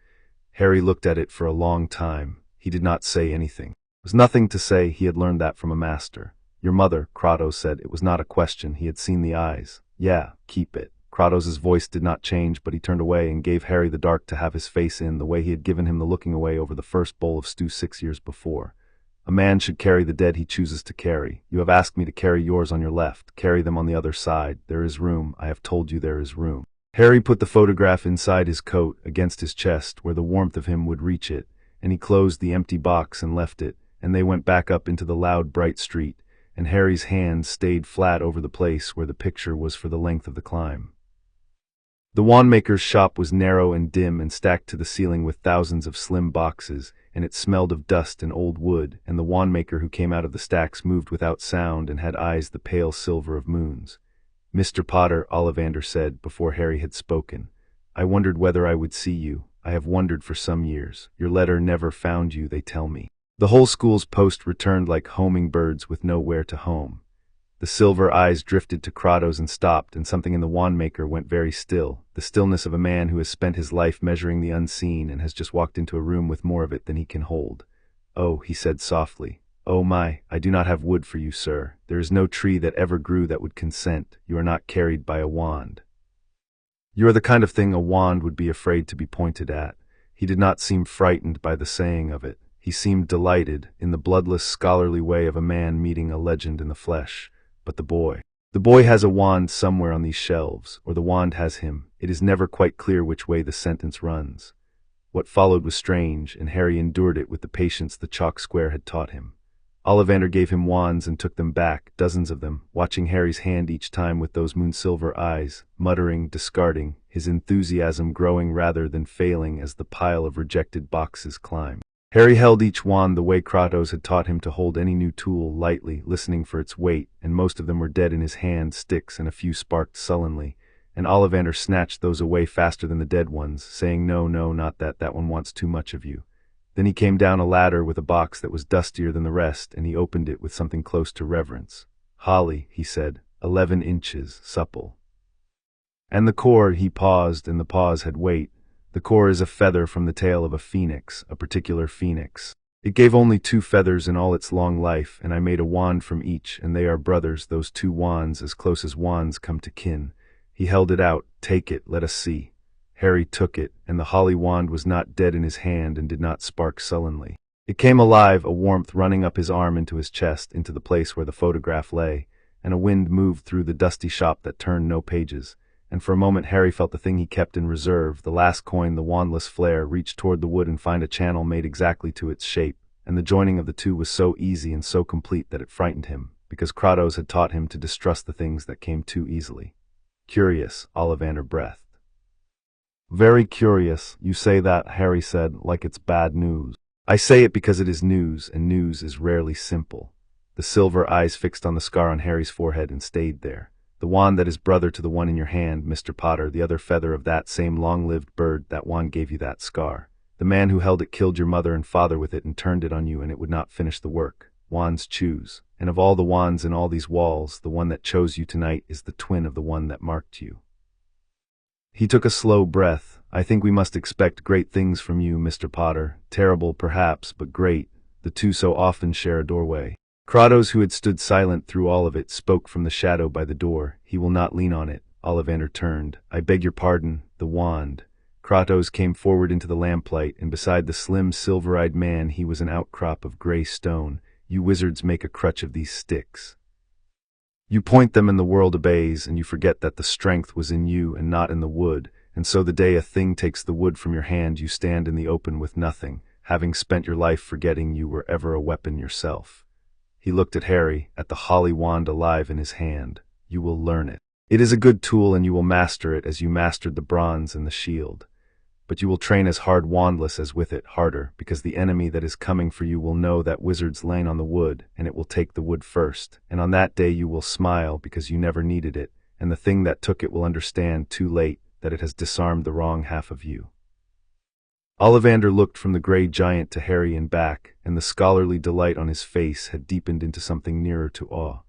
Harry looked at it for a long time. He did not say anything. There was nothing to say, he had learned that from a master. Your mother, Kratos said. It was not a question, he had seen the eyes. Yeah, keep it. Kratos's voice did not change, but he turned away and gave Harry the dark to have his face in, the way he had given him the looking away over the first bowl of stew 6 years before. A man should carry the dead he chooses to carry. You have asked me to carry yours on your left. Carry them on the other side. There is room. I have told you there is room. Harry put the photograph inside his coat, against his chest, where the warmth of him would reach it, and he closed the empty box and left it, and they went back up into the loud, bright street, and Harry's hand stayed flat over the place where the picture was for the length of the climb. The wandmaker's shop was narrow and dim and stacked to the ceiling with thousands of slim boxes, and it smelled of dust and old wood, and the wandmaker who came out of the stacks moved without sound and had eyes the pale silver of moons. Mr. Potter, Ollivander said, before Harry had spoken, I wondered whether I would see you. I have wondered for some years. Your letter never found you, they tell me. The whole school's post returned like homing birds with nowhere to home. The silver eyes drifted to Kratos and stopped, and something in the wandmaker went very still, the stillness of a man who has spent his life measuring the unseen and has just walked into a room with more of it than he can hold. Oh, he said softly. Oh my, I do not have wood for you, sir. There is no tree that ever grew that would consent. You are not carried by a wand. You are the kind of thing a wand would be afraid to be pointed at. He did not seem frightened by the saying of it. He seemed delighted, in the bloodless, scholarly way of a man meeting a legend in the flesh. But the boy has a wand somewhere on these shelves, or the wand has him. It is never quite clear which way the sentence runs. What followed was strange, and Harry endured it with the patience the chalk square had taught him. Ollivander gave him wands and took them back, dozens of them, watching Harry's hand each time with those moon-silver eyes, muttering, discarding, his enthusiasm growing rather than failing as the pile of rejected boxes climbed. Harry held each wand the way Kratos had taught him to hold any new tool, lightly, listening for its weight, and most of them were dead in his hand, sticks, and a few sparked sullenly, and Ollivander snatched those away faster than the dead ones, saying, No, no, not that, that one wants too much of you. Then he came down a ladder with a box that was dustier than the rest, and he opened it with something close to reverence. "Holly," he said, 11 inches, supple. "And the core," he paused, and the pause had weight. "The core is a feather from the tail of a phoenix, a particular phoenix. It gave only 2 feathers in all its long life, and I made a wand from each, and they are brothers, those 2 wands, as close as wands come to kin." He held it out. "Take it, let us see." Harry took it, and the holly wand was not dead in his hand and did not spark sullenly. It came alive, a warmth running up his arm into his chest, into the place where the photograph lay, and a wind moved through the dusty shop that turned no pages. And for a moment Harry felt the thing he kept in reserve, the last coin, the wandless flare, reach toward the wood and find a channel made exactly to its shape, and the joining of the two was so easy and so complete that it frightened him, because Kratos had taught him to distrust the things that came too easily. "Curious," Ollivander breathed. "Very curious, you say that," Harry said, "like it's bad news." "I say it because it is news, and news is rarely simple." The silver eyes fixed on the scar on Harry's forehead and stayed there. "The wand that is brother to the one in your hand, Mr. Potter, the other feather of that same long-lived bird, that wand gave you that scar. The man who held it killed your mother and father with it and turned it on you, and it would not finish the work. Wands choose. And of all the wands in all these walls, the one that chose you tonight is the twin of the one that marked you." He took a slow breath. "I think we must expect great things from you, Mr. Potter. Terrible, perhaps, but great. The two so often share a doorway." Kratos, who had stood silent through all of it, spoke from the shadow by the door. "He will not lean on it." Ollivander turned. "I beg your pardon, the wand." Kratos came forward into the lamplight, and beside the slim, silver-eyed man he was an outcrop of gray stone. "You wizards make a crutch of these sticks. You point them and the world obeys, and you forget that the strength was in you and not in the wood, and so the day a thing takes the wood from your hand you stand in the open with nothing, having spent your life forgetting you were ever a weapon yourself." He looked at Harry, at the holly wand alive in his hand. "You will learn it. It is a good tool, and you will master it as you mastered the bronze and the shield. But you will train as hard wandless as with it, harder, because the enemy that is coming for you will know that wizard's lain on the wood, and it will take the wood first, and on that day you will smile because you never needed it, and the thing that took it will understand too late that it has disarmed the wrong half of you." Ollivander looked from the gray giant to Harry and back, and the scholarly delight on his face had deepened into something nearer to awe.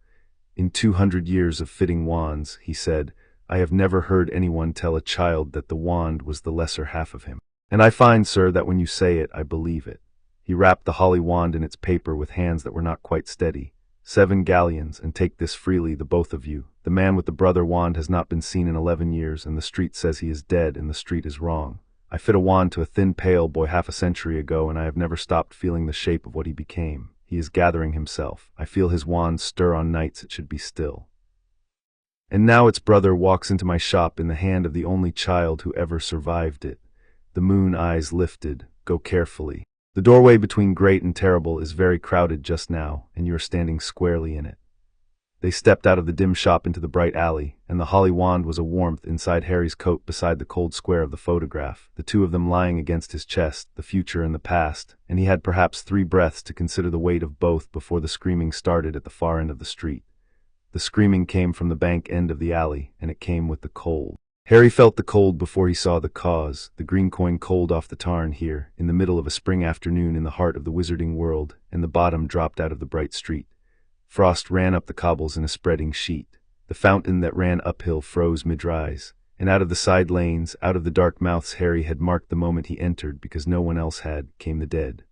"In 200 years of fitting wands," he said, "I have never heard anyone tell a child that the wand was the lesser half of him. And I find, sir, that when you say it, I believe it." He wrapped the holly wand in its paper with hands that were not quite steady. 7 galleons, and take this freely, the both of you. The man with the brother wand has not been seen in 11 years, and the street says he is dead, and the street is wrong. I fit a wand to a thin pale boy half a century ago, and I have never stopped feeling the shape of what he became. He is gathering himself. I feel his wand stir on nights it should be still. And now its brother walks into my shop in the hand of the only child who ever survived it. The moon eyes lifted. "Go carefully. The doorway between great and terrible is very crowded just now, and you are standing squarely in it." They stepped out of the dim shop into the bright alley, and the holly wand was a warmth inside Harry's coat beside the cold square of the photograph, the two of them lying against his chest, the future and the past, and he had perhaps 3 breaths to consider the weight of both before the screaming started at the far end of the street. The screaming came from the bank end of the alley, and it came with the cold. Harry felt the cold before he saw the cause, the green coin cold off the tarn here, in the middle of a spring afternoon in the heart of the wizarding world, and the bottom dropped out of the bright street. Frost ran up the cobbles in a spreading sheet. The fountain that ran uphill froze mid-rise, and out of the side lanes, out of the dark mouths Harry had marked the moment he entered because no one else had, came the dead.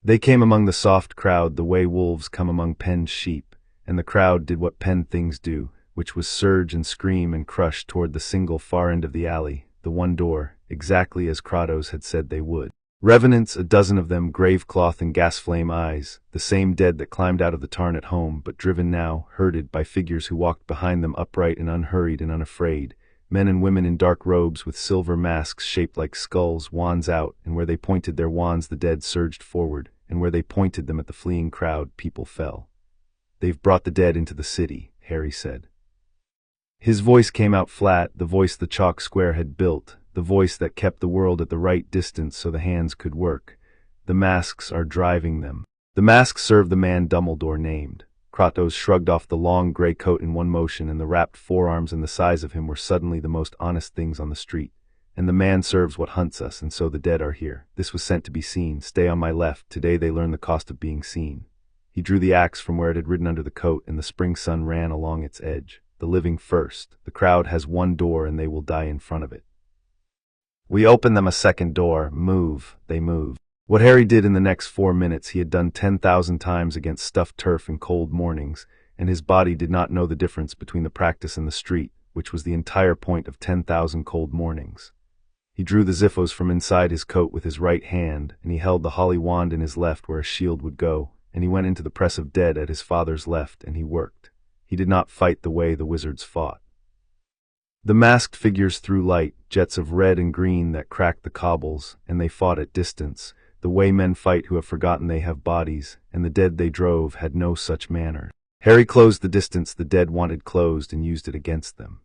They came among the soft crowd the way wolves come among penned sheep, and the crowd did what penned things do, which was surge and scream and crush toward the single far end of the alley, the one door, exactly as Kratos had said they would. Revenants, a dozen of them, grave cloth and gas flame eyes, the same dead that climbed out of the tarn at home, but driven now, herded by figures who walked behind them upright and unhurried and unafraid, men and women in dark robes with silver masks shaped like skulls, wands out, and where they pointed their wands the dead surged forward, and where they pointed them at the fleeing crowd, people fell. "They've brought the dead into the city," Harry said. His voice came out flat, the voice the chalk square had built, the voice that kept the world at the right distance so the hands could work. "The masks are driving them." The masks served the man Dumbledore named. Kratos shrugged off the long gray coat in one motion, and the wrapped forearms and the size of him were suddenly the most honest things on the street. and the man serves what hunts us, and so the dead are here. This was sent to be seen. Stay on my left. Today they learn the cost of being seen. He drew the axe from where it had ridden under the coat, and the spring sun ran along its edge. The living first. The crowd has one door, and they will die in front of it. We open them a second door. Move. They move. What Harry did in the next 4 minutes he had done 10,000 times against stuffed turf in cold mornings, and his body did not know the difference between the practice and the street, which was the entire point of 10,000 cold mornings. He drew the ziphos from inside his coat with his right hand, and he held the holly wand in his left where a shield would go, and he went into the press of dead at his father's left, and he worked. He did not fight the way the wizards fought. The masked figures threw light, jets of red and green that cracked the cobbles, and they fought at distance, the way men fight who have forgotten they have bodies, and the dead they drove had no such manner. Harry closed the distance the dead wanted closed and used it against them.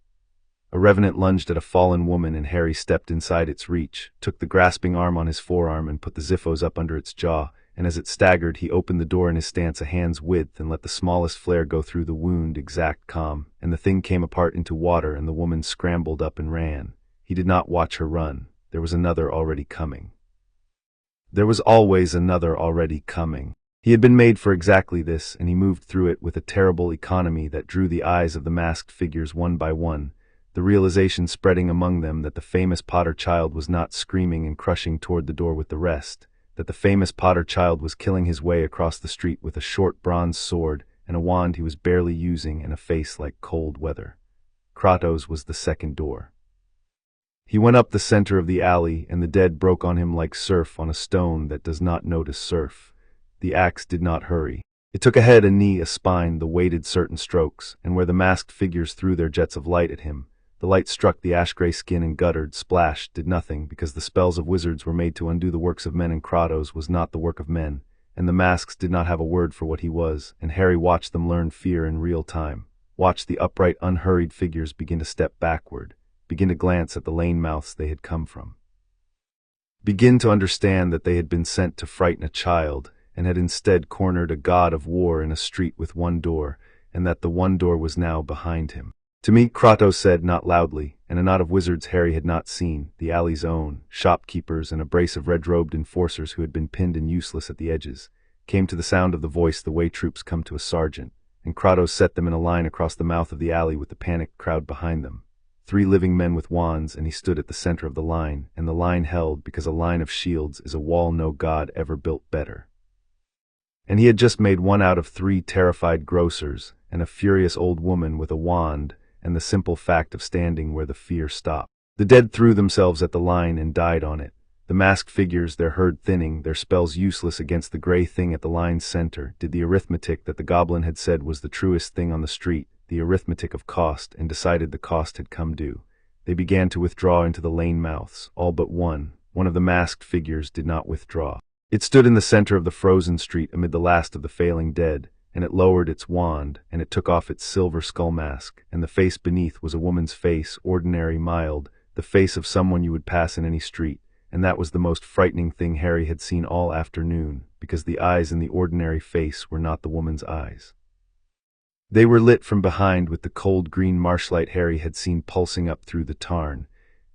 A revenant lunged at a fallen woman, and Harry stepped inside its reach, took the grasping arm on his forearm and put the ziphos up under its jaw, and as it staggered he opened the door in his stance a hand's width and let the smallest flare go through the wound exact calm, and the thing came apart into water and the woman scrambled up and ran. He did not watch her run. There was another already coming. There was always another already coming. He had been made for exactly this, and he moved through it with a terrible economy that drew the eyes of the masked figures one by one, the realization spreading among them that the famous Potter child was not screaming and crushing toward the door with the rest, that the famous Potter child was killing his way across the street with a short bronze sword and a wand he was barely using and a face like cold weather. Kratos was the second door. He went up the center of the alley, and the dead broke on him like surf on a stone that does not notice surf. The axe did not hurry. It took a head, a knee, a spine, the weighted certain strokes, and where the masked figures threw their jets of light at him, the light struck the ash-gray skin and guttered, splashed, did nothing, because the spells of wizards were made to undo the works of men, and Kratos was not the work of men, and the masks did not have a word for what he was, and Harry watched them learn fear in real time, watched the upright, unhurried figures begin to step backward, begin to glance at the lane mouths they had come from, begin to understand that they had been sent to frighten a child, and had instead cornered a god of war in a street with one door, and that the one door was now behind him. To me, Kratos said, not loudly, and a knot of wizards Harry had not seen, the alley's own, shopkeepers and a brace of red-robed enforcers who had been pinned and useless at the edges, came to the sound of the voice the way troops come to a sergeant, and Kratos set them in a line across the mouth of the alley with the panicked crowd behind them. 3 living men with wands, and he stood at the center of the line, and the line held because a line of shields is a wall no god ever built better. And he had just made 1 out of 3 terrified grocers, and a furious old woman with a wand, and the simple fact of standing where the fear stopped. The dead threw themselves at the line and died on it. The masked figures, their herd thinning, their spells useless against the gray thing at the line's center, did the arithmetic that the goblin had said was the truest thing on the street, the arithmetic of cost, and decided the cost had come due. They began to withdraw into the lane mouths, all but one. One of the masked figures did not withdraw. It stood in the center of the frozen street amid the last of the failing dead, and it lowered its wand, and it took off its silver skull mask, and the face beneath was a woman's face, ordinary, mild, the face of someone you would pass in any street, and that was the most frightening thing Harry had seen all afternoon, because the eyes in the ordinary face were not the woman's eyes. They were lit from behind with the cold green marshlight Harry had seen pulsing up through the tarn,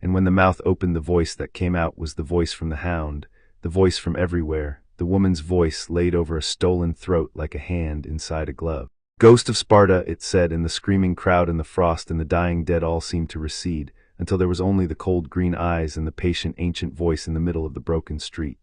and when the mouth opened the voice that came out was the voice from the hound, the voice from everywhere, the woman's voice laid over a stolen throat like a hand inside a glove. Ghost of Sparta, it said, and the screaming crowd and the frost and the dying dead all seemed to recede, until there was only the cold green eyes and the patient ancient voice in the middle of the broken street.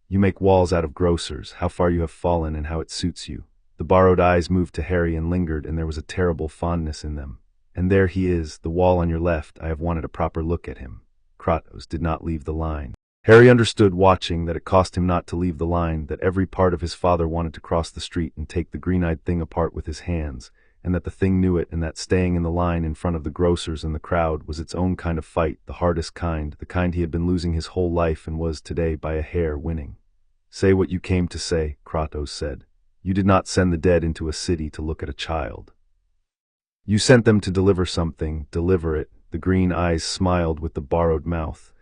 You make walls out of grocers, how far you have fallen and how it suits you. The borrowed eyes moved to Harry and lingered, and there was a terrible fondness in them. And there he is, the wall on your left. I have wanted a proper look at him. Kratos did not leave the line. Harry understood, watching, that it cost him not to leave the line, that every part of his father wanted to cross the street and take the green-eyed thing apart with his hands, and that the thing knew it, and that staying in the line in front of the grocers and the crowd was its own kind of fight, the hardest kind, the kind he had been losing his whole life and was today by a hair winning. Say what you came to say, Kratos said. You did not send the dead into a city to look at a child. You sent them to deliver something, deliver it. The green eyes smiled with the borrowed mouth.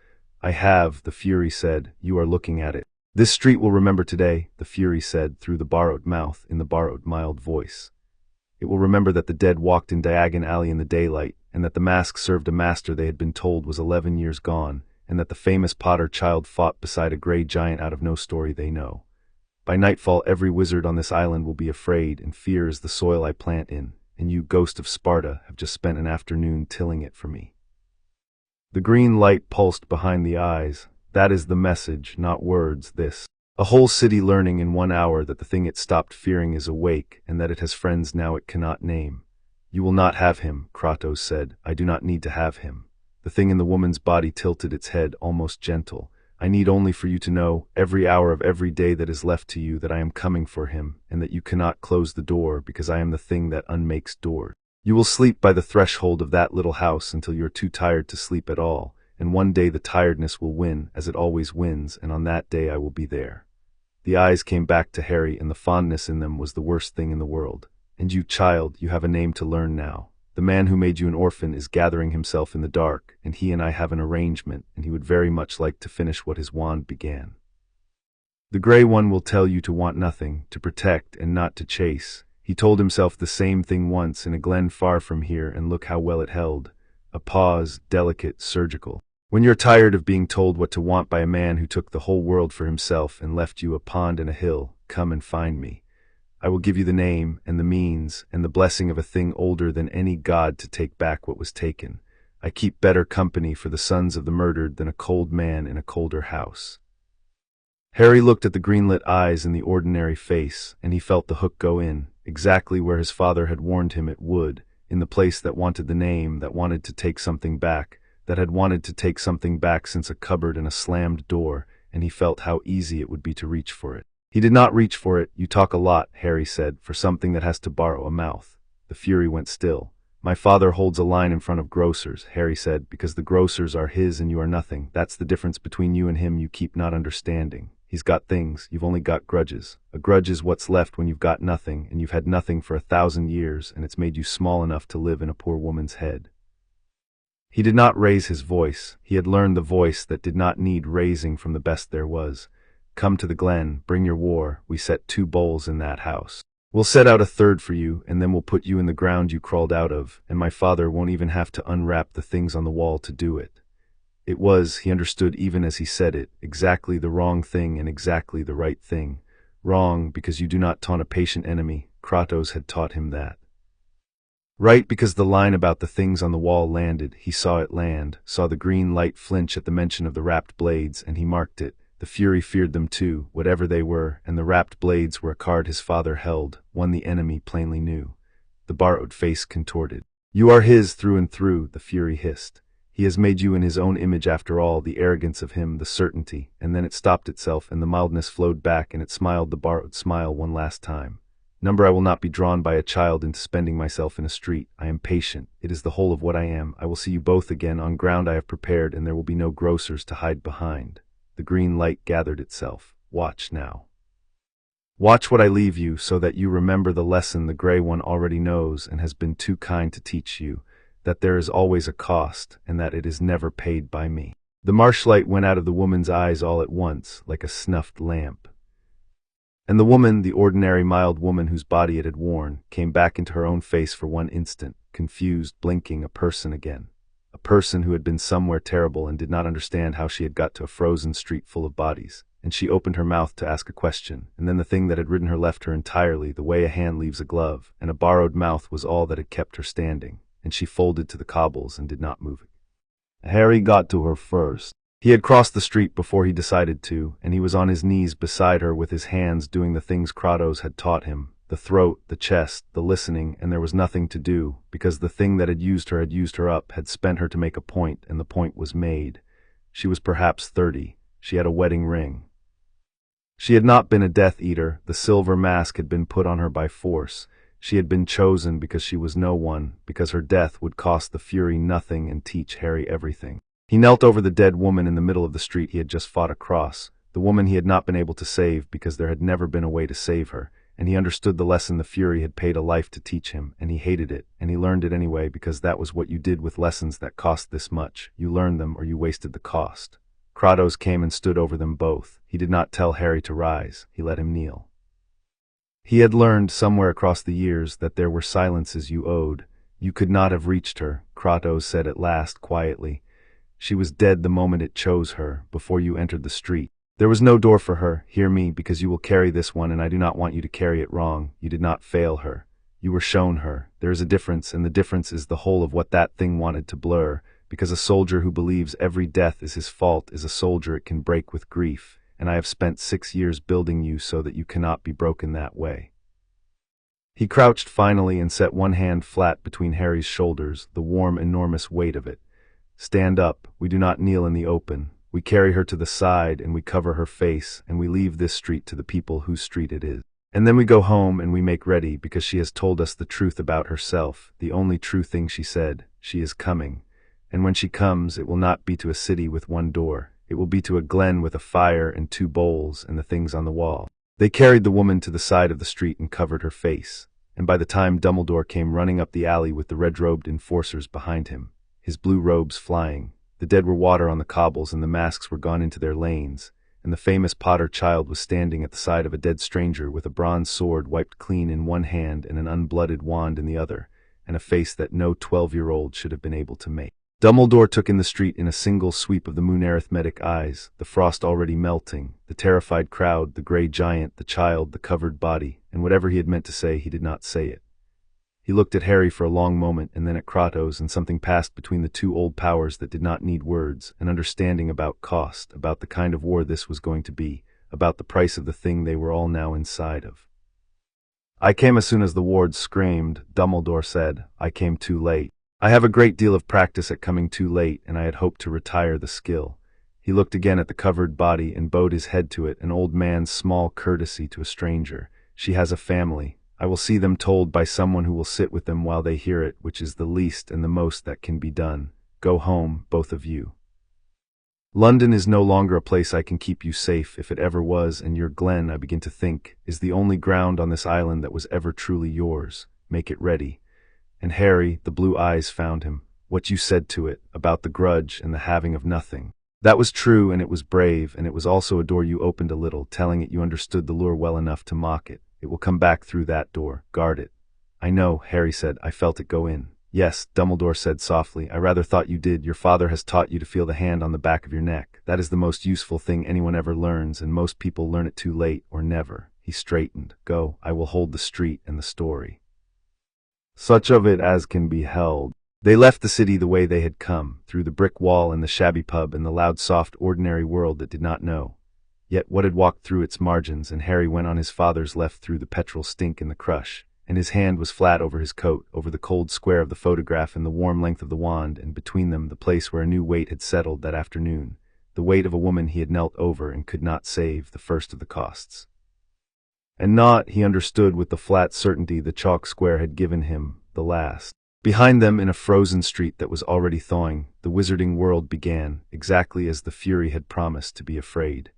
I have, the Fury said, you are looking at it. This street will remember today, the Fury said through the borrowed mouth in the borrowed mild voice. It will remember that the dead walked in Diagon Alley in the daylight, and that the mask served a master they had been told was 11 years gone, and that the famous Potter child fought beside a gray giant out of no story they know. By nightfall every wizard on this island will be afraid, and fear is the soil I plant in, and you, ghost of Sparta, have just spent an afternoon tilling it for me. The green light pulsed behind the eyes. That is the message, not words, this. A whole city learning in 1 hour that the thing it stopped fearing is awake, and that it has friends now it cannot name. You will not have him, Kratos said. I do not need to have him. The thing in the woman's body tilted its head, almost gentle. I need only for you to know, every hour of every day that is left to you, that I am coming for him, and that you cannot close the door, because I am the thing that unmakes doors. You will sleep by the threshold of that little house until you are too tired to sleep at all, and one day the tiredness will win, as it always wins, and on that day I will be there. The eyes came back to Harry, and the fondness in them was the worst thing in the world. And you, child, you have a name to learn now. The man who made you an orphan is gathering himself in the dark, and he and I have an arrangement, and he would very much like to finish what his wand began. The Grey One will tell you to want nothing, to protect and not to chase. He told himself the same thing once in a glen far from here, and look how well it held. A pause, delicate, surgical. When you're tired of being told what to want by a man who took the whole world for himself and left you a pond and a hill, come and find me. I will give you the name and the means and the blessing of a thing older than any god to take back what was taken. I keep better company for the sons of the murdered than a cold man in a colder house. Harry looked at the green-lit eyes and the ordinary face, and he felt the hook go in, exactly where his father had warned him it would, in the place that wanted the name, that wanted to take something back, that had wanted to take something back since a cupboard and a slammed door, and he felt how easy it would be to reach for it. He did not reach for it. You talk a lot, Harry said, for something that has to borrow a mouth. The fury went still. My father holds a line in front of grocers, Harry said, because the grocers are his and you are nothing. That's the difference between you and him you keep not understanding. He's got things, you've only got grudges. A grudge is what's left when you've got nothing, and you've had nothing for 1,000 years, and it's made you small enough to live in a poor woman's head. He did not raise his voice. He had learned the voice that did not need raising from the best there was. Come to the glen, bring your war, we set 2 bowls in that house. We'll set out a 3rd for you, and then we'll put you in the ground you crawled out of, and my father won't even have to unwrap the things on the wall to do it. It was, he understood even as he said it, exactly the wrong thing and exactly the right thing. Wrong, because you do not taunt a patient enemy. Kratos had taught him that. Right, because the line about the things on the wall landed. He saw it land, saw the green light flinch at the mention of the wrapped blades, and he marked it. The fury feared them too, whatever they were, and the wrapped blades were a card his father held, one the enemy plainly knew. The borrowed face contorted. You are his through and through, the fury hissed. He has made you in his own image after all, the arrogance of him, the certainty, and then it stopped itself, and the mildness flowed back, and it smiled the borrowed smile one last time. Number, I will not be drawn by a child into spending myself in a street. I am patient. It is the whole of what I am. I will see you both again on ground I have prepared, and there will be no grocers to hide behind. The green light gathered itself. Watch now. Watch what I leave you, so that you remember the lesson the Grey One already knows and has been too kind to teach you, that there is always a cost, and that it is never paid by me. The marshlight went out of the woman's eyes all at once, like a snuffed lamp. And the woman, the ordinary mild woman whose body it had worn, came back into her own face for one instant, confused, blinking, a person again. A person who had been somewhere terrible and did not understand how she had got to a frozen street full of bodies. And she opened her mouth to ask a question, and then the thing that had ridden her left her entirely, the way a hand leaves a glove, and a borrowed mouth was all that had kept her standing, and she folded to the cobbles and did not move. Harry got to her first. He had crossed the street before he decided to, and he was on his knees beside her with his hands doing the things Kratos had taught him, the throat, the chest, the listening, and there was nothing to do, because the thing that had used her up, had spent her to make a point, and the point was made. She was perhaps 30. She had a wedding ring. She had not been a Death Eater. The silver mask had been put on her by force. She had been chosen because she was no one, because her death would cost the Fury nothing and teach Harry everything. He knelt over the dead woman in the middle of the street he had just fought across, the woman he had not been able to save because there had never been a way to save her, and he understood the lesson the Fury had paid a life to teach him, and he hated it, and he learned it anyway because that was what you did with lessons that cost this much. You learned them or you wasted the cost. Kratos came and stood over them both. He did not tell Harry to rise. He let him kneel. He had learned somewhere across the years that there were silences you owed. You could not have reached her, Kratos said at last quietly. She was dead the moment it chose her, before you entered the street. There was no door for her, hear me, because you will carry this one and I do not want you to carry it wrong. You did not fail her. You were shown her. There is a difference, and the difference is the whole of what that thing wanted to blur, because a soldier who believes every death is his fault is a soldier it can break with grief, and I have spent 6 years building you so that you cannot be broken that way. He crouched finally and set one hand flat between Harry's shoulders, the warm, enormous weight of it. Stand up, we do not kneel in the open. We carry her to the side and we cover her face, and we leave this street to the people whose street it is. And then we go home and we make ready, because she has told us the truth about herself, the only true thing she said. She is coming. And when she comes, it will not be to a city with one door. It will be to a glen with a fire and 2 bowls and the things on the wall. They carried the woman to the side of the street and covered her face. And by the time Dumbledore came running up the alley with the red-robed enforcers behind him, his blue robes flying, the dead were water on the cobbles and the masks were gone into their lanes, and the famous Potter child was standing at the side of a dead stranger with a bronze sword wiped clean in one hand and an unblooded wand in the other, and a face that no 12-year-old should have been able to make. Dumbledore took in the street in a single sweep of the moon arithmetic eyes, the frost already melting, the terrified crowd, the grey giant, the child, the covered body, and whatever he had meant to say, he did not say it. He looked at Harry for a long moment and then at Kratos, and something passed between the 2 old powers that did not need words, an understanding about cost, about the kind of war this was going to be, about the price of the thing they were all now inside of. I came as soon as the wards screamed, Dumbledore said. I came too late. I have a great deal of practice at coming too late, and I had hoped to retire the skill. He looked again at the covered body and bowed his head to it, an old man's small courtesy to a stranger. She has a family. I will see them told by someone who will sit with them while they hear it, which is the least and the most that can be done. Go home, both of you. London is no longer a place I can keep you safe, if it ever was, and your glen, I begin to think, is the only ground on this island that was ever truly yours. Make it ready. And Harry, the blue eyes found him. What you said to it, about the grudge and the having of nothing. That was true, and it was brave, and it was also a door you opened a little, telling it you understood the lure well enough to mock it. It will come back through that door. Guard it. I know, Harry said. I felt it go in. Yes, Dumbledore said softly. I rather thought you did. Your father has taught you to feel the hand on the back of your neck. That is the most useful thing anyone ever learns, and most people learn it too late, or never. He straightened. Go. I will hold the street and the story. Such of it as can be held. They left the city the way they had come, through the brick wall and the shabby pub and the loud, soft, ordinary world that did not know. Yet what had walked through its margins, and Harry went on his father's left through the petrol stink and the crush, and his hand was flat over his coat, over the cold square of the photograph and the warm length of the wand, and between them the place where a new weight had settled that afternoon, the weight of a woman he had knelt over and could not save, the first of the costs. And not, he understood with the flat certainty the chalk square had given him, the last. Behind them, in a frozen street that was already thawing, the wizarding world began, exactly as the Fury had promised, to be afraid.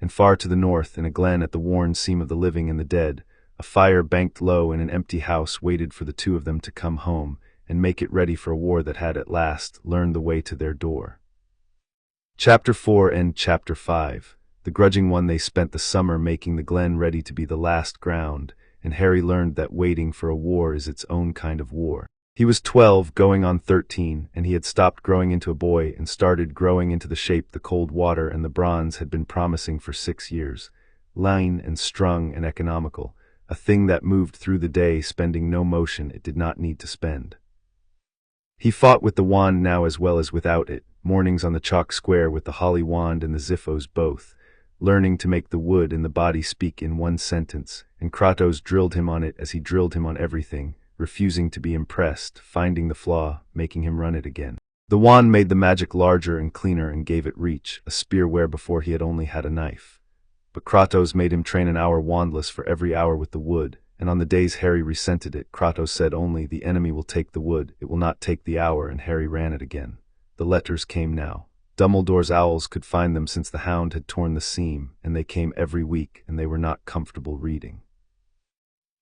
And far to the north, in a glen at the worn seam of the living and the dead, a fire banked low in an empty house waited for the 2 of them to come home and make it ready for a war that had at last learned the way to their door. Chapter 4 and Chapter 5. The grudging one. They spent the summer making the glen ready to be the last ground, and Harry learned that waiting for a war is its own kind of war. He was 12, going on 13, and he had stopped growing into a boy and started growing into the shape the cold water and the bronze had been promising for 6 years. Lean and strung and economical, a thing that moved through the day, spending no motion it did not need to spend. He fought with the wand now as well as without it, mornings on the chalk square with the holly wand and the ziphos both, learning to make the wood and the body speak in one sentence, and Kratos drilled him on it as he drilled him on everything, refusing to be impressed, finding the flaw, making him run it again. The wand made the magic larger and cleaner and gave it reach, a spear where before he had only had a knife. But Kratos made him train an hour wandless for every hour with the wood, and on the days Harry resented it, Kratos said only, the enemy will take the wood, it will not take the hour, and Harry ran it again. The letters came now. Dumbledore's owls could find them since the hound had torn the seam, and they came every week, and they were not comfortable reading.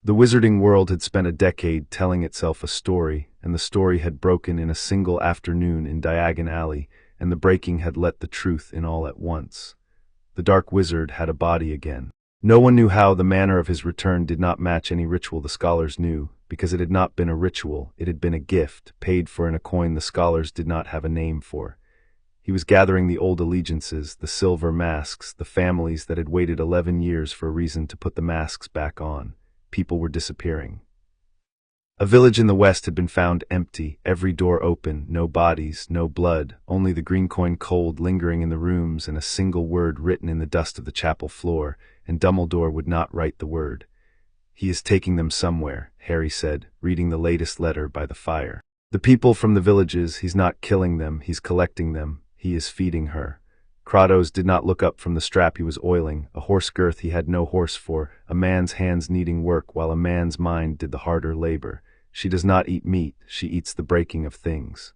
The wizarding world had spent a decade telling itself a story, and the story had broken in a single afternoon in Diagon Alley, and the breaking had let the truth in all at once. The dark wizard had a body again. No one knew how. The manner of his return did not match any ritual the scholars knew, because it had not been a ritual, it had been a gift, paid for in a coin the scholars did not have a name for. He was gathering the old allegiances, the silver masks, the families that had waited 11 years for a reason to put the masks back on. People were disappearing. A village in the west had been found empty, every door open, no bodies, no blood, only the green coin cold lingering in the rooms and a single word written in the dust of the chapel floor, and Dumbledore would not write the word. "He is taking them somewhere," Harry said, reading the latest letter by the fire. "The people from the villages, he's not killing them, he's collecting them, he is feeding her." Kratos did not look up from the strap he was oiling, a horse girth he had no horse for, a man's hands needing work while a man's mind did the harder labor. "She does not eat meat, she eats the breaking of things."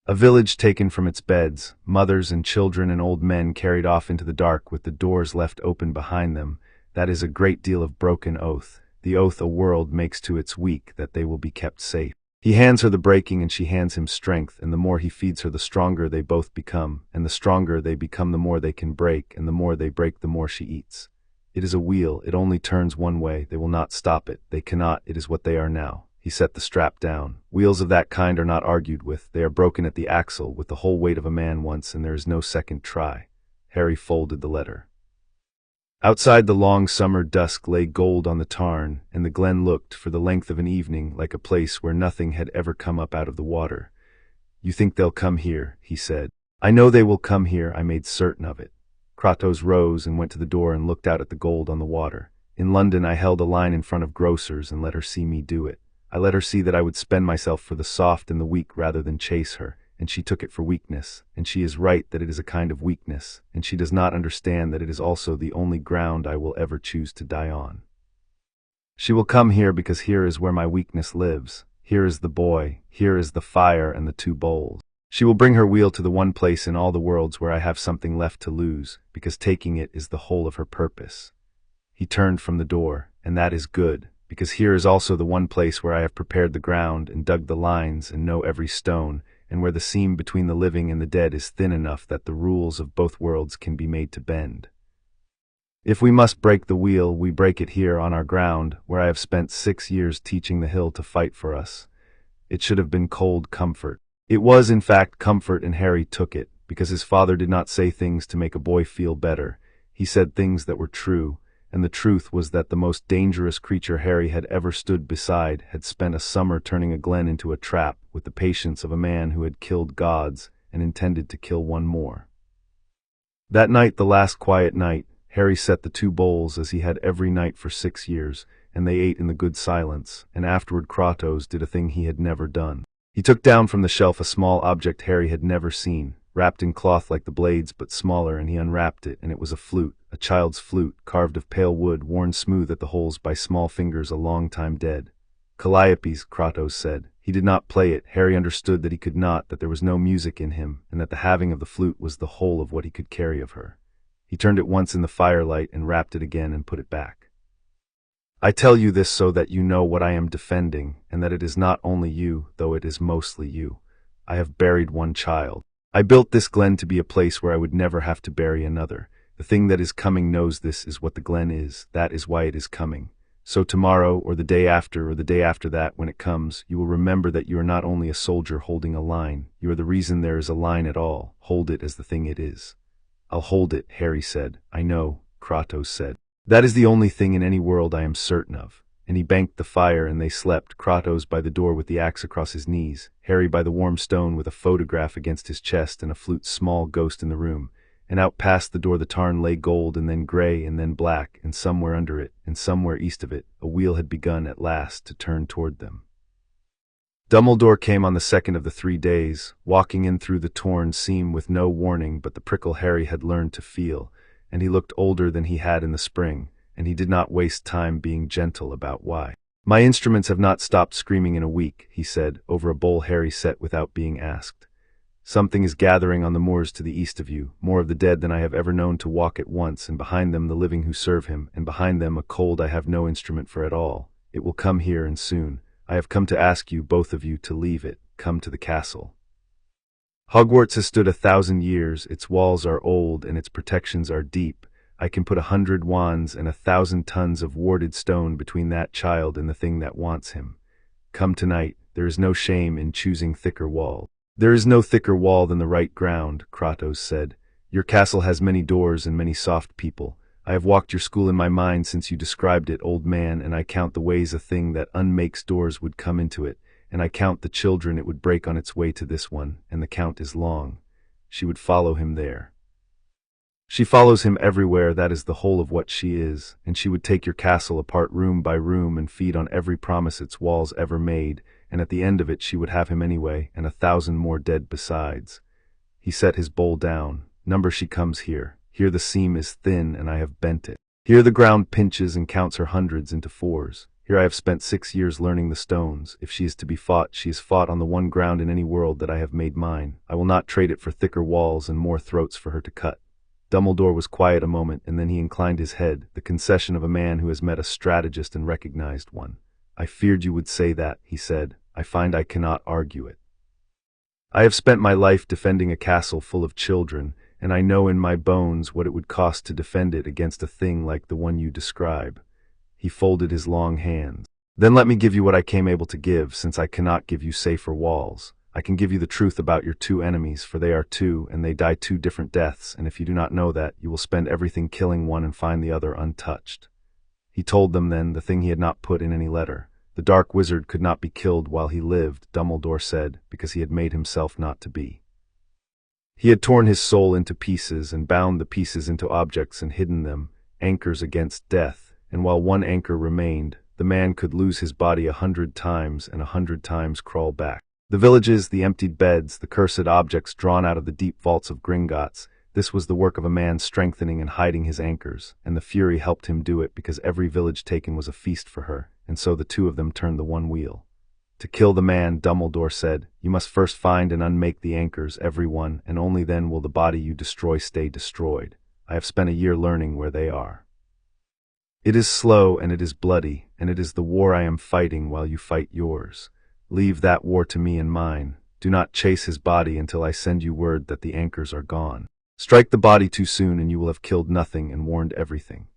A village taken from its beds, mothers and children and old men carried off into the dark with the doors left open behind them. That is a great deal of broken oath, the oath a world makes to its weak that they will be kept safe. He hands her the breaking and she hands him strength, and the more he feeds her the stronger they both become, and the stronger they become the more they can break, and the more they break the more she eats. It is a wheel, it only turns one way, they will not stop it, they cannot, it is what they are now. He set the strap down. Wheels of that kind are not argued with, they are broken at the axle with the whole weight of a man once, and there is no second try. Harry folded the letter. Outside the long summer dusk lay gold on the tarn, and the glen looked, for the length of an evening, like a place where nothing had ever come up out of the water. "You think they'll come here," he said. "I know they will come here, I made certain of it." Kratos rose and went to the door and looked out at the gold on the water. "In London I held a line in front of grocers and let her see me do it. I let her see that I would spend myself for the soft and the weak rather than chase her, and she took it for weakness, and she is right that it is a kind of weakness, and she does not understand that it is also the only ground I will ever choose to die on. She will come here because here is where my weakness lives. Here is the boy, here is the fire and the 2 bowls. She will bring her wheel to the one place in all the worlds where I have something left to lose, because taking it is the whole of her purpose." He turned from the door, "And that is good, because here is also the one place where I have prepared the ground and dug the lines and know every stone, and where the seam between the living and the dead is thin enough that the rules of both worlds can be made to bend. If we must break the wheel, we break it here on our ground, where I have spent 6 years teaching the hill to fight for us." It should have been cold comfort. It was, in fact, comfort, and Harry took it, because his father did not say things to make a boy feel better. He said things that were true, and the truth was that the most dangerous creature Harry had ever stood beside had spent a summer turning a glen into a trap with the patience of a man who had killed gods and intended to kill one more. That night, the last quiet night, Harry set the 2 bowls as he had every night for 6 years, and they ate in the good silence, and afterward Kratos did a thing he had never done. He took down from the shelf a small object Harry had never seen, wrapped in cloth like the blades but smaller, and he unwrapped it, and it was a flute, a child's flute, carved of pale wood, worn smooth at the holes by small fingers a long time dead. "Calliopes," Kratos said. He did not play it. Harry understood that he could not, that there was no music in him, and that the having of the flute was the whole of what he could carry of her. He turned it once in the firelight and wrapped it again and put it back. "I tell you this so that you know what I am defending, and that it is not only you, though it is mostly you. I have buried one child. I built this glen to be a place where I would never have to bury another. The thing that is coming knows this is what the glen is. That is why it is coming. So tomorrow, or the day after, or the day after that, when it comes, you will remember that you are not only a soldier holding a line, you are the reason there is a line at all. Hold it as the thing it is." "I'll hold it," Harry said. "I know," Kratos said. "That is the only thing in any world I am certain of." And he banked the fire, and they slept, Kratos by the door with the axe across his knees, Harry by the warm stone with a photograph against his chest and a flute's small ghost in the room. And out past the door the tarn lay gold and then gray and then black, and somewhere under it, and somewhere east of it, a wheel had begun at last to turn toward them. Dumbledore came on the 2nd of the 3 days, walking in through the torn seam with no warning but the prickle Harry had learned to feel, and he looked older than he had in the spring, and he did not waste time being gentle about why. "My instruments have not stopped screaming in a week," he said, over a bowl Harry set without being asked. "Something is gathering on the moors to the east of you, more of the dead than I have ever known to walk at once, and behind them the living who serve him, and behind them a cold I have no instrument for at all. It will come here, and soon. I have come to ask you, both of you, to leave it. Come to the castle. Hogwarts has stood 1,000 years, its walls are old, and its protections are deep. I can put 100 wands and 1,000 tons of warded stone between that child and the thing that wants him. Come tonight, there is no shame in choosing thicker walls. There is no thicker wall than the right ground, Kratos said. Your castle has many doors and many soft people. I have walked your school in my mind since you described it, old man, and I count the ways a thing that unmakes doors would come into it, and I count the children it would break on its way to this one, and the count is long. She would follow him there. She follows him everywhere, that is the whole of what she is, and she would take your castle apart room by room and feed on every promise its walls ever made, and at the end of it she would have him anyway, and 1,000 more dead besides. He set his bowl down. Number she comes here. Here the seam is thin and I have bent it. Here the ground pinches and counts her hundreds into fours. Here I have spent 6 years learning the stones. If she is to be fought, she is fought on the one ground in any world that I have made mine. I will not trade it for thicker walls and more throats for her to cut. Dumbledore was quiet a moment, and then he inclined his head, the concession of a man who has met a strategist and recognized one. I feared you would say that, he said. I find I cannot argue it. I have spent my life defending a castle full of children, and I know in my bones what it would cost to defend it against a thing like the one you describe. He folded his long hands. Then let me give you what I came able to give, since I cannot give you safer walls. I can give you the truth about your two enemies, for they are two, and they die two different deaths, and if you do not know that, you will spend everything killing one and find the other untouched. He told them then the thing he had not put in any letter. The dark wizard could not be killed while he lived, Dumbledore said, because he had made himself not to be. He had torn his soul into pieces and bound the pieces into objects and hidden them, anchors against death, and while one anchor remained, the man could lose his body 100 times and 100 times crawl back. The villages, the emptied beds, the cursed objects drawn out of the deep vaults of Gringotts, this was the work of a man strengthening and hiding his anchors, and the Fury helped him do it because every village taken was a feast for her, and so the two of them turned the one wheel. To kill the man, Dumbledore said, you must first find and unmake the anchors, every one, and only then will the body you destroy stay destroyed. I have spent a year learning where they are. It is slow and it is bloody, and it is the war I am fighting while you fight yours. Leave that war to me and mine. Do not chase his body until I send you word that the anchors are gone. Strike the body too soon and you will have killed nothing and warned everything.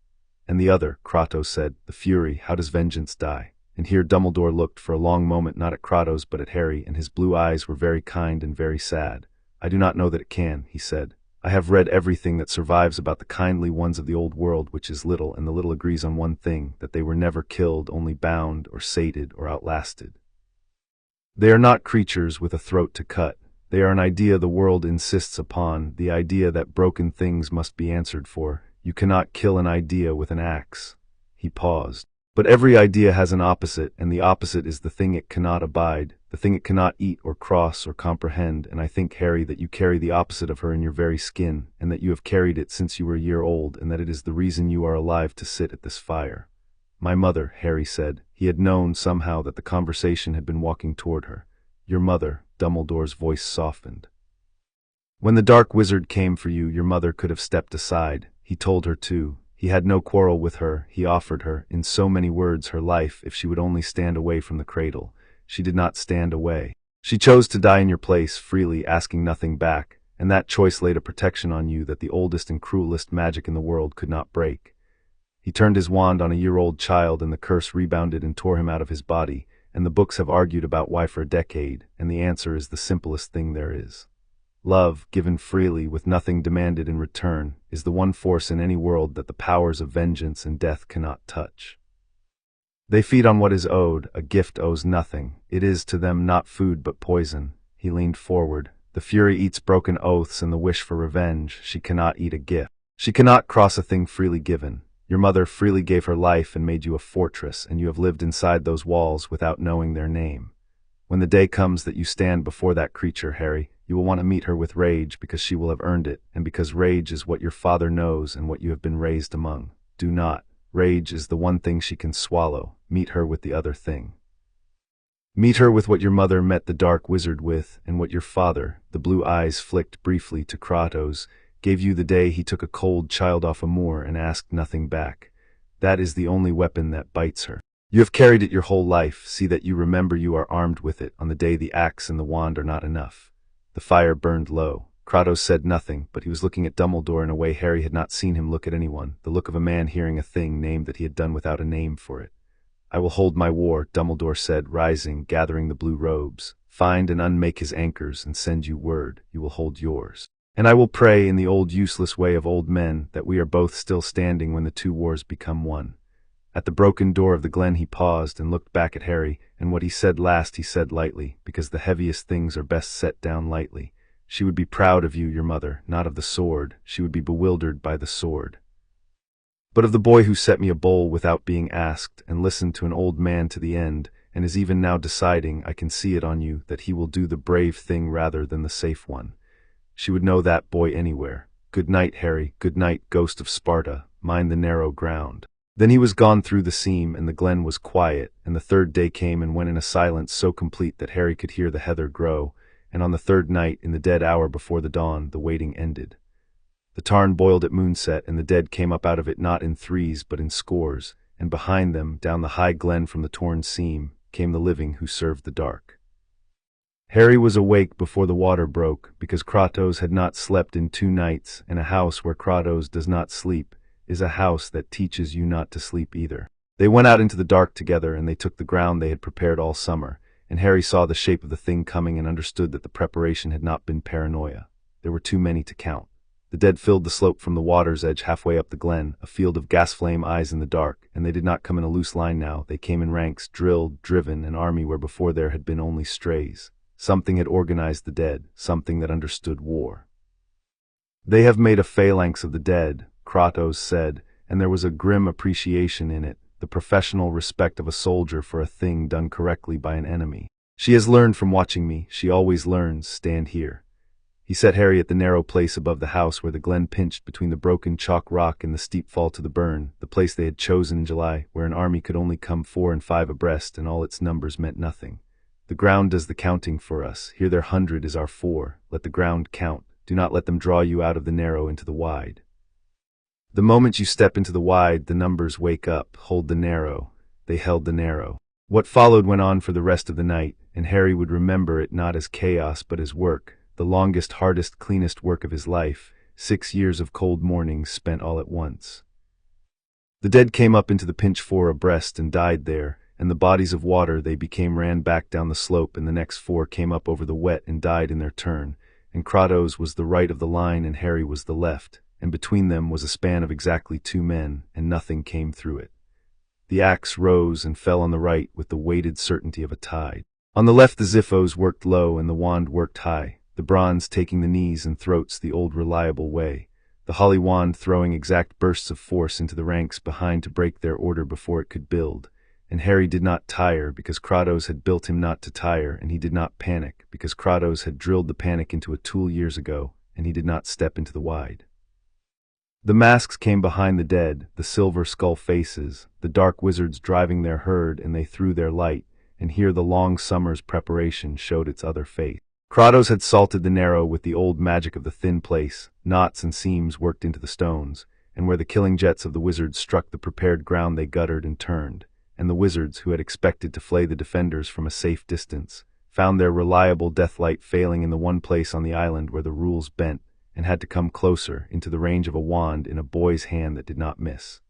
And the other, Kratos said, the Fury, how does vengeance die? And here Dumbledore looked for a long moment not at Kratos but at Harry, and his blue eyes were very kind and very sad. I do not know that it can, he said. I have read everything that survives about the kindly ones of the old world, which is little, and the little agrees on one thing, that they were never killed, only bound or sated or outlasted. They are not creatures with a throat to cut. They are an idea the world insists upon, the idea that broken things must be answered for. You cannot kill an idea with an axe. He paused. But every idea has an opposite, and the opposite is the thing it cannot abide, the thing it cannot eat or cross or comprehend, and I think, Harry, that you carry the opposite of her in your very skin, and that you have carried it since you were a year old, and that it is the reason you are alive to sit at this fire. My mother, Harry said. He had known somehow that the conversation had been walking toward her. Your mother, Dumbledore's voice softened. When the dark wizard came for you, your mother could have stepped aside. He told her to. He had no quarrel with her. He offered her, in so many words, her life if she would only stand away from the cradle. She did not stand away. She chose to die in your place, freely, asking nothing back, and that choice laid a protection on you that the oldest and cruelest magic in the world could not break. He turned his wand on a year-old child, and the curse rebounded and tore him out of his body, and the books have argued about why for a decade, and the answer is the simplest thing there is. Love, given freely, with nothing demanded in return, is the one force in any world that the powers of vengeance and death cannot touch. They feed on what is owed. A gift owes nothing. It is to them not food but poison. He leaned forward. The Fury eats broken oaths and the wish for revenge. She cannot eat a gift. She cannot cross a thing freely given. Your mother freely gave her life and made you a fortress, and you have lived inside those walls without knowing their name. When the day comes that you stand before that creature, Harry, you will want to meet her with rage because she will have earned it, and because rage is what your father knows and what you have been raised among. Do not. Rage is the one thing she can swallow. Meet her with the other thing. Meet her with what your mother met the dark wizard with, and what your father, the blue eyes flicked briefly to Kratos, gave you the day he took a cold child off a moor and asked nothing back. That is the only weapon that bites her. You have carried it your whole life. See that you remember you are armed with it on the day the axe and the wand are not enough. The fire burned low. Kratos said nothing, but he was looking at Dumbledore in a way Harry had not seen him look at anyone, the look of a man hearing a thing named that he had done without a name for it. I will hold my war, Dumbledore said, rising, gathering the blue robes. find and unmake his anchors, and send you word, you will hold yours. And I will pray in the old useless way of old men that we are both still standing when the two wars become one. At the broken door of the glen he paused and looked back at Harry, and what he said last he said lightly, because the heaviest things are best set down lightly. She would be proud of you, your mother, not of the sword. She would be bewildered by the sword. But of the boy who set me a bowl without being asked, and listened to an old man to the end, and is even now deciding, I can see it on you, that he will do the brave thing rather than the safe one. She would know that boy anywhere. Good night, Harry. Good night, ghost of Sparta. Mind the narrow ground. Then he was gone through the seam, and the glen was quiet, and the third day came and went in a silence so complete that Harry could hear the heather grow, and on the third night, in the dead hour before the dawn, the waiting ended. The tarn boiled at moonset, and the dead came up out of it not in threes but in scores, and behind them, down the high glen from the torn seam, came the living who served the dark. Harry was awake before the water broke, because Kratos had not slept in 2 nights, and a house where Kratos does not sleep is a house that teaches you not to sleep either. They went out into the dark together, and they took the ground they had prepared all summer, and Harry saw the shape of the thing coming and understood that the preparation had not been paranoia. There were too many to count. The dead filled the slope from the water's edge halfway up the glen, a field of gas-flame eyes in the dark, and they did not come in a loose line now. They came in ranks, drilled, driven, an army where before there had been only strays. Something had organized the dead, something that understood war. They have made a phalanx of the dead, Kratos said, and there was a grim appreciation in it, the professional respect of a soldier for a thing done correctly by an enemy. She has learned from watching me. She always learns. Stand here. He set Harry at the narrow place above the house where the glen pinched between the broken chalk rock and the steep fall to the burn, the place they had chosen in July, where an army could only come 4 and 5 abreast and all its numbers meant nothing. The ground does the counting for us. Here their 100 is our 4. Let the ground count. Do not let them draw you out of the narrow into the wide. The moment you step into the wide, the numbers wake up. Hold the narrow. They held the narrow. What followed went on for the rest of the night, and Harry would remember it not as chaos but as work, the longest, hardest, cleanest work of his life, 6 years of cold mornings spent all at once. The dead came up into the pinch 4 abreast and died there, and the bodies of water they became ran back down the slope, and the next 4 came up over the wet and died in their turn, and Kratos was the right of the line and Harry was the left, and between them was a span of exactly 2 men, and nothing came through it. The axe rose and fell on the right with the weighted certainty of a tide. On the left the Xiphos worked low and the wand worked high, the bronze taking the knees and throats the old reliable way, the holly wand throwing exact bursts of force into the ranks behind to break their order before it could build. And Harry did not tire because Kratos had built him not to tire, and he did not panic because Kratos had drilled the panic into a tool years ago, and he did not step into the wide. The masks came behind the dead, the silver skull faces, the dark wizards driving their herd, and they threw their light, and here the long summer's preparation showed its other face. Kratos had salted the narrow with the old magic of the thin place, knots and seams worked into the stones, and where the killing jets of the wizards struck the prepared ground they guttered and turned, and the wizards, who had expected to flay the defenders from a safe distance, found their reliable deathlight failing in the one place on the island where the rules bent, and had to come closer, into the range of a wand in a boy's hand that did not miss.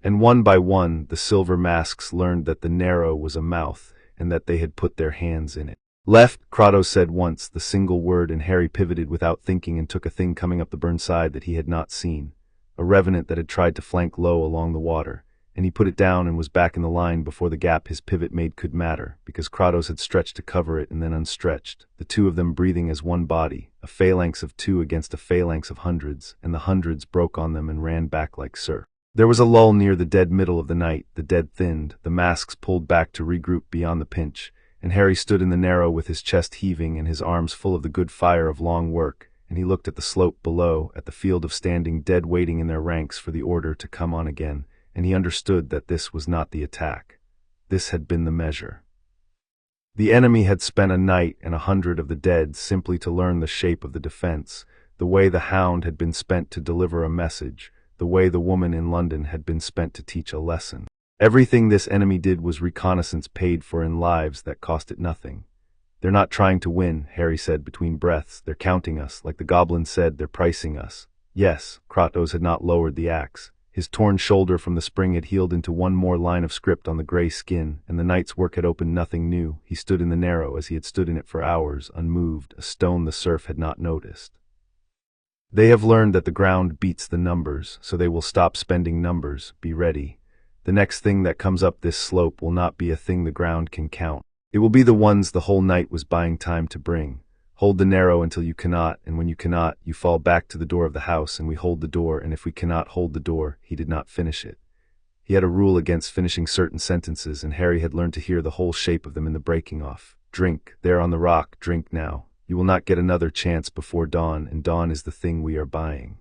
And one by one the silver masks learned that the narrow was a mouth, and that they had put their hands in it. Left, Kratos said once, the single word, and Harry pivoted without thinking and took a thing coming up the burn side that he had not seen, a revenant that had tried to flank low along the water, and he put it down and was back in the line before the gap his pivot made could matter, because Kratos had stretched to cover it and then unstretched, the two of them breathing as one body, a phalanx of 2 against a phalanx of hundreds, and the hundreds broke on them and ran back like surf. There was a lull near the dead middle of the night, the dead thinned, the masks pulled back to regroup beyond the pinch, and Harry stood in the narrow with his chest heaving and his arms full of the good fire of long work, and he looked at the slope below, at the field of standing dead waiting in their ranks for the order to come on again, and he understood that this was not the attack. This had been the measure. The enemy had spent a night and 100 of the dead simply to learn the shape of the defense, the way the hound had been spent to deliver a message, the way the woman in London had been spent to teach a lesson. Everything this enemy did was reconnaissance paid for in lives that cost it nothing. They're not trying to win, Harry said between breaths. They're counting us. Like the goblin said, they're pricing us. Yes, Kratos had not lowered the axe. His torn shoulder from the spring had healed into one more line of script on the gray skin, and the night's work had opened nothing new. He stood in the narrow as he had stood in it for hours, unmoved, a stone the surf had not noticed. They have learned that the ground beats the numbers, so they will stop spending numbers. Be ready. The next thing that comes up this slope will not be a thing the ground can count. It will be the ones the whole night was buying time to bring. Hold the narrow until you cannot, and when you cannot, you fall back to the door of the house, and we hold the door, and if we cannot hold the door, he did not finish it. He had a rule against finishing certain sentences, and Harry had learned to hear the whole shape of them in the breaking off. Drink, there on the rock, drink now. You will not get another chance before dawn, and dawn is the thing we are buying.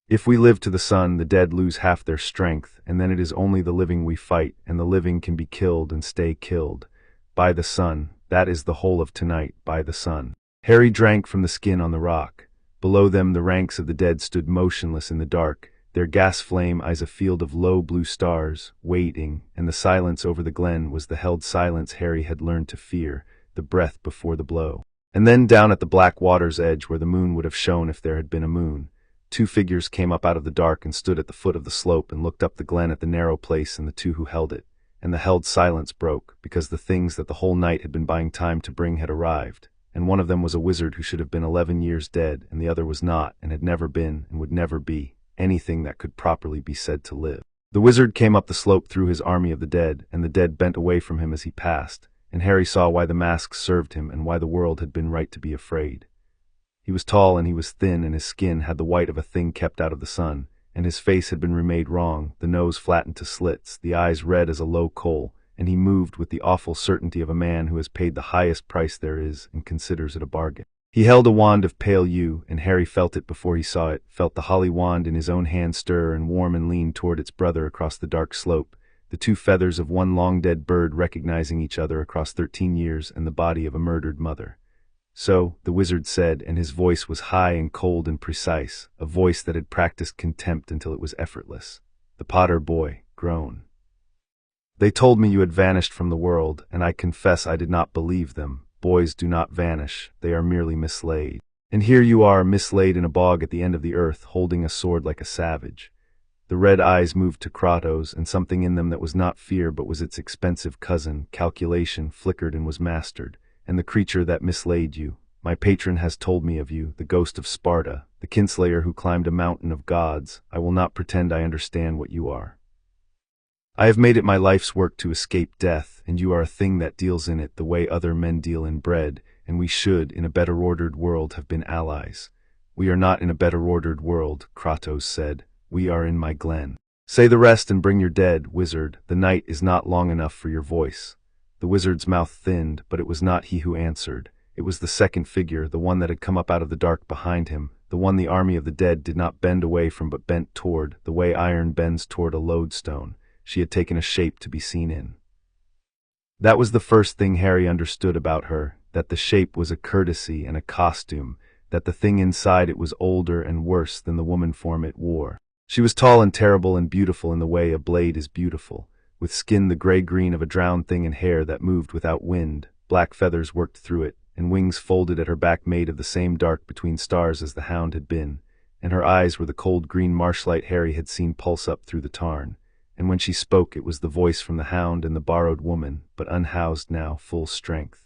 If we live to the sun, the dead lose half their strength, and then it is only the living we fight, and the living can be killed and stay killed. By the sun, that is the whole of tonight, by the sun. Harry drank from the skin on the rock. Below them the ranks of the dead stood motionless in the dark, their gas flame eyes a field of low blue stars, waiting, and the silence over the glen was the held silence Harry had learned to fear, the breath before the blow. And then down at the black water's edge where the moon would have shone if there had been a moon, two figures came up out of the dark and stood at the foot of the slope and looked up the glen at the narrow place and the two who held it. And the held silence broke, because the things that the whole night had been buying time to bring had arrived, and one of them was a wizard who should have been 11 years dead, and the other was not, and had never been, and would never be, anything that could properly be said to live. The wizard came up the slope through his army of the dead, and the dead bent away from him as he passed, and Harry saw why the masks served him and why the world had been right to be afraid. He was tall and he was thin, and his skin had the white of a thing kept out of the sun, and his face had been remade wrong, the nose flattened to slits, the eyes red as a low coal, and he moved with the awful certainty of a man who has paid the highest price there is and considers it a bargain. He held a wand of pale yew, and Harry felt it before he saw it, felt the holly wand in his own hand stir and warm and lean toward its brother across the dark slope, the two feathers of one long-dead bird recognizing each other across 13 years and the body of a murdered mother. So, the wizard said, and his voice was high and cold and precise, a voice that had practiced contempt until it was effortless. The Potter boy, groan. They told me you had vanished from the world, and I confess I did not believe them. Boys do not vanish, they are merely mislaid. And here you are, mislaid in a bog at the end of the earth, holding a sword like a savage. The red eyes moved to Kratos, and something in them that was not fear but was its expensive cousin, calculation, flickered and was mastered. And the creature that mislaid you, my patron has told me of you, the ghost of Sparta, the kinslayer who climbed a mountain of gods. I will not pretend I understand what you are. I have made it my life's work to escape death, and you are a thing that deals in it the way other men deal in bread, and we should, in a better ordered world, have been allies. We are not in a better ordered world, Kratos said. We are in my glen. Say the rest and bring your dead, wizard. The night is not long enough for your voice. The wizard's mouth thinned, but it was not he who answered. It was the second figure, the one that had come up out of the dark behind him, the one the army of the dead did not bend away from but bent toward, the way iron bends toward a lodestone. She had taken a shape to be seen in. That was the first thing Harry understood about her, that the shape was a courtesy and a costume, that the thing inside it was older and worse than the woman form it wore. She was tall and terrible and beautiful in the way a blade is beautiful, with skin the gray-green of a drowned thing and hair that moved without wind, black feathers worked through it, and wings folded at her back made of the same dark between stars as the hound had been, and her eyes were the cold green marshlight Harry had seen pulse up through the tarn, and when she spoke it was the voice from the hound and the borrowed woman, but unhoused now, full strength.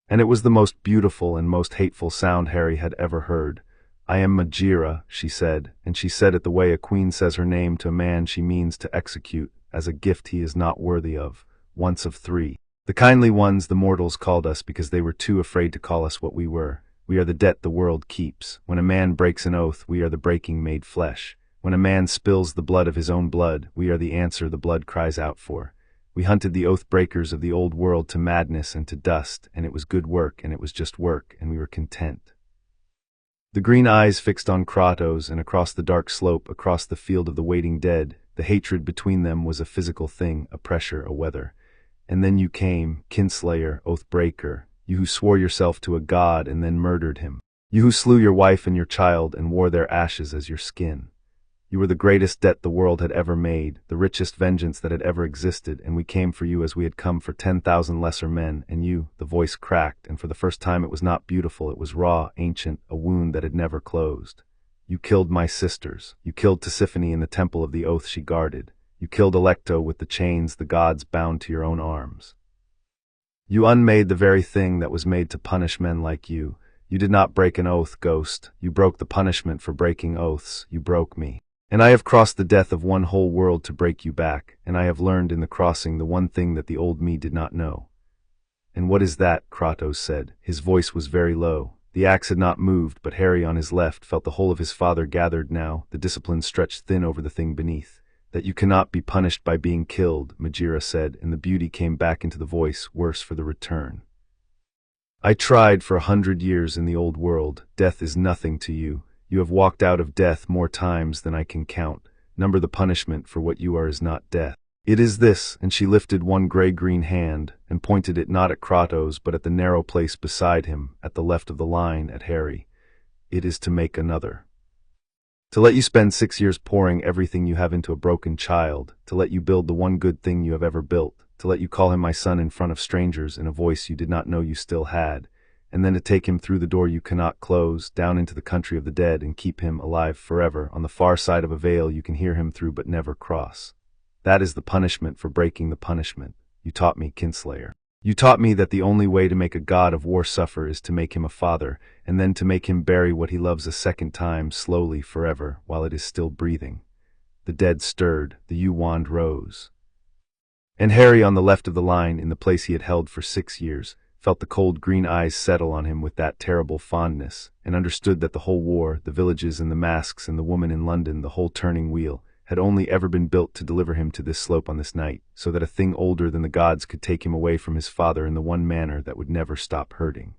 And it was the most beautiful and most hateful sound Harry had ever heard. I am Majira, she said, and she said it the way a queen says her name to a man she means to execute, as a gift he is not worthy of, once of three. The kindly ones the mortals called us because they were too afraid to call us what we were. We are the debt the world keeps. When a man breaks an oath, we are the breaking made flesh. When a man spills the blood of his own blood, we are the answer the blood cries out for. We hunted the oath breakers of the old world to madness and to dust, and it was good work, and it was just work, and we were content. The green eyes fixed on Kratos, and across the dark slope, across the field of the waiting dead, the hatred between them was a physical thing, a pressure, a weather. And then you came, kinslayer, oath-breaker, you who swore yourself to a god and then murdered him. You who slew your wife and your child and wore their ashes as your skin. You were the greatest debt the world had ever made, the richest vengeance that had ever existed, and we came for you as we had come for 10,000 lesser men, and you, the voice cracked, and for the first time it was not beautiful, it was raw, ancient, a wound that had never closed. You killed my sisters. You killed Tisiphone in the temple of the oath she guarded. You killed Alecto with the chains the gods bound to your own arms. You unmade the very thing that was made to punish men like you. You did not break an oath, ghost. You broke the punishment for breaking oaths. You broke me. And I have crossed the death of one whole world to break you back, and I have learned in the crossing the one thing that the old me did not know. And what is that? Kratos said. His voice was very low. The axe had not moved, but Harry on his left felt the whole of his father gathered now, the discipline stretched thin over the thing beneath. That you cannot be punished by being killed, Majira said, and the beauty came back into the voice, worse for the return. I tried for 100 years in the old world. Death is nothing to you. You have walked out of death more times than I can count. Number the punishment for what you are is not death. It is this, and she lifted one gray-green hand, and pointed it not at Kratos but at the narrow place beside him, at the left of the line, at Harry. It is to make another. To let you spend 6 years pouring everything you have into a broken child, to let you build the one good thing you have ever built, to let you call him my son in front of strangers in a voice you did not know you still had, and then to take him through the door you cannot close, down into the country of the dead and keep him alive forever, on the far side of a veil you can hear him through but never cross. That is the punishment for breaking the punishment. You taught me, Kinslayer. You taught me that the only way to make a god of war suffer is to make him a father, and then to make him bury what he loves a second time, slowly, forever, while it is still breathing. The dead stirred, the yew wand rose. And Harry, on the left of the line, in the place he had held for 6 years, felt the cold green eyes settle on him with that terrible fondness, and understood that the whole war, the villages and the masks and the woman in London, the whole turning wheel, had only ever been built to deliver him to this slope on this night, so that a thing older than the gods could take him away from his father in the one manner that would never stop hurting.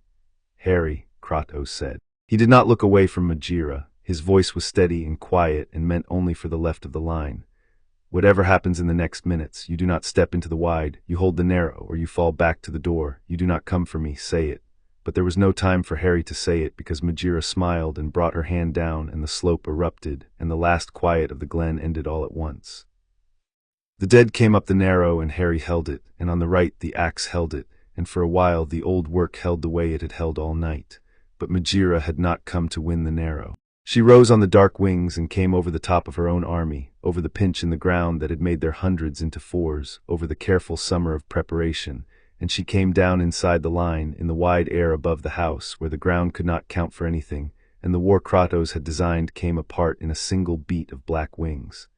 Harry, Kratos said. He did not look away from Majira. His voice was steady and quiet and meant only for the left of the line. Whatever happens in the next minutes, you do not step into the wide, you hold the narrow, or you fall back to the door. You do not come for me, say it. But there was no time for Harry to say it, because Majira smiled and brought her hand down, and the slope erupted, and the last quiet of the glen ended all at once. The dead came up the narrow, and Harry held it, and on the right the axe held it, and for a while the old work held the way it had held all night. But Majira had not come to win the narrow. She rose on the dark wings and came over the top of her own army, over the pinch in the ground that had made their hundreds into fours, over the careful summer of preparation, and she came down inside the line, in the wide air above the house, where the ground could not count for anything, and the war Kratos had designed came apart in a single beat of black wings.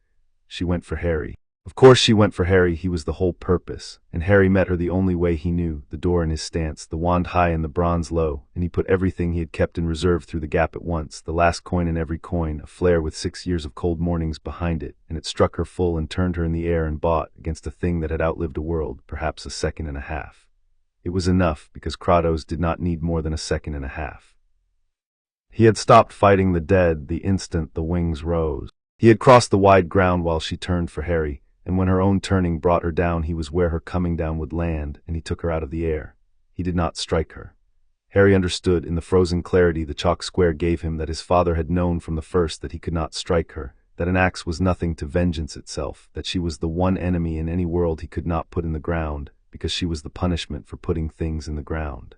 She went for Harry. Of course she went for Harry, he was the whole purpose, and Harry met her the only way he knew, the door in his stance, the wand high and the bronze low, and he put everything he had kept in reserve through the gap at once, the last coin in every coin, a flare with 6 years of cold mornings behind it, and it struck her full and turned her in the air and bought, against a thing that had outlived a world, perhaps a second and a half. It was enough, because Kratos did not need more than a second and a half. He had stopped fighting the dead the instant the wings rose. He had crossed the wide ground while she turned for Harry, and when her own turning brought her down, he was where her coming down would land, and he took her out of the air. He did not strike her. Harry understood, in the frozen clarity the chalk square gave him, that his father had known from the first that he could not strike her, that an axe was nothing to vengeance itself, that she was the one enemy in any world he could not put in the ground, because she was the punishment for putting things in the ground.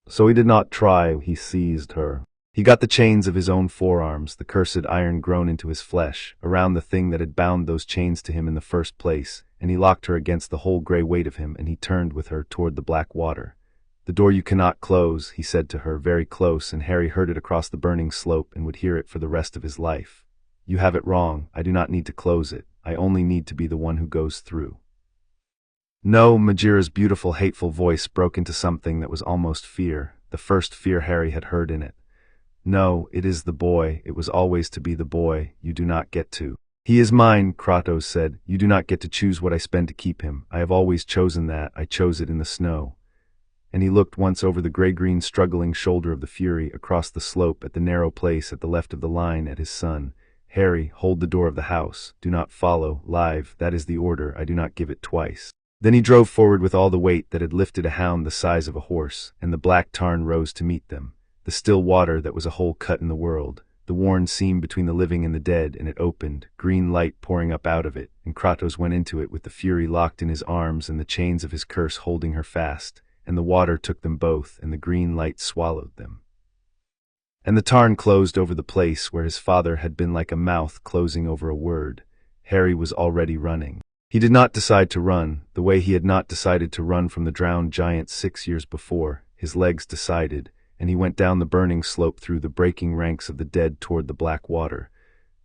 So he did not try, he seized her. He got the chains of his own forearms, the cursed iron grown into his flesh, around the thing that had bound those chains to him in the first place, and he locked her against the whole grey weight of him, and he turned with her toward the black water. The door you cannot close, he said to her, very close, and Harry heard it across the burning slope and would hear it for the rest of his life. You have it wrong, I do not need to close it, I only need to be the one who goes through. No, Majira's beautiful, hateful voice broke into something that was almost fear, the first fear Harry had heard in it. No, it is the boy, it was always to be the boy, you do not get to. He is mine, Kratos said, you do not get to choose what I spend to keep him, I have always chosen that, I chose it in the snow. And he looked once over the grey-green struggling shoulder of the Fury, across the slope at the narrow place at the left of the line, at his son. Harry, hold the door of the house, do not follow, live, that is the order, I do not give it twice. Then he drove forward with all the weight that had lifted a hound the size of a horse, and the black tarn rose to meet them. The still water that was a whole cut in the world, the worn seam between the living and the dead, and it opened, green light pouring up out of it, and Kratos went into it with the Fury locked in his arms and the chains of his curse holding her fast, and the water took them both, and the green light swallowed them. And the tarn closed over the place where his father had been like a mouth closing over a word. Harry was already running. He did not decide to run, the way he had not decided to run from the drowned giant 6 years before. His legs decided, and he went down the burning slope through the breaking ranks of the dead toward the black water.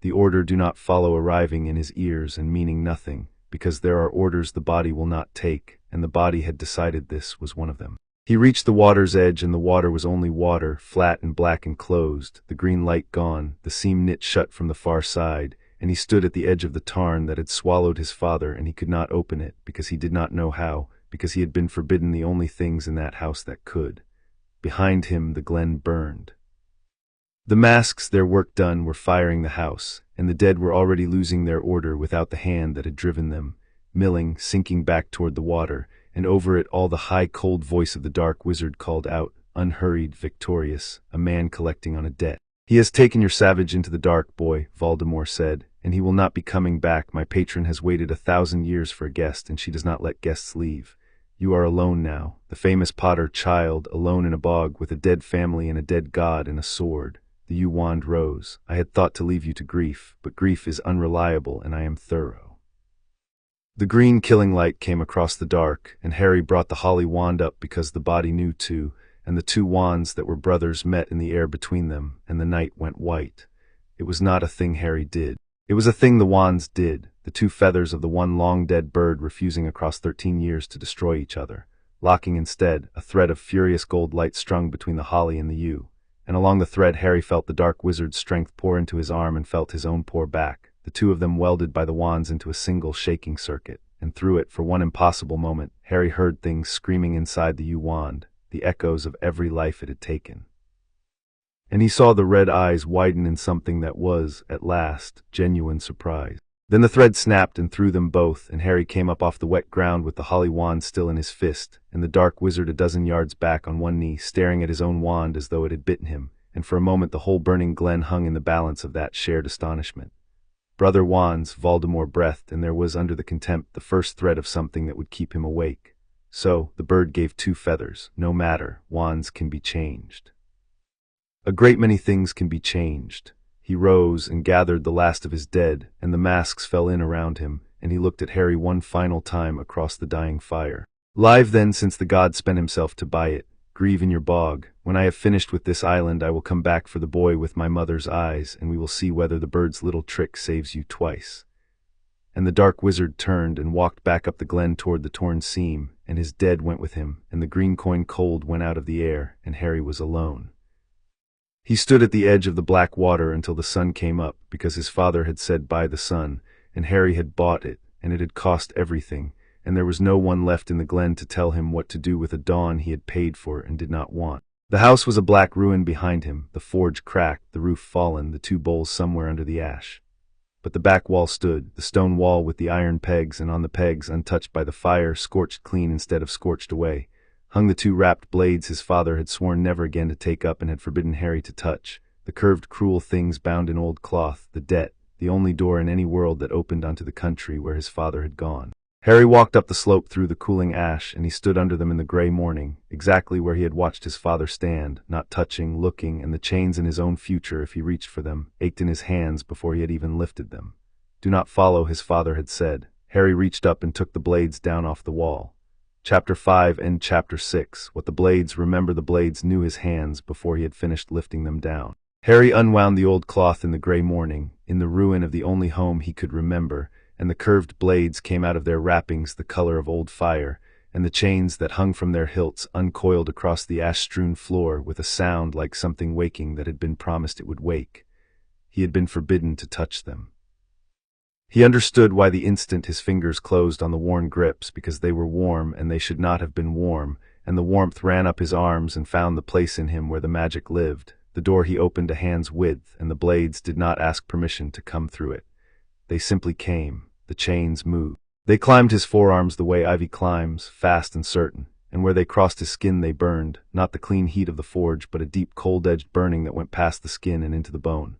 The order do not follow arriving in his ears and meaning nothing, because there are orders the body will not take, and the body had decided this was one of them. He reached the water's edge, and the water was only water, flat and black and closed, the green light gone, the seam knit shut from the far side, and he stood at the edge of the tarn that had swallowed his father, and he could not open it, because he did not know how, because he had been forbidden the only things in that house that could. Behind him the glen burned. The masks, their work done, were firing the house, and the dead were already losing their order without the hand that had driven them, milling, sinking back toward the water, and over it all the high cold voice of the dark wizard called out, unhurried, victorious, a man collecting on a debt. "He has taken your savage into the dark, boy," Voldemort said, "and he will not be coming back. My patron has waited 1,000 years for a guest, and she does not let guests leave. You are alone now, the famous Potter child, alone in a bog with a dead family and a dead god and a sword." The yew wand rose. "I had thought to leave you to grief, but grief is unreliable, and I am thorough." The green killing light came across the dark, and Harry brought the holly wand up because the body knew to, and the two wands that were brothers met in the air between them, and the night went white. It was not a thing Harry did. It was a thing the wands did, the two feathers of the one long-dead bird refusing across 13 years to destroy each other, locking instead a thread of furious gold light strung between the holly and the yew. And along the thread Harry felt the dark wizard's strength pour into his arm and felt his own pour back, the two of them welded by the wands into a single shaking circuit, and through it, for one impossible moment, Harry heard things screaming inside the yew wand, the echoes of every life it had taken. And he saw the red eyes widen in something that was, at last, genuine surprise. Then the thread snapped and threw them both, and Harry came up off the wet ground with the holly wand still in his fist, and the dark wizard a dozen yards back on one knee, staring at his own wand as though it had bitten him, and for a moment the whole burning glen hung in the balance of that shared astonishment. Brother wands, Voldemort breathed, and there was under the contempt the first thread of something that would keep him awake. So, the bird gave two feathers. No matter, wands can be changed. A great many things can be changed. He rose and gathered the last of his dead, and the masks fell in around him, and he looked at Harry one final time across the dying fire. "Live then, since the god spent himself to buy it. Grieve in your bog. When I have finished with this island, I will come back for the boy with my mother's eyes, and we will see whether the bird's little trick saves you twice." And the dark wizard turned and walked back up the glen toward the torn seam, and his dead went with him, and the green coin cold went out of the air, and Harry was alone. He stood at the edge of the black water until the sun came up, because his father had said buy the sun, and Harry had bought it, and it had cost everything, and there was no one left in the glen to tell him what to do with a dawn he had paid for and did not want. The house was a black ruin behind him, the forge cracked, the roof fallen, the two bowls somewhere under the ash. But the back wall stood, the stone wall with the iron pegs, and on the pegs, untouched by the fire, scorched clean instead of scorched away, hung the two wrapped blades his father had sworn never again to take up and had forbidden Harry to touch, the curved cruel things bound in old cloth, the debt, the only door in any world that opened onto the country where his father had gone. Harry walked up the slope through the cooling ash, and he stood under them in the gray morning, exactly where he had watched his father stand, not touching, looking, and the chains in his own future, if he reached for them, ached in his hands before he had even lifted them. "Do not follow," his father had said. Harry reached up and took the blades down off the wall. Chapter 5 and Chapter 6. What the blades remember. The blades knew his hands before he had finished lifting them down. Harry unwound the old cloth in the gray morning, in the ruin of the only home he could remember, and the curved blades came out of their wrappings the color of old fire, and the chains that hung from their hilts uncoiled across the ash-strewn floor with a sound like something waking that had been promised it would wake. He had been forbidden to touch them. He understood why the instant his fingers closed on the worn grips, because they were warm and they should not have been warm, and the warmth ran up his arms and found the place in him where the magic lived. The door he opened a hand's width, and the blades did not ask permission to come through it. They simply came. The chains moved. They climbed his forearms the way ivy climbs, fast and certain, and where they crossed his skin they burned, not the clean heat of the forge, but a deep cold-edged burning that went past the skin and into the bone.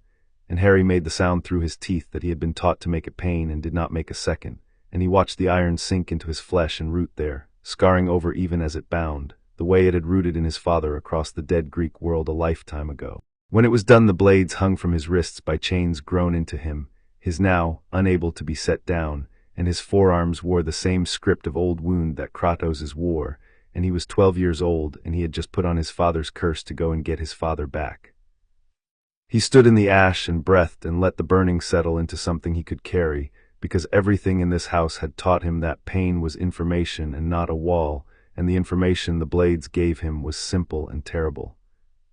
And Harry made the sound through his teeth that he had been taught to make it pain and did not make a second, and he watched the iron sink into his flesh and root there, scarring over even as it bound, the way it had rooted in his father across the dead Greek world a lifetime ago. When it was done, the blades hung from his wrists by chains grown into him, his now unable to be set down, and his forearms wore the same script of old wound that Kratos' wore, and he was 12 years old, and he had just put on his father's curse to go and get his father back. He stood in the ash and breathed and let the burning settle into something he could carry, because everything in this house had taught him that pain was information and not a wall, and the information the blades gave him was simple and terrible.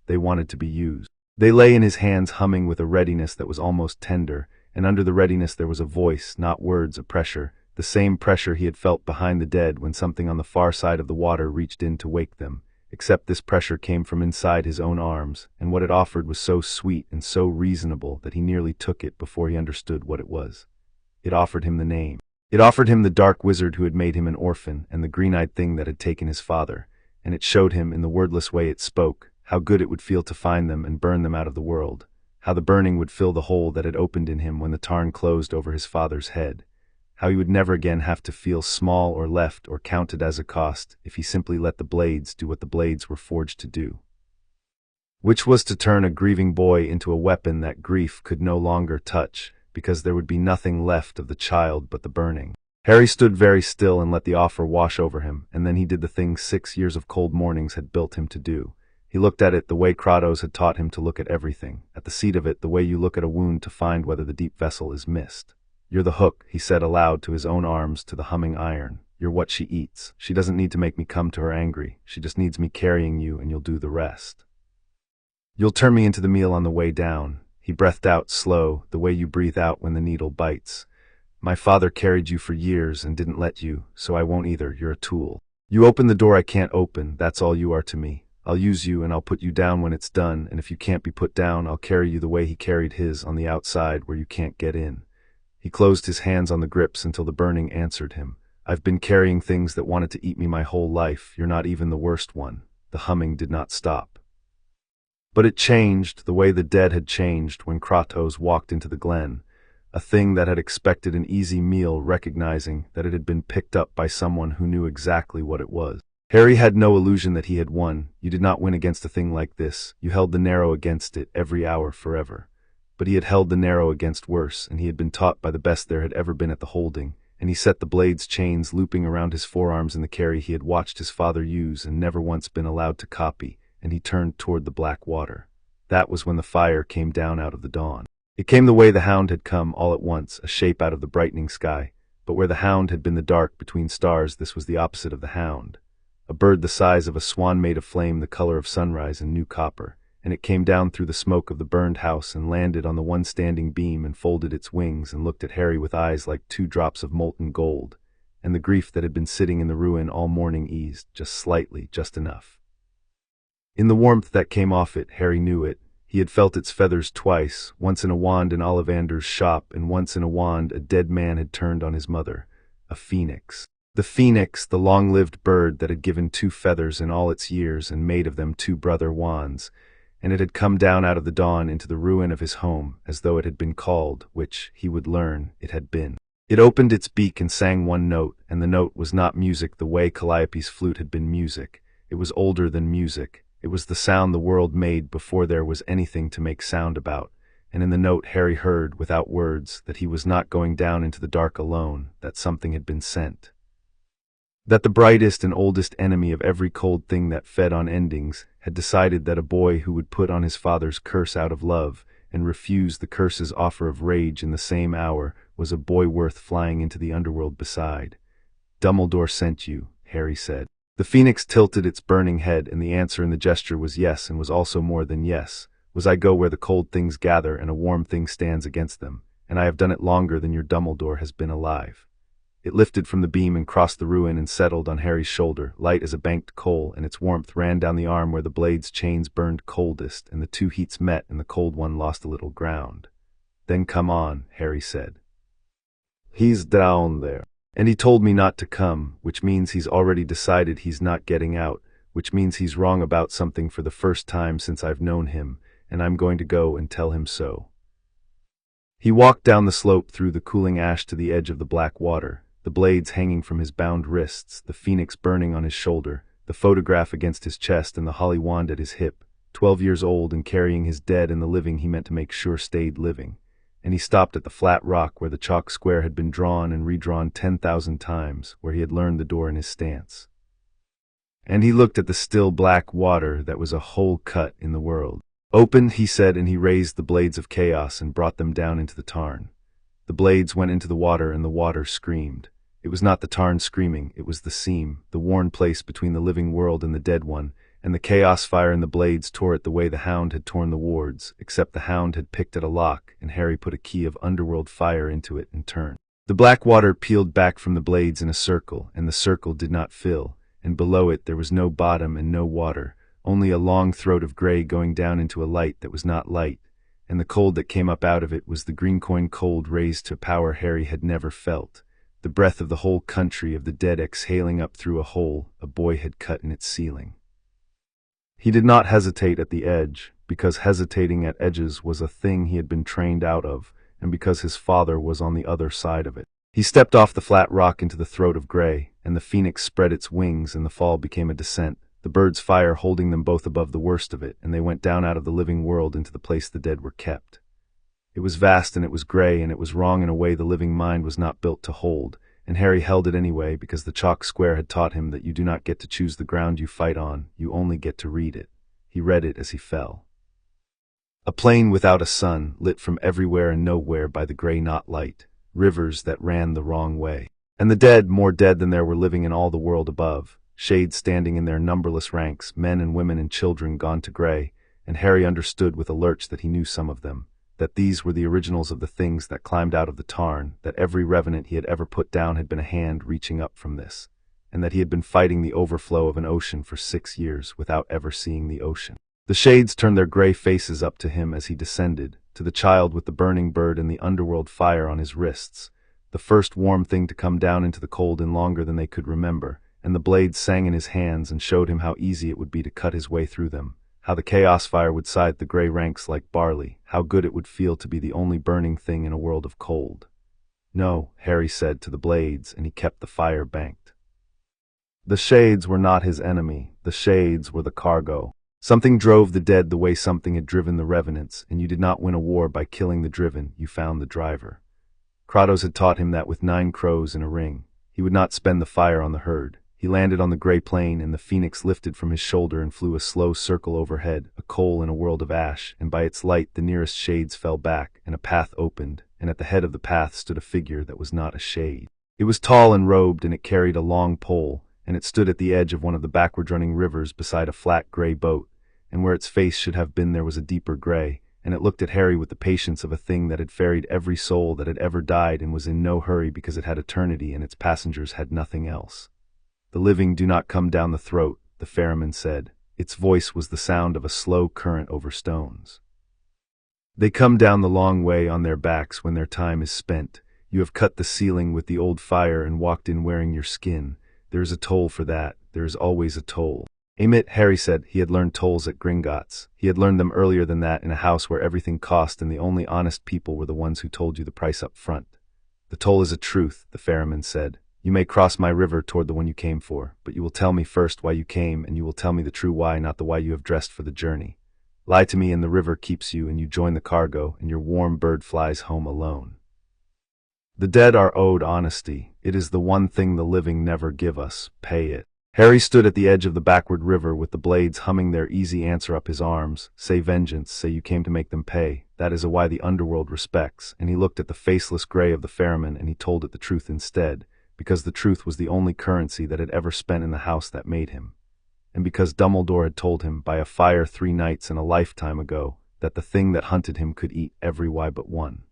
They wanted to be used. They lay in his hands humming with a readiness that was almost tender, and under the readiness there was a voice, not words, a pressure, the same pressure he had felt behind the dead when something on the far side of the water reached in to wake them, except this pressure came from inside his own arms, and what it offered was so sweet and so reasonable that he nearly took it before he understood what it was. It offered him the name. It offered him the dark wizard who had made him an orphan and the green-eyed thing that had taken his father, and it showed him, in the wordless way it spoke, how good it would feel to find them and burn them out of the world, how the burning would fill the hole that had opened in him when the tarn closed over his father's head, how he would never again have to feel small or left or counted as a cost if he simply let the blades do what the blades were forged to do, which was to turn a grieving boy into a weapon that grief could no longer touch, because there would be nothing left of the child but the burning. Harry stood very still and let the offer wash over him, and then he did the thing 6 years of cold mornings had built him to do. He looked at it the way Kratos had taught him to look at everything, at the seat of it the way you look at a wound to find whether the deep vessel is missed. "You're the hook," he said aloud to his own arms, to the humming iron. "You're what she eats. She doesn't need to make me come to her angry. She just needs me carrying you, and you'll do the rest. You'll turn me into the meal on the way down." He breathed out slow, the way you breathe out when the needle bites. "My father carried you for years and didn't let you, so I won't either. You're a tool. You open the door I can't open, that's all you are to me. I'll use you and I'll put you down when it's done, and if you can't be put down, I'll carry you the way he carried his on the outside where you can't get in." He closed his hands on the grips until the burning answered him. "I've been carrying things that wanted to eat me my whole life. You're not even the worst one." The humming did not stop. But it changed, the way the dead had changed when Kratos walked into the glen, a thing that had expected an easy meal, recognizing that it had been picked up by someone who knew exactly what it was. Harry had no illusion that he had won. You did not win against a thing like this. You held the narrow against it every hour forever. But he had held the narrow against worse, and he had been taught by the best there had ever been at the holding, and he set the blades' chains looping around his forearms in the carry he had watched his father use and never once been allowed to copy, and he turned toward the black water. That was when the fire came down out of the dawn. It came the way the hound had come, all at once, a shape out of the brightening sky, but where the hound had been the dark between stars, this was the opposite of the hound. A bird the size of a swan made of flame the color of sunrise and new copper, and it came down through the smoke of the burned house and landed on the one standing beam and folded its wings and looked at Harry with eyes like 2 drops of molten gold, and the grief that had been sitting in the ruin all morning eased, just slightly, just enough. In the warmth that came off it, Harry knew it. He had felt its feathers twice, once in a wand in Ollivander's shop, and once in a wand a dead man had turned on his mother. A phoenix. The phoenix, the long-lived bird that had given 2 feathers in all its years and made of them 2 brother wands, and it had come down out of the dawn into the ruin of his home, as though it had been called, which, he would learn, it had been. It opened its beak and sang one note, and the note was not music the way Calliope's flute had been music. It was older than music. It was the sound the world made before there was anything to make sound about, and in the note Harry heard, without words, that he was not going down into the dark alone, that something had been sent. That the brightest and oldest enemy of every cold thing that fed on endings had decided that a boy who would put on his father's curse out of love and refuse the curse's offer of rage in the same hour was a boy worth flying into the underworld beside. "Dumbledore sent you," Harry said. The phoenix tilted its burning head, and the answer in the gesture was yes, and was also more than yes. "Was I go where the cold things gather and a warm thing stands against them, and I have done it longer than your Dumbledore has been alive." It lifted from the beam and crossed the ruin and settled on Harry's shoulder, light as a banked coal, and its warmth ran down the arm where the blade's chains burned coldest, and the 2 heats met and the cold one lost a little ground. "Then come on," Harry said. "He's down there. And he told me not to come, which means he's already decided he's not getting out, which means he's wrong about something for the first time since I've known him, and I'm going to go and tell him so." He walked down the slope through the cooling ash to the edge of the black water, the blades hanging from his bound wrists, the phoenix burning on his shoulder, the photograph against his chest and the holly wand at his hip, 12 years old and carrying his dead and the living he meant to make sure stayed living. And he stopped at the flat rock where the chalk square had been drawn and redrawn 10,000 times, where he had learned the door in his stance. And he looked at the still black water that was a hole cut in the world. "Open," he said, and he raised the blades of chaos and brought them down into the tarn. The blades went into the water and the water screamed. It was not the tarn screaming, it was the seam, the worn place between the living world and the dead one, and the chaos fire in the blades tore it the way the hound had torn the wards, except the hound had picked at a lock, and Harry put a key of underworld fire into it and turned. The black water peeled back from the blades in a circle, and the circle did not fill, and below it there was no bottom and no water, only a long throat of gray going down into a light that was not light, and the cold that came up out of it was the green coin cold raised to power Harry had never felt, the breath of the whole country of the dead exhaling up through a hole a boy had cut in its ceiling. He did not hesitate at the edge, because hesitating at edges was a thing he had been trained out of, and because his father was on the other side of it. He stepped off the flat rock into the throat of gray, and the phoenix spread its wings and the fall became a descent, the birds' fire holding them both above the worst of it, and they went down out of the living world into the place the dead were kept. It was vast and it was gray and it was wrong in a way the living mind was not built to hold, and Harry held it anyway because the chalk square had taught him that you do not get to choose the ground you fight on, you only get to read it. He read it as he fell. A plain without a sun, lit from everywhere and nowhere by the gray not light, rivers that ran the wrong way. And the dead, more dead than there were living in all the world above, shades standing in their numberless ranks, men and women and children gone to gray, and Harry understood with a lurch that he knew some of them, that these were the originals of the things that climbed out of the tarn, that every revenant he had ever put down had been a hand reaching up from this, and that he had been fighting the overflow of an ocean for 6 years without ever seeing the ocean. The shades turned their gray faces up to him as he descended, to the child with the burning bird and the underworld fire on his wrists, the first warm thing to come down into the cold in longer than they could remember, and the blades sang in his hands and showed him how easy it would be to cut his way through them, how the chaos fire would scythe the gray ranks like barley, how good it would feel to be the only burning thing in a world of cold. "No," Harry said to the blades, and he kept the fire banked. The shades were not his enemy, the shades were the cargo. Something drove the dead the way something had driven the revenants, and you did not win a war by killing the driven, you found the driver. Kratos had taught him that with 9 crows in a ring, he would not spend the fire on the herd. He landed on the gray plain, and the phoenix lifted from his shoulder and flew a slow circle overhead, a coal in a world of ash, and by its light the nearest shades fell back, and a path opened, and at the head of the path stood a figure that was not a shade. It was tall and robed, and it carried a long pole, and it stood at the edge of one of the backward-running rivers beside a flat gray boat, and where its face should have been there was a deeper gray, and it looked at Harry with the patience of a thing that had ferried every soul that had ever died and was in no hurry because it had eternity and its passengers had nothing else. "The living do not come down the throat," the ferryman said. Its voice was the sound of a slow current over stones. "They come down the long way on their backs when their time is spent. You have cut the ceiling with the old fire and walked in wearing your skin. There is a toll for that. There is always a toll." "Amit," Harry said. He had learned tolls at Gringotts. He had learned them earlier than that in a house where everything cost and the only honest people were the ones who told you the price up front. "The toll is a truth," the ferryman said. "You may cross my river toward the one you came for, but you will tell me first why you came, and you will tell me the true why, not the why you have dressed for the journey. Lie to me and the river keeps you, and you join the cargo, and your warm bird flies home alone." The dead are owed honesty. It is the one thing the living never give us. Pay it. Harry stood at the edge of the backward river with the blades humming their easy answer up his arms. "Say vengeance, say you came to make them pay. That is a why the underworld respects." And he looked at the faceless gray of the ferryman and he told it the truth instead, because the truth was the only currency that had ever spent in the house that made him. And because Dumbledore had told him, by a fire 3 nights and a lifetime ago, that the thing that hunted him could eat every why but one.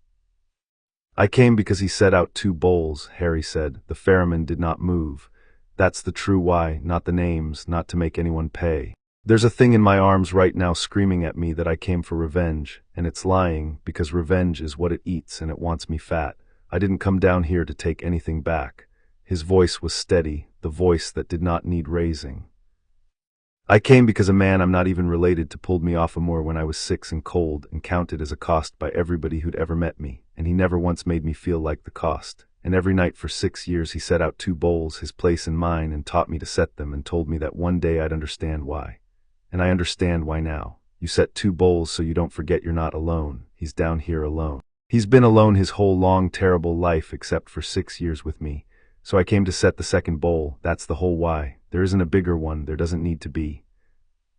"I came because he set out 2 bowls," Harry said. The ferryman did not move. "That's the true why, not the names, not to make anyone pay. There's a thing in my arms right now screaming at me that I came for revenge, and it's lying, because revenge is what it eats and it wants me fat. I didn't come down here to take anything back." His voice was steady, the voice that did not need raising. "I came because a man I'm not even related to pulled me off a moor when I was 6 and cold and counted as a cost by everybody who'd ever met me, and he never once made me feel like the cost. And every night for 6 years he set out 2 bowls, his place and mine, and taught me to set them and told me that one day I'd understand why. And I understand why now. You set 2 bowls so you don't forget you're not alone. He's down here alone. He's been alone his whole long, terrible life except for 6 years with me. So I came to set the second bowl, that's the whole why. There isn't a bigger one, there doesn't need to be.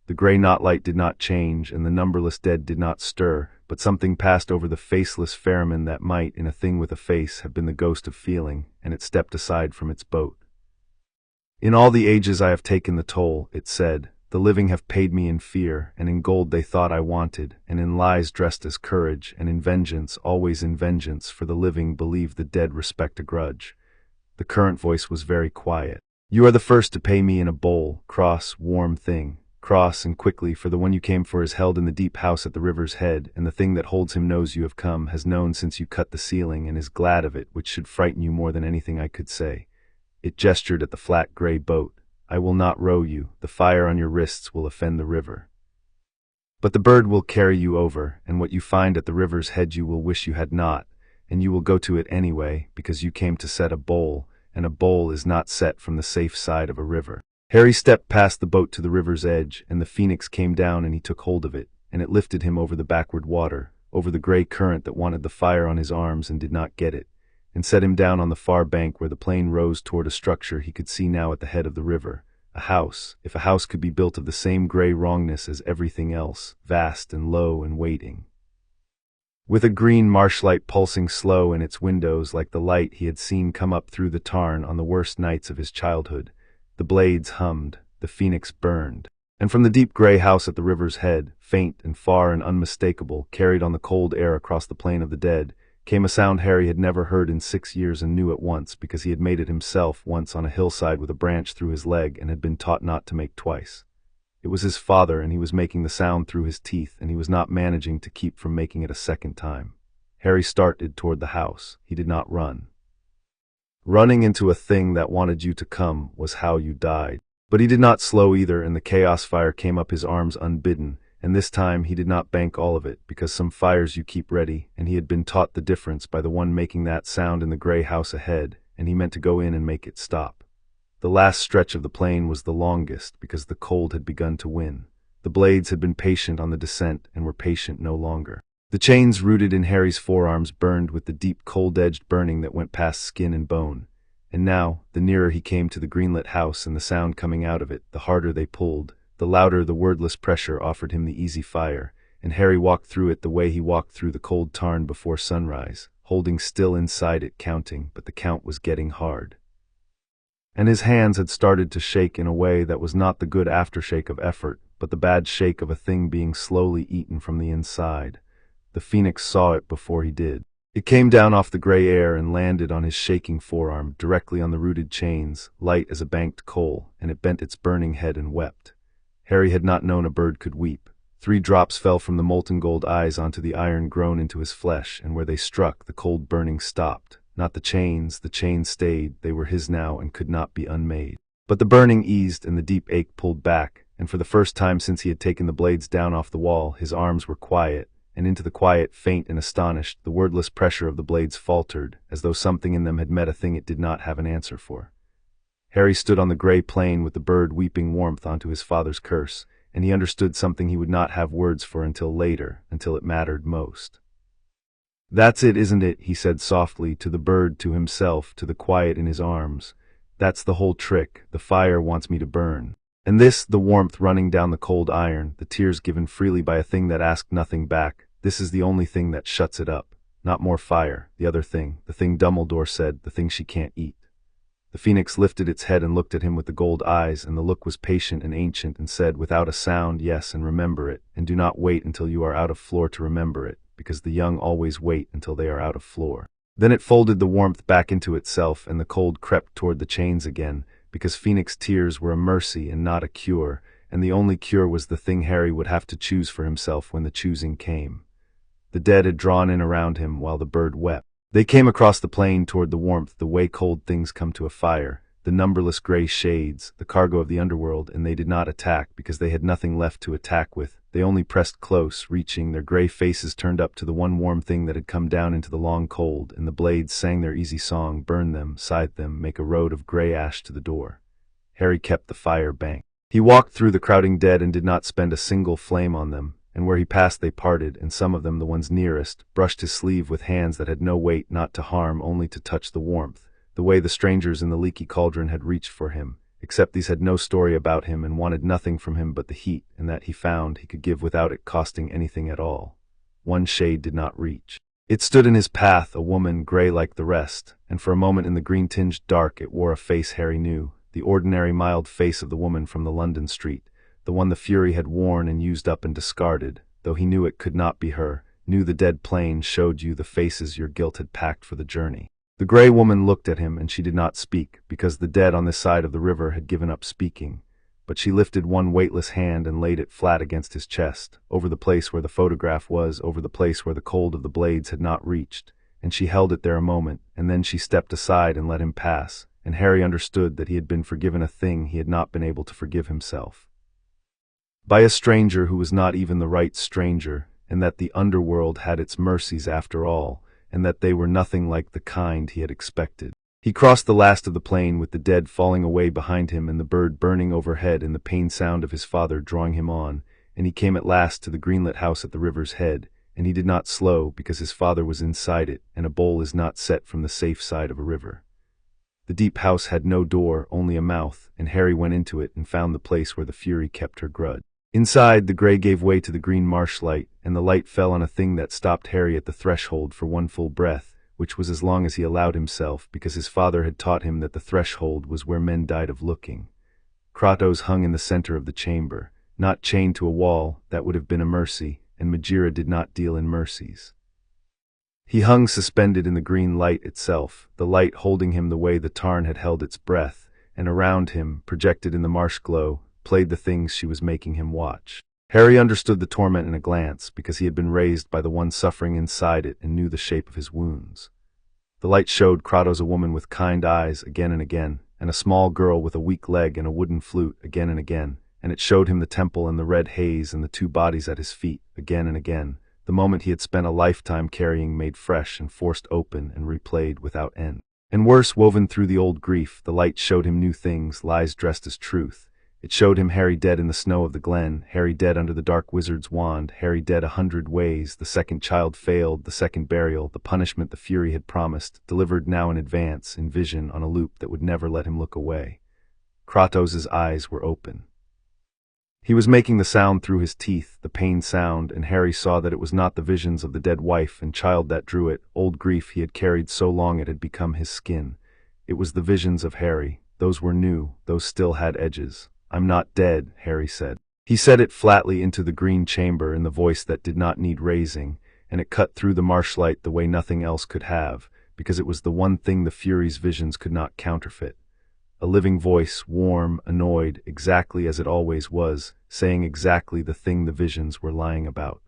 The gray knot-light did not change, and the numberless dead did not stir, but something passed over the faceless ferryman that might, in a thing with a face, have been the ghost of feeling, and it stepped aside from its boat. In all the ages I have taken the toll, it said. The living have paid me in fear, and in gold they thought I wanted, and in lies dressed as courage, and in vengeance, always in vengeance, for the living believe the dead respect a grudge. The current voice was very quiet. You are the first to pay me in a bowl, cross, warm thing. Cross and quickly, for the one you came for is held in the deep house at the river's head, and the thing that holds him knows you have come, has known since you cut the ceiling, and is glad of it, which should frighten you more than anything I could say. It gestured at the flat gray boat. I will not row you, the fire on your wrists will offend the river. But the bird will carry you over, and what you find at the river's head you will wish you had not, and you will go to it anyway, because you came to set a bowl, and a bowl is not set from the safe side of a river. Harry stepped past the boat to the river's edge, and the phoenix came down and he took hold of it, and it lifted him over the backward water, over the gray current that wanted the fire on his arms and did not get it, and set him down on the far bank where the plane rose toward a structure he could see now at the head of the river. A house, if a house could be built of the same gray wrongness as everything else, vast and low and waiting. With a green marshlight pulsing slow in its windows like the light he had seen come up through the tarn on the worst nights of his childhood. The blades hummed, the phoenix burned, and from the deep gray house at the river's head, faint and far and unmistakable, carried on the cold air across the plain of the dead, came a sound Harry had never heard in 6 years and knew at once because he had made it himself once on a hillside with a branch through his leg and had been taught not to make twice. It was his father, and he was making the sound through his teeth, and he was not managing to keep from making it a second time. Harry started toward the house. He did not run. Running into a thing that wanted you to come was how you died. But he did not slow either, and the chaos fire came up his arms unbidden, and this time he did not bank all of it, because some fires you keep ready, and he had been taught the difference by the one making that sound in the gray house ahead, and he meant to go in and make it stop. The last stretch of the plain was the longest, because the cold had begun to win. The blades had been patient on the descent, and were patient no longer. The chains rooted in Harry's forearms burned with the deep cold-edged burning that went past skin and bone. And now, the nearer he came to the greenlit house and the sound coming out of it, the harder they pulled, the louder the wordless pressure offered him the easy fire, and Harry walked through it the way he walked through the cold tarn before sunrise, holding still inside it, counting, but the count was getting hard. And his hands had started to shake in a way that was not the good aftershake of effort, but the bad shake of a thing being slowly eaten from the inside. The phoenix saw it before he did. It came down off the gray air and landed on his shaking forearm, directly on the rooted chains, light as a banked coal, and it bent its burning head and wept. Harry had not known a bird could weep. 3 drops fell from the molten gold eyes onto the iron grown into his flesh, and where they struck, the cold burning stopped. Not the chains stayed, they were his now and could not be unmade. But the burning eased and the deep ache pulled back, and for the first time since he had taken the blades down off the wall, his arms were quiet, and into the quiet, faint and astonished, the wordless pressure of the blades faltered, as though something in them had met a thing it did not have an answer for. Harry stood on the gray plain with the bird weeping warmth onto his father's curse, and he understood something he would not have words for until later, until it mattered most. "That's it, isn't it?" he said softly, to the bird, to himself, to the quiet in his arms. "That's the whole trick. The fire wants me to burn. And this, the warmth running down the cold iron, the tears given freely by a thing that asked nothing back, this is the only thing that shuts it up. Not more fire, the other thing, the thing Dumbledore said, the thing she can't eat." The phoenix lifted its head and looked at him with the gold eyes, and the look was patient and ancient, and said without a sound, "Yes, and remember it, and do not wait until you are out of floor to remember it, because the young always wait until they are out of floor." Then it folded the warmth back into itself, and the cold crept toward the chains again, because phoenix tears were a mercy and not a cure, and the only cure was the thing Harry would have to choose for himself when the choosing came. The dead had drawn in around him while the bird wept. They came across the plain toward the warmth the way cold things come to a fire, the numberless gray shades, the cargo of the underworld, and they did not attack because they had nothing left to attack with. They only pressed close, reaching, their gray faces turned up to the one warm thing that had come down into the long cold, and the blades sang their easy song, burn them, scythe them, make a road of gray ash to the door. Harry kept the fire banked. He walked through the crowding dead and did not spend a single flame on them, and where he passed they parted, and some of them, the ones nearest, brushed his sleeve with hands that had no weight, not to harm, only to touch the warmth, the way the strangers in the leaky cauldron had reached for him, except these had no story about him and wanted nothing from him but the heat, and that he found he could give without it costing anything at all. One shade did not reach. It stood in his path, a woman, gray like the rest, and for a moment in the green-tinged dark it wore a face Harry knew, the ordinary mild face of the woman from the London street, the one the Fury had worn and used up and discarded, though he knew it could not be her, knew the dead plain showed you the faces your guilt had packed for the journey. The gray woman looked at him, and she did not speak, because the dead on this side of the river had given up speaking. But she lifted one weightless hand and laid it flat against his chest, over the place where the photograph was, over the place where the cold of the blades had not reached, and she held it there a moment, and then she stepped aside and let him pass, and Harry understood that he had been forgiven a thing he had not been able to forgive himself. By a stranger who was not even the right stranger, and that the underworld had its mercies after all, and that they were nothing like the kind he had expected. He crossed the last of the plain with the dead falling away behind him and the bird burning overhead and the pain sound of his father drawing him on, and he came at last to the greenlit house at the river's head, and he did not slow because his father was inside it, and a bowl is not set from the safe side of a river. The deep house had no door, only a mouth, and Harry went into it and found the place where the Fury kept her grudge. Inside, the gray gave way to the green marsh light, and the light fell on a thing that stopped Harry at the threshold for one full breath, which was as long as he allowed himself, because his father had taught him that the threshold was where men died of looking. Kratos hung in the center of the chamber, not chained to a wall, that would have been a mercy, and Magira did not deal in mercies. He hung suspended in the green light itself, the light holding him the way the tarn had held its breath, and around him, projected in the marsh glow, played the things she was making him watch. Harry understood the torment in a glance, because he had been raised by the one suffering inside it and knew the shape of his wounds. The light showed Kratos a woman with kind eyes again and again, and a small girl with a weak leg and a wooden flute again and again, and it showed him the temple and the red haze and the two bodies at his feet again and again, the moment he had spent a lifetime carrying made fresh and forced open and replayed without end. And worse, woven through the old grief, the light showed him new things, lies dressed as truth. It showed him Harry dead in the snow of the glen, Harry dead under the dark wizard's wand, Harry dead 100 ways, the second child failed, the second burial, the punishment the Fury had promised, delivered now in advance, in vision, on a loop that would never let him look away. Kratos' eyes were open. He was making the sound through his teeth, the pain sound, and Harry saw that it was not the visions of the dead wife and child that drew it, old grief he had carried so long it had become his skin. It was the visions of Harry. Those were new, those still had edges. "I'm not dead," Harry said. He said it flatly into the green chamber in the voice that did not need raising, and it cut through the marshlight the way nothing else could have, because it was the one thing the Fury's visions could not counterfeit. A living voice, warm, annoyed, exactly as it always was, saying exactly the thing the visions were lying about.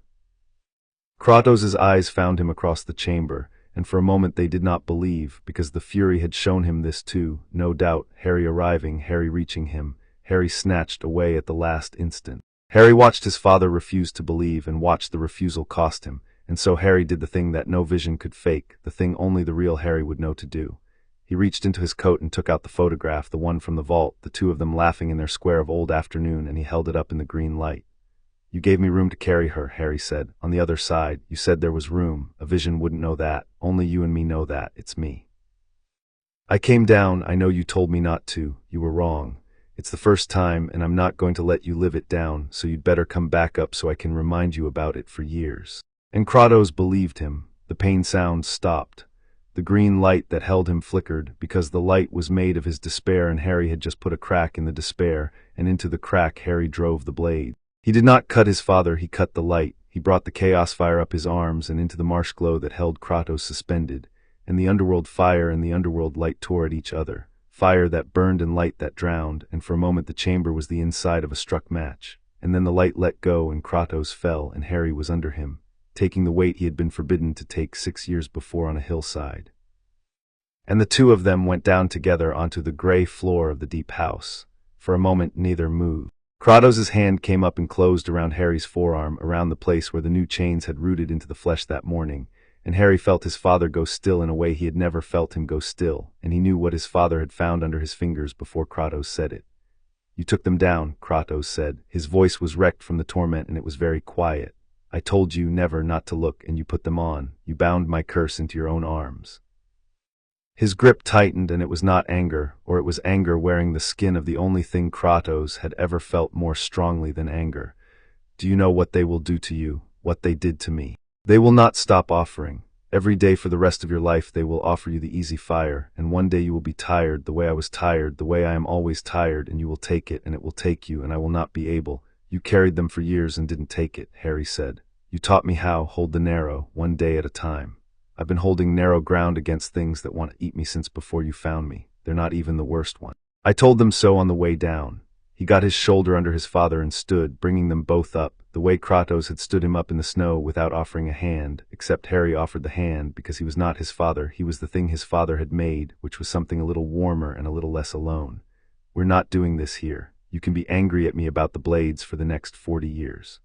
Kratos' eyes found him across the chamber, and for a moment they did not believe, because the Fury had shown him this too, no doubt, Harry arriving, Harry reaching him, Harry snatched away at the last instant. Harry watched his father refuse to believe and watched the refusal cost him, and so Harry did the thing that no vision could fake, the thing only the real Harry would know to do. He reached into his coat and took out the photograph, the one from the vault, the two of them laughing in their square of old afternoon, and he held it up in the green light. "You gave me room to carry her," Harry said. "On the other side, you said there was room. A vision wouldn't know that. Only you and me know that. It's me. I came down. I know you told me not to. You were wrong. It's the first time, and I'm not going to let you live it down, so you'd better come back up so I can remind you about it for years." And Kratos believed him. The pain sound stopped. The green light that held him flickered, because the light was made of his despair, and Harry had just put a crack in the despair, and into the crack Harry drove the blade. He did not cut his father, he cut the light. He brought the chaos fire up his arms and into the marsh glow that held Kratos suspended, and the underworld fire and the underworld light tore at each other. Fire that burned and light that drowned, and for a moment the chamber was the inside of a struck match. And then the light let go and Kratos fell, and Harry was under him, taking the weight he had been forbidden to take 6 years before on a hillside. And the two of them went down together onto the gray floor of the deep house. For a moment neither moved. Kratos' hand came up and closed around Harry's forearm, around the place where the new chains had rooted into the flesh that morning, and Harry felt his father go still in a way he had never felt him go still, and he knew what his father had found under his fingers before Kratos said it. "You took them down," Kratos said. His voice was wrecked from the torment and it was very quiet. I told you never not to look, and you put them on. You bound my curse into your own arms." His grip tightened, and it was not anger, or it was anger wearing the skin of the only thing Kratos had ever felt more strongly than anger. "Do you know what they will do to you, what they did to me? They will not stop offering. Every day for the rest of your life they will offer you the easy fire, and one day you will be tired, the way I was tired, the way I am always tired, and you will take it, and it will take you, and I will not be able. You carried them for years and didn't take it," Harry said. "You taught me how, hold the narrow, one day at a time. I've been holding narrow ground against things that want to eat me since before you found me. They're not even the worst one." I told them so on the way down. He got his shoulder under his father and stood, bringing them both up, the way Kratos had stood him up in the snow without offering a hand, except Harry offered the hand because he was not his father, he was the thing his father had made, which was something a little warmer and a little less alone. "We're not doing this here. You can be angry at me about the blades for the next 40 years.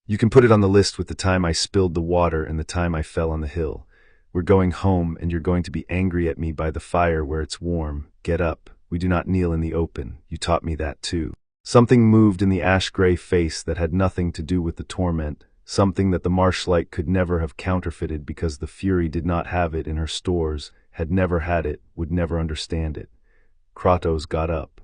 You can put it on the list with the time I spilled the water and the time I fell on the hill. We're going home, and you're going to be angry at me by the fire where it's warm. Get up. We do not kneel in the open. You taught me that too." Something moved in the ash-gray face that had nothing to do with the torment, something that the marshlight could never have counterfeited because the Fury did not have it in her stores, had never had it, would never understand it. Kratos got up.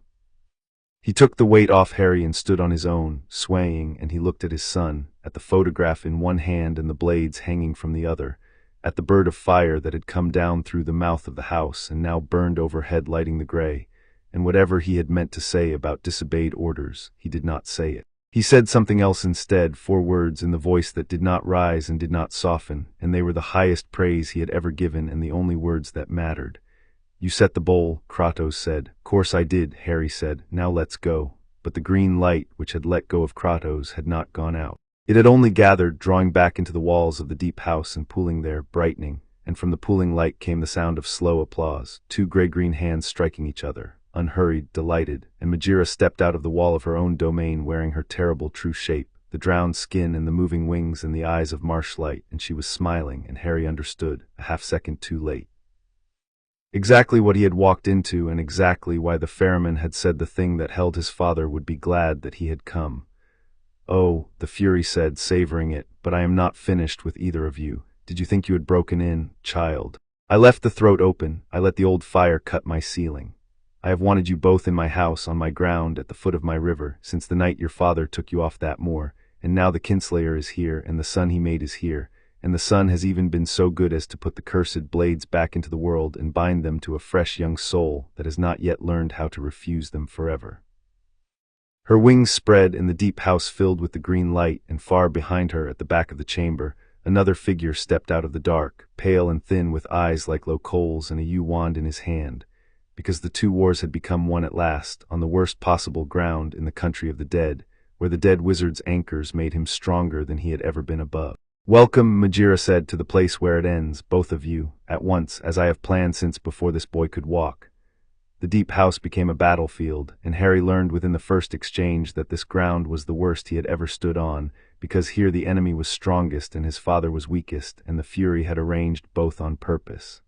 He took the weight off Harry and stood on his own, swaying, and he looked at his son, at the photograph in one hand and the blades hanging from the other, at the bird of fire that had come down through the mouth of the house and now burned overhead lighting the gray, and whatever he had meant to say about disobeyed orders, he did not say it. He said something else instead, 4 words in the voice that did not rise and did not soften, and they were the highest praise he had ever given and the only words that mattered. "You set the bowl," Kratos said. "Course I did," Harry said. "Now let's go." But the green light, which had let go of Kratos, had not gone out. It had only gathered, drawing back into the walls of the deep house and pooling there, brightening, and from the pooling light came the sound of slow applause, 2 gray-green hands striking each other, unhurried, delighted, and Majira stepped out of the wall of her own domain wearing her terrible true shape, the drowned skin and the moving wings and the eyes of marshlight, and she was smiling, and Harry understood, a half-second too late. Exactly what he had walked into, and exactly why the ferryman had said the thing that held his father would be glad that he had come. "Oh," the Fury said, savoring it, "but I am not finished with either of you. Did you think you had broken in, child? I left the throat open, I let the old fire cut my ceiling. I have wanted you both in my house, on my ground, at the foot of my river, since the night your father took you off that moor, and now the kinslayer is here, and the son he made is here, and the son has even been so good as to put the cursed blades back into the world and bind them to a fresh young soul that has not yet learned how to refuse them forever." Her wings spread, and the deep house filled with the green light, and far behind her, at the back of the chamber, another figure stepped out of the dark, pale and thin with eyes like low coals and a yew wand in his hand, because the 2 wars had become one at last, on the worst possible ground in the country of the dead, where the dead wizard's anchors made him stronger than he had ever been above. "Welcome," Majira said, "to the place where it ends, both of you, at once, as I have planned since before this boy could walk." The deep house became a battlefield, and Harry learned within the first exchange that this ground was the worst he had ever stood on, because here the enemy was strongest and his father was weakest, and the Fury had arranged both on purpose.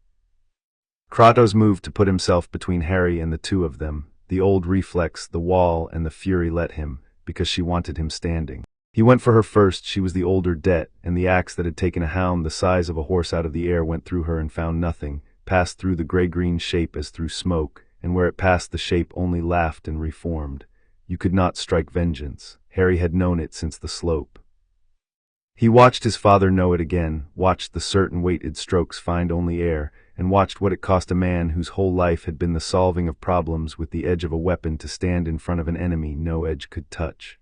Kratos moved to put himself between Harry and the 2 of them, the old reflex, the wall, and the Fury let him, because she wanted him standing. He went for her first. She was the older Det, and the axe that had taken a hound the size of a horse out of the air went through her and found nothing, passed through the gray-green shape as through smoke, and where it passed the shape only laughed and reformed. You could not strike vengeance. Harry had known it since the slope. He watched his father know it again, watched the certain weighted strokes find only air, and watched what it cost a man whose whole life had been the solving of problems with the edge of a weapon to stand in front of an enemy no edge could touch.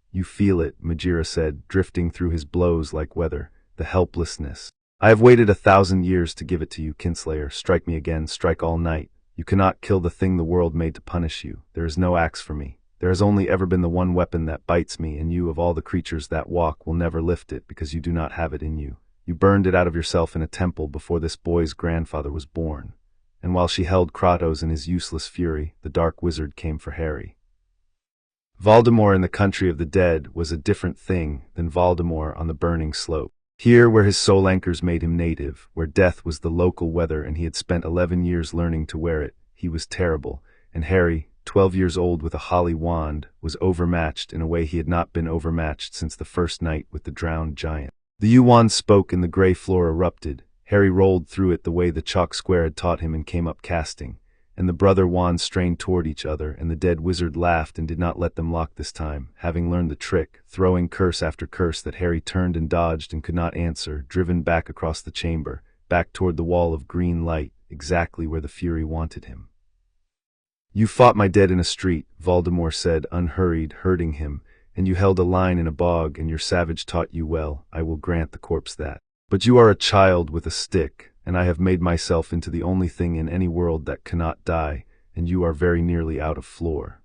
"You feel it," Majira said, drifting through his blows like weather, "the helplessness. I have waited 1,000 years to give it to you, Kinslayer. Strike me again, strike all night. You cannot kill the thing the world made to punish you. There is no axe for me. There has only ever been the one weapon that bites me, and you, of all the creatures that walk, will never lift it because you do not have it in you. You burned it out of yourself in a temple before this boy's grandfather was born." And while she held Kratos in his useless fury, the dark wizard came for Harry. Valdemar in the country of the dead was a different thing than Valdemar on the burning slope. Here, where his soul anchors made him native, where death was the local weather and he had spent 11 years learning to wear it, he was terrible, and Harry, 12 years old with a holly wand, was overmatched in a way he had not been overmatched since the first night with the drowned giant. The yew-wand spoke and the gray floor erupted. Harry rolled through it the way the chalk square had taught him and came up casting. And the brother wands strained toward each other, and the dead wizard laughed and did not let them lock this time, having learned the trick, throwing curse after curse that Harry turned and dodged and could not answer, driven back across the chamber, back toward the wall of green light, exactly where the Fury wanted him. "You fought my dead in a street," Voldemort said, unhurried, hurting him, "and you held a line in a bog, and your savage taught you well, I will grant the corpse that. But you are a child with a stick, and I have made myself into the only thing in any world that cannot die, and you are very nearly out of floor."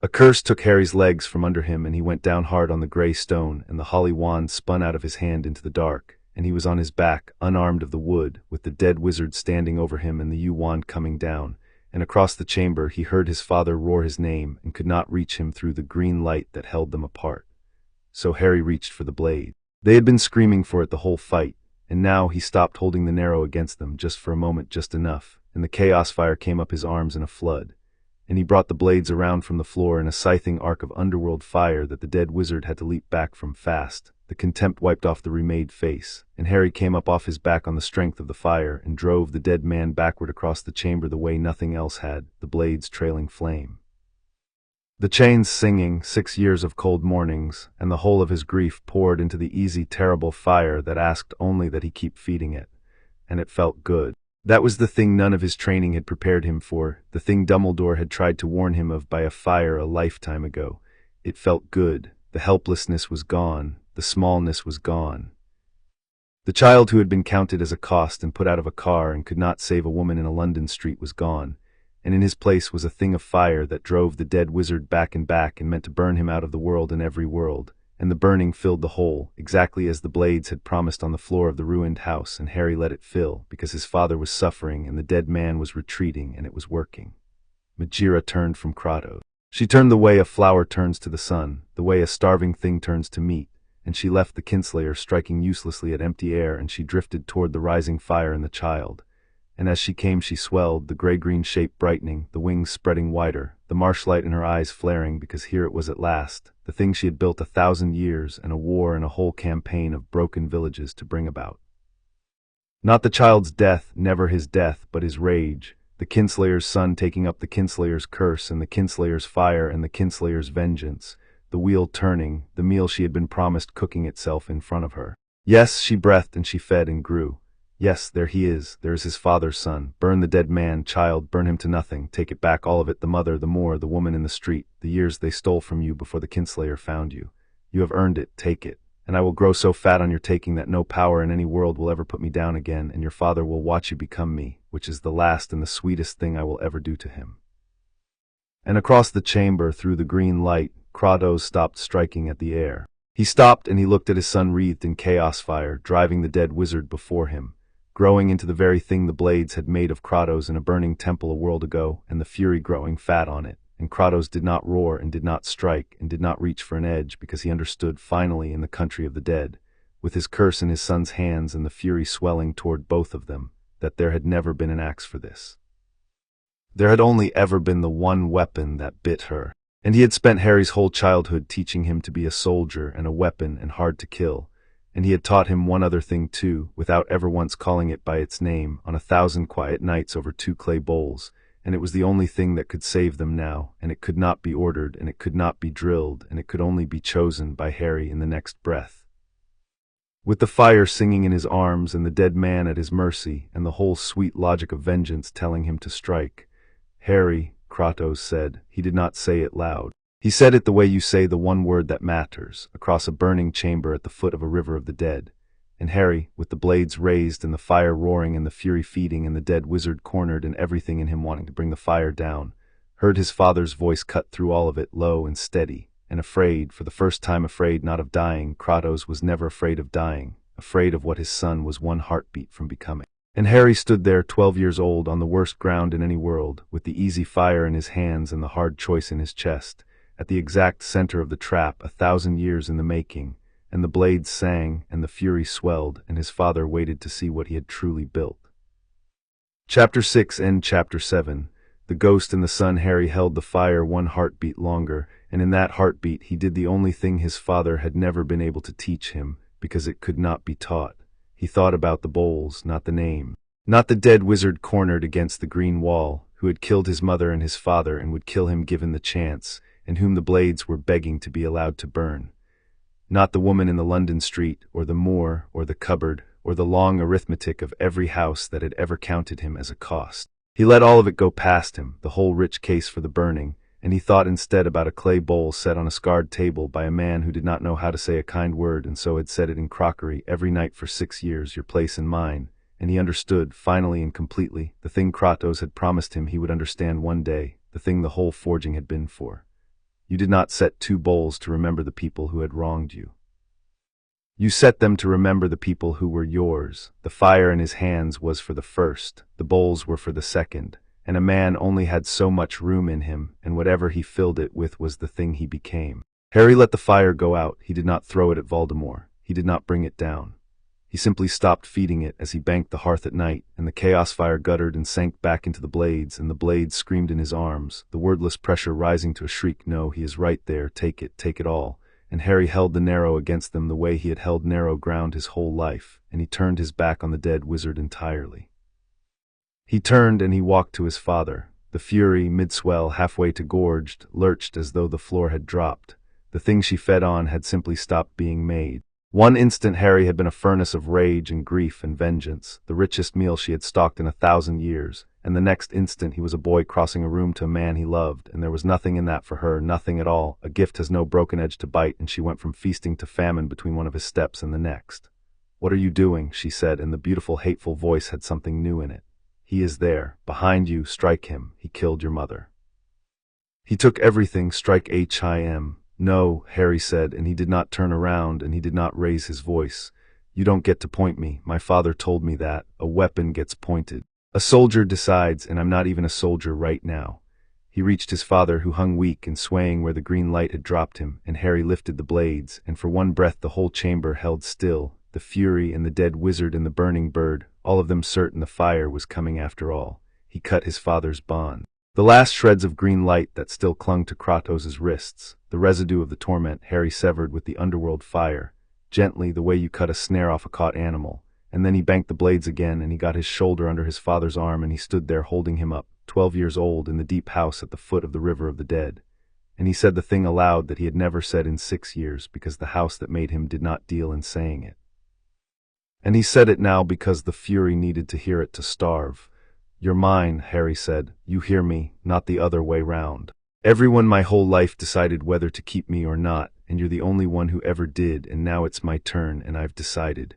A curse took Harry's legs from under him, and he went down hard on the grey stone, and the holly wand spun out of his hand into the dark, and he was on his back, unarmed of the wood, with the dead wizard standing over him and the yew wand coming down, and across the chamber he heard his father roar his name, and could not reach him through the green light that held them apart. So Harry reached for the blade. They had been screaming for it the whole fight, and now he stopped holding the arrow against them, just for a moment, just enough, and the chaos fire came up his arms in a flood, and he brought the blades around from the floor in a scything arc of underworld fire that the dead wizard had to leap back from fast. The contempt wiped off the remade face, and Harry came up off his back on the strength of the fire and drove the dead man backward across the chamber the way nothing else had, the blades trailing flame. The chains singing, 6 years of cold mornings, and the whole of his grief poured into the easy, terrible fire that asked only that he keep feeding it. And it felt good. That was the thing none of his training had prepared him for, the thing Dumbledore had tried to warn him of by a fire a lifetime ago. It felt good. The helplessness was gone. The smallness was gone. The child who had been counted as a cost and put out of a car and could not save a woman in a London street was gone, and in his place was a thing of fire that drove the dead wizard back and back and meant to burn him out of the world and every world, and the burning filled the hole, exactly as the blades had promised on the floor of the ruined house, and Harry let it fill, because his father was suffering and the dead man was retreating, and it was working. Majira turned from Kratos. She turned the way a flower turns to the sun, the way a starving thing turns to meat, and she left the kinslayer striking uselessly at empty air, and she drifted toward the rising fire and the child. And as she came she swelled, the gray-green shape brightening, the wings spreading wider, the marshlight in her eyes flaring, because here it was at last, the thing she had built 1,000 years and a war and a whole campaign of broken villages to bring about. Not the child's death, never his death, but his rage, the kinslayer's son taking up the kinslayer's curse and the kinslayer's fire and the kinslayer's vengeance, the wheel turning, the meal she had been promised cooking itself in front of her. Yes, she breathed and she fed and grew. Yes, there he is, there is his father's son. Burn the dead man, child, burn him to nothing, take it back, all of it, the mother, the moor, the woman in the street, the years they stole from you before the kinslayer found you. You have earned it, take it, and I will grow so fat on your taking that no power in any world will ever put me down again, and your father will watch you become me, which is the last and the sweetest thing I will ever do to him. And across the chamber, through the green light, Kratos stopped striking at the air. He stopped and he looked at his son wreathed in chaos fire, driving the dead wizard before him, growing into the very thing the blades had made of Kratos in a burning temple a world ago, and the fury growing fat on it. And Kratos did not roar and did not strike and did not reach for an edge, because he understood finally in the country of the dead, with his curse in his son's hands and the fury swelling toward both of them, that there had never been an axe for this. There had only ever been the one weapon that bit her. And he had spent Harry's whole childhood teaching him to be a soldier and a weapon and hard to kill. And he had taught him one other thing too, without ever once calling it by its name, on 1,000 quiet nights over 2 clay bowls, and it was the only thing that could save them now, and it could not be ordered, and it could not be drilled, and it could only be chosen by Harry in the next breath. With the fire singing in his arms and the dead man at his mercy, and the whole sweet logic of vengeance telling him to strike, Harry, Kratos said, he did not say it loud. He said it the way you say the one word that matters, across a burning chamber at the foot of a river of the dead. And Harry, with the blades raised and the fire roaring and the fury feeding and the dead wizard cornered and everything in him wanting to bring the fire down, heard his father's voice cut through all of it, low and steady, and afraid, for the first time afraid not of dying. Kratos was never afraid of dying, afraid of what his son was one heartbeat from becoming. And Harry stood there, 12 years old, on the worst ground in any world, with the easy fire in his hands and the hard choice in his chest, at the exact center of the trap, 1,000 years in the making, and the blades sang, and the fury swelled, and his father waited to see what he had truly built. Chapter 6 and Chapter 7. The ghost in the sun. Harry held the fire one heartbeat longer, and in that heartbeat he did the only thing his father had never been able to teach him, because it could not be taught. He thought about the bowls, not the name. Not the dead wizard cornered against the green wall, who had killed his mother and his father and would kill him given the chance, and whom the blades were begging to be allowed to burn. Not the woman in the London street, or the moor, or the cupboard, or the long arithmetic of every house that had ever counted him as a cost. He let all of it go past him, the whole rich case for the burning, and he thought instead about a clay bowl set on a scarred table by a man who did not know how to say a kind word and so had said it in crockery every night for 6 years, your place and mine, and he understood, finally and completely, the thing Kratos had promised him he would understand one day, the thing the whole forging had been for. You did not set 2 bowls to remember the people who had wronged you. You set them to remember the people who were yours. The fire in his hands was for the first, the bowls were for the second, and a man only had so much room in him, and whatever he filled it with was the thing he became. Harry let the fire go out. He did not throw it at Voldemort. He did not bring it down. He simply stopped feeding it as he banked the hearth at night, and the chaos fire guttered and sank back into the blades, and the blades screamed in his arms, the wordless pressure rising to a shriek. No, he is right there, take it all. And Harry held the narrow against them the way he had held narrow ground his whole life, and he turned his back on the dead wizard entirely. He turned and he walked to his father. The fury, mid-swell, halfway to gorged, lurched as though the floor had dropped. The thing she fed on had simply stopped being made. One instant Harry had been a furnace of rage and grief and vengeance, the richest meal she had stalked in 1,000 years, and the next instant he was a boy crossing a room to a man he loved, and there was nothing in that for her, nothing at all. A gift has no broken edge to bite, and she went from feasting to famine between one of his steps and the next. What are you doing? She said, and the beautiful, hateful voice had something new in it. He is there, behind you, strike him, he killed your mother. He took everything, strike him. No, Harry said, and he did not turn around, and he did not raise his voice. You don't get to point me, my father told me that, a weapon gets pointed. A soldier decides, and I'm not even a soldier right now. He reached his father, who hung weak and swaying where the green light had dropped him, and Harry lifted the blades, and for one breath the whole chamber held still, the fury and the dead wizard and the burning bird, all of them certain the fire was coming after all. He cut his father's bond. The last shreds of green light that still clung to Kratos' wrists, the residue of the torment, Harry severed with the underworld fire, gently the way you cut a snare off a caught animal, and then he banked the blades again and he got his shoulder under his father's arm and he stood there holding him up, 12 years old, in the deep house at the foot of the river of the dead. And he said the thing aloud that he had never said in 6 years because the house that made him did not deal in saying it. And he said it now because the fury needed to hear it to starve. You're mine, Harry said. You hear me, not the other way round. Everyone my whole life decided whether to keep me or not, and you're the only one who ever did, and now it's my turn, and I've decided.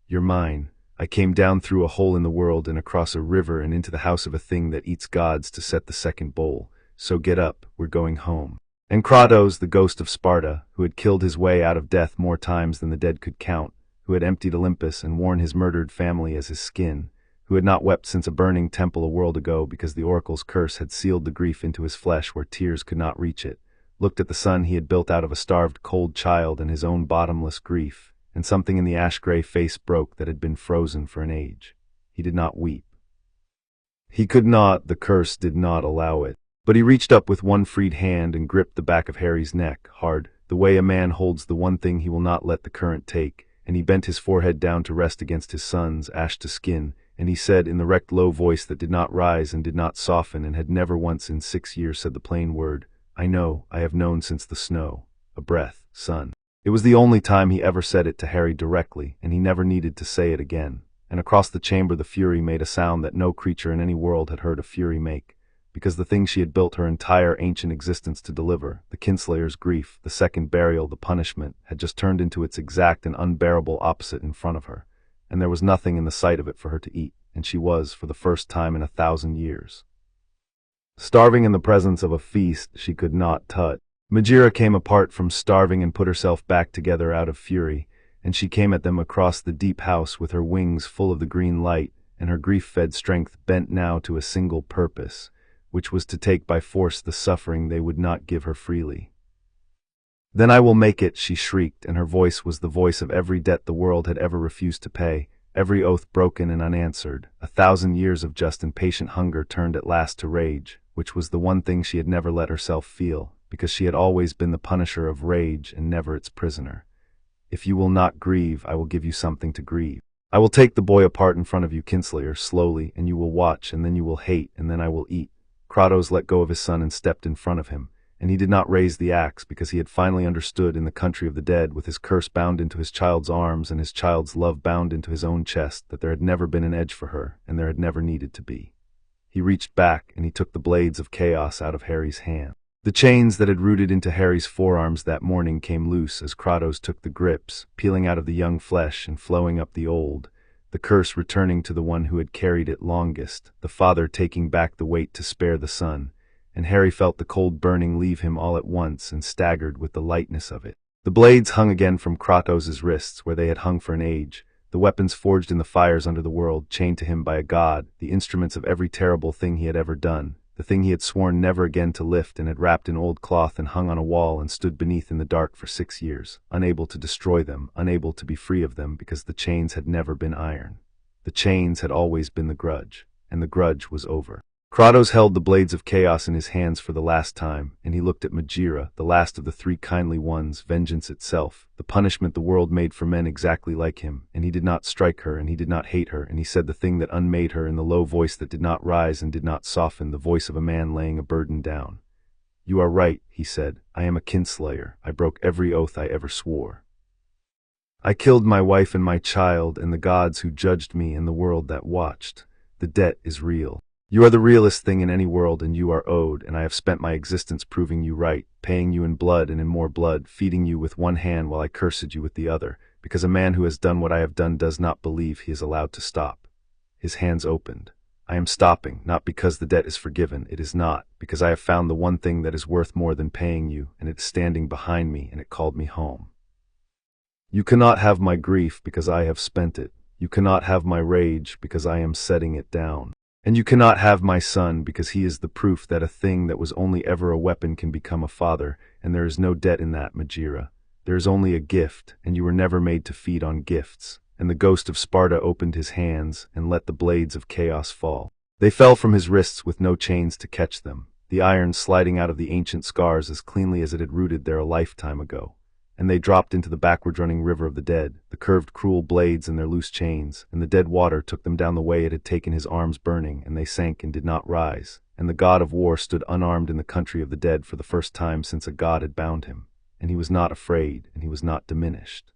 You're mine. I came down through a hole in the world and across a river and into the house of a thing that eats gods to set the second bowl. So get up, we're going home. And Kratos, the ghost of Sparta, who had killed his way out of death more times than the dead could count, who had emptied Olympus and worn his murdered family as his skin, who had not wept since a burning temple a world ago because the oracle's curse had sealed the grief into his flesh where tears could not reach it, looked at the son he had built out of a starved cold child and his own bottomless grief, and something in the ash-gray face broke that had been frozen for an age. He did not weep. He could not, the curse did not allow it. But he reached up with one freed hand and gripped the back of Harry's neck, hard, the way a man holds the one thing he will not let the current take, and he bent his forehead down to rest against his son's, ash to skin, and he said in the wrecked low voice that did not rise and did not soften and had never once in 6 years said the plain word, I know, I have known since the snow. A breath, son. It was the only time he ever said it to Harry directly, and he never needed to say it again. And across the chamber the fury made a sound that no creature in any world had heard a fury make, because the thing she had built her entire ancient existence to deliver, the kinslayer's grief, the second burial, the punishment, had just turned into its exact and unbearable opposite in front of her, and there was nothing in the sight of it for her to eat, and she was, for the first time in 1,000 years, starving in the presence of a feast she could not touch. Majira came apart from starving and put herself back together out of fury, and she came at them across the deep house with her wings full of the green light, and her grief-fed strength bent now to a single purpose, which was to take by force the suffering they would not give her freely. Then I will make it, she shrieked, and her voice was the voice of every debt the world had ever refused to pay, every oath broken and unanswered. 1,000 years of just and patient hunger turned at last to rage. which was the one thing she had never let herself feel, because she had always been the punisher of rage and never its prisoner. If you will not grieve, I will give you something to grieve. I will take the boy apart in front of you, Kinslayer, slowly, and you will watch, and then you will hate, and then I will eat. Kratos let go of his son and stepped in front of him, and he did not raise the axe because he had finally understood in the country of the dead, with his curse bound into his child's arms and his child's love bound into his own chest, that there had never been an edge for her, and there had never needed to be. He reached back, and he took the blades of chaos out of Harry's hand. The chains that had rooted into Harry's forearms that morning came loose as Kratos took the grips, peeling out of the young flesh and flowing up the old, the curse returning to the one who had carried it longest, the father taking back the weight to spare the son, and Harry felt the cold burning leave him all at once and staggered with the lightness of it. The blades hung again from Kratos's wrists where they had hung for an age, the weapons forged in the fires under the world, chained to him by a god, the instruments of every terrible thing he had ever done, the thing he had sworn never again to lift and had wrapped in old cloth and hung on a wall and stood beneath in the dark for 6 years, unable to destroy them, unable to be free of them because the chains had never been iron. The chains had always been the grudge, and the grudge was over. Kratos held the blades of chaos in his hands for the last time, and he looked at Majira, the last of the three kindly ones, vengeance itself, the punishment the world made for men exactly like him, and he did not strike her, and he did not hate her, and he said the thing that unmade her in the low voice that did not rise and did not soften, the voice of a man laying a burden down. You are right, he said, I am a kinslayer, I broke every oath I ever swore. I killed my wife and my child and the gods who judged me and the world that watched. The debt is real. You are the realest thing in any world, and you are owed, and I have spent my existence proving you right, paying you in blood and in more blood, feeding you with one hand while I cursed you with the other, because a man who has done what I have done does not believe he is allowed to stop. His hands opened. I am stopping, not because the debt is forgiven, it is not, because I have found the one thing that is worth more than paying you, and it is standing behind me, and it called me home. You cannot have my grief because I have spent it. You cannot have my rage because I am setting it down. And you cannot have my son because he is the proof that a thing that was only ever a weapon can become a father, and there is no debt in that, Majira. There is only a gift, and you were never made to feed on gifts. And the ghost of Sparta opened his hands and let the blades of chaos fall. They fell from his wrists with no chains to catch them, the iron sliding out of the ancient scars as cleanly as it had rooted there a lifetime ago. And they dropped into the backward-running river of the dead, the curved cruel blades and their loose chains, and the dead water took them down the way it had taken his arms burning, and they sank and did not rise, and the god of war stood unarmed in the country of the dead for the first time since a god had bound him, and he was not afraid, and he was not diminished.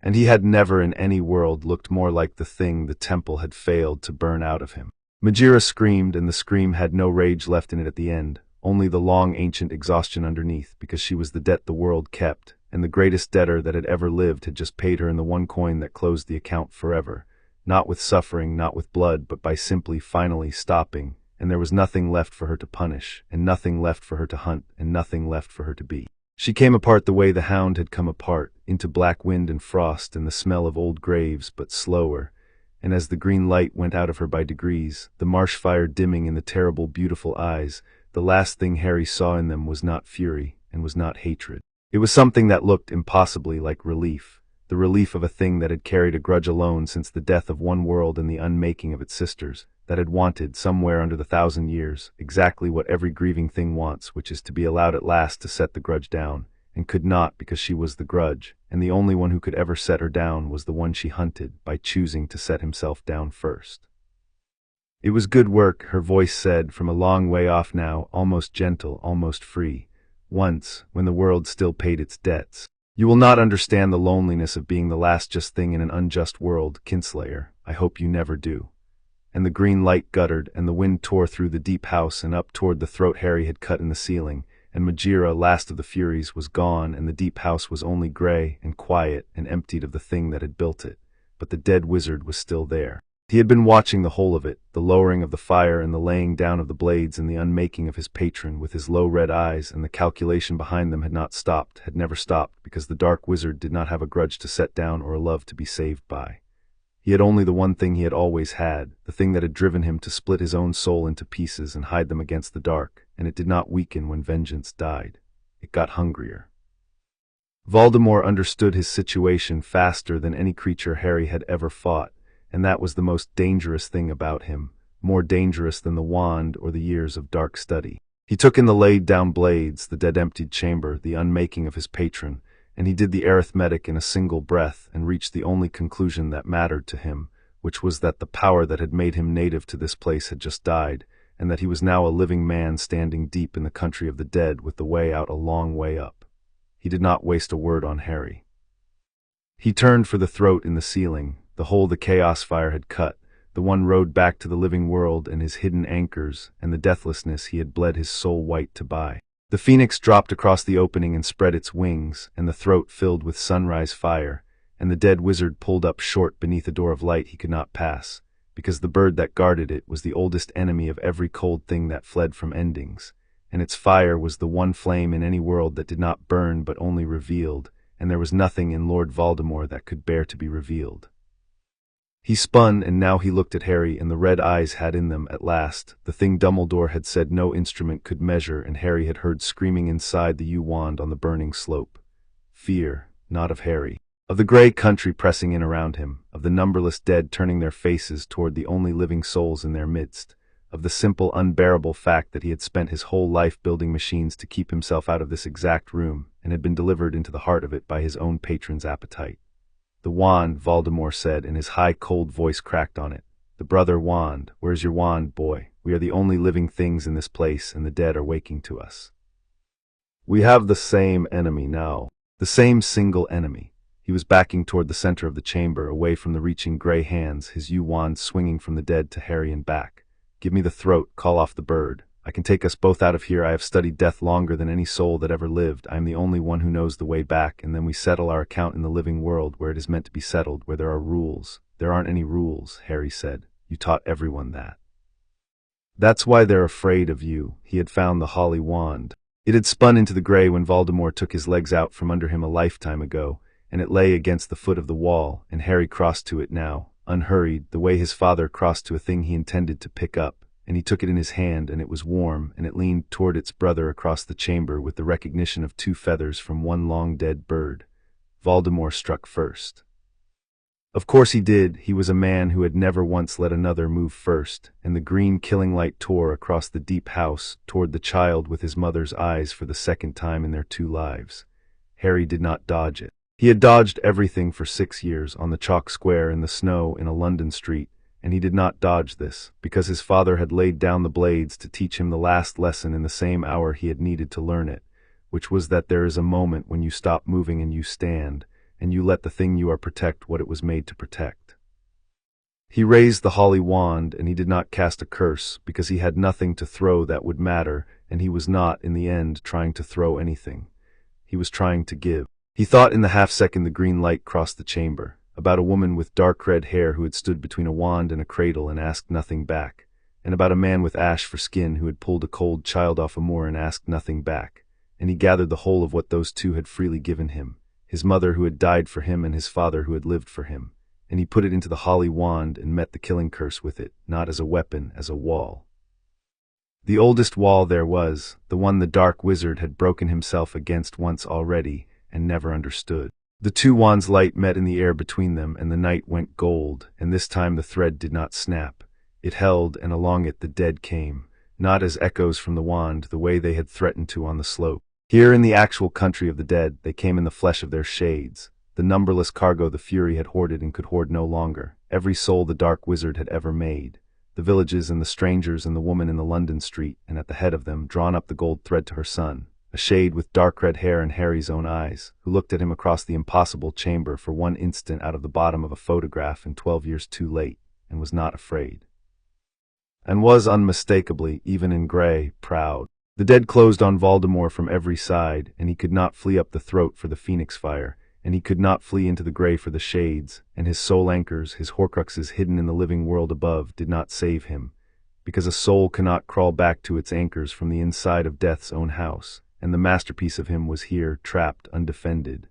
And he had never in any world looked more like the thing the temple had failed to burn out of him. Majira screamed, and the scream had no rage left in it at the end, only the long ancient exhaustion underneath, because she was the debt the world kept, and the greatest debtor that had ever lived had just paid her in the one coin that closed the account forever, not with suffering, not with blood, but by simply finally stopping, and there was nothing left for her to punish, and nothing left for her to hunt, and nothing left for her to be. She came apart the way the hound had come apart, into black wind and frost and the smell of old graves, but slower, and as the green light went out of her by degrees, the marsh fire dimming in the terrible, beautiful eyes, the last thing Harry saw in them was not fury, and was not hatred. It was something that looked impossibly like relief, the relief of a thing that had carried a grudge alone since the death of one world and the unmaking of its sisters, that had wanted, somewhere under the 1,000 years, exactly what every grieving thing wants, which is to be allowed at last to set the grudge down, and could not because she was the grudge, and the only one who could ever set her down was the one she hunted, by choosing to set himself down first. It was good work, her voice said, from a long way off now, almost gentle, almost free. Once, when the world still paid its debts. You will not understand the loneliness of being the last just thing in an unjust world, Kinslayer. I hope you never do. And the green light guttered, and the wind tore through the deep house and up toward the throat Harry had cut in the ceiling, and Majira, last of the Furies, was gone, and the deep house was only gray and quiet and emptied of the thing that had built it. But the dead wizard was still there. He had been watching the whole of it, the lowering of the fire and the laying down of the blades and the unmaking of his patron with his low red eyes, and the calculation behind them had not stopped, had never stopped, because the dark wizard did not have a grudge to set down or a love to be saved by. He had only the one thing he had always had, the thing that had driven him to split his own soul into pieces and hide them against the dark, and it did not weaken when vengeance died. It got hungrier. Voldemort understood his situation faster than any creature Harry had ever fought, and that was the most dangerous thing about him. more dangerous than the wand or the years of dark study. He took in the laid-down blades, the dead-emptied chamber, the unmaking of his patron, and he did the arithmetic in a single breath and reached the only conclusion that mattered to him, which was that the power that had made him native to this place had just died, and that he was now a living man standing deep in the country of the dead with the way out a long way up. He did not waste a word on Harry. He turned for the throat in the ceiling, the hole the chaos fire had cut, the one road back to the living world and his hidden anchors and the deathlessness he had bled his soul white to buy. The phoenix dropped across the opening and spread its wings, and the throat filled with sunrise fire, and the dead wizard pulled up short beneath a door of light he could not pass, because the bird that guarded it was the oldest enemy of every cold thing that fled from endings, and its fire was the one flame in any world that did not burn but only revealed, and there was nothing in Lord Voldemort that could bear to be revealed. He spun, and now he looked at Harry, and the red eyes had in them, at last, the thing Dumbledore had said no instrument could measure, and Harry had heard screaming inside the yew-wand on the burning slope. Fear, not of Harry. Of the grey country pressing in around him, of the numberless dead turning their faces toward the only living souls in their midst, of the simple, unbearable fact that he had spent his whole life building machines to keep himself out of this exact room, and had been delivered into the heart of it by his own patron's appetite. The wand, Voldemort said, and his high, cold voice cracked on it. The brother wand, where's your wand, boy? We are the only living things in this place, and the dead are waking to us. We have the same enemy now. The same single enemy. He was backing toward the center of the chamber, away from the reaching gray hands, his yew-wand swinging from the dead to Harry and back. Give me the throat, call off the bird. I can take us both out of here. I have studied death longer than any soul that ever lived. I am the only one who knows the way back, and then we settle our account in the living world where it is meant to be settled, where there are rules. There aren't any rules, Harry said. You taught everyone that. That's why they're afraid of you. He had found the holly wand. It had spun into the gray when Voldemort took his legs out from under him a lifetime ago, and it lay against the foot of the wall, and Harry crossed to it now, unhurried, the way his father crossed to a thing he intended to pick up. And he took it in his hand, and it was warm, and it leaned toward its brother across the chamber with the recognition of two feathers from one long-dead bird. Voldemort struck first. Of course he did. He was a man who had never once let another move first, and the green killing light tore across the deep house toward the child with his mother's eyes for the second time in their 2 lives. Harry did not dodge it. He had dodged everything for 6 years, on the chalk square, in the snow, in a London street, and he did not dodge this, because his father had laid down the blades to teach him the last lesson in the same hour he had needed to learn it, which was that there is a moment when you stop moving and you stand, and you let the thing you are protect what it was made to protect. He raised the holly wand, and he did not cast a curse, because he had nothing to throw that would matter, and he was not, in the end, trying to throw anything. He was trying to give. He thought in the half-second the green light crossed the chamber, about a woman with dark red hair who had stood between a wand and a cradle and asked nothing back, and about a man with ash for skin who had pulled a cold child off a moor and asked nothing back, and he gathered the whole of what those two had freely given him, his mother who had died for him and his father who had lived for him, and he put it into the holly wand and met the killing curse with it, not as a weapon, as a wall. The oldest wall there was, the one the dark wizard had broken himself against once already and never understood. The 2 wands' light met in the air between them, and the night went gold, and this time the thread did not snap. It held, and along it the dead came, not as echoes from the wand, the way they had threatened to on the slope. Here in the actual country of the dead, they came in the flesh of their shades, the numberless cargo the Fury had hoarded and could hoard no longer, every soul the dark wizard had ever made, the villages and the strangers and the woman in the London street, and at the head of them, drawn up the gold thread to her son, a shade with dark red hair and Harry's own eyes, who looked at him across the impossible chamber for one instant out of the bottom of a photograph and 12 years too late, and was not afraid. And was unmistakably, even in grey, proud. The dead closed on Voldemort from every side, and he could not flee up the throat for the phoenix fire, and he could not flee into the grey for the shades, and his soul anchors, his horcruxes hidden in the living world above, did not save him, because a soul cannot crawl back to its anchors from the inside of death's own house, and the masterpiece of him was here, trapped, undefended.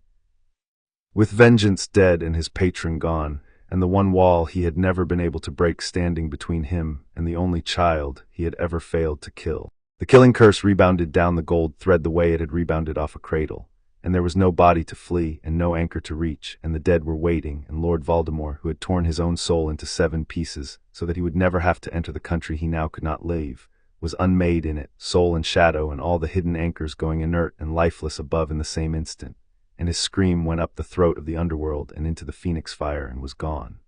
With vengeance dead and his patron gone, and the one wall he had never been able to break standing between him and the only child he had ever failed to kill. The killing curse rebounded down the gold thread the way it had rebounded off a cradle, and there was no body to flee and no anchor to reach, and the dead were waiting, and Lord Voldemort, who had torn his own soul into 7 pieces so that he would never have to enter the country he now could not leave, was unmade in it, soul and shadow and all the hidden anchors going inert and lifeless above in the same instant, and his scream went up the throat of the underworld and into the phoenix fire and was gone.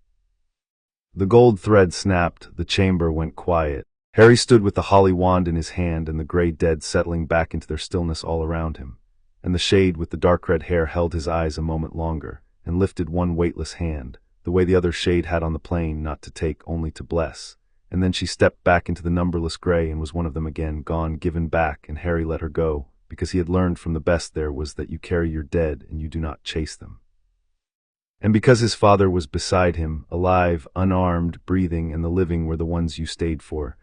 The gold thread snapped, the chamber went quiet. Harry stood with the holly wand in his hand and the grey dead settling back into their stillness all around him, and the shade with the dark red hair held his eyes a moment longer, and lifted one weightless hand, the way the other shade had on the plane, not to take, only to bless. And then she stepped back into the numberless grey and was one of them again, gone, given back, and Harry let her go, because he had learned from the best there was that you carry your dead and you do not chase them. And because his father was beside him, alive, unarmed, breathing, and the living were the ones you stayed for.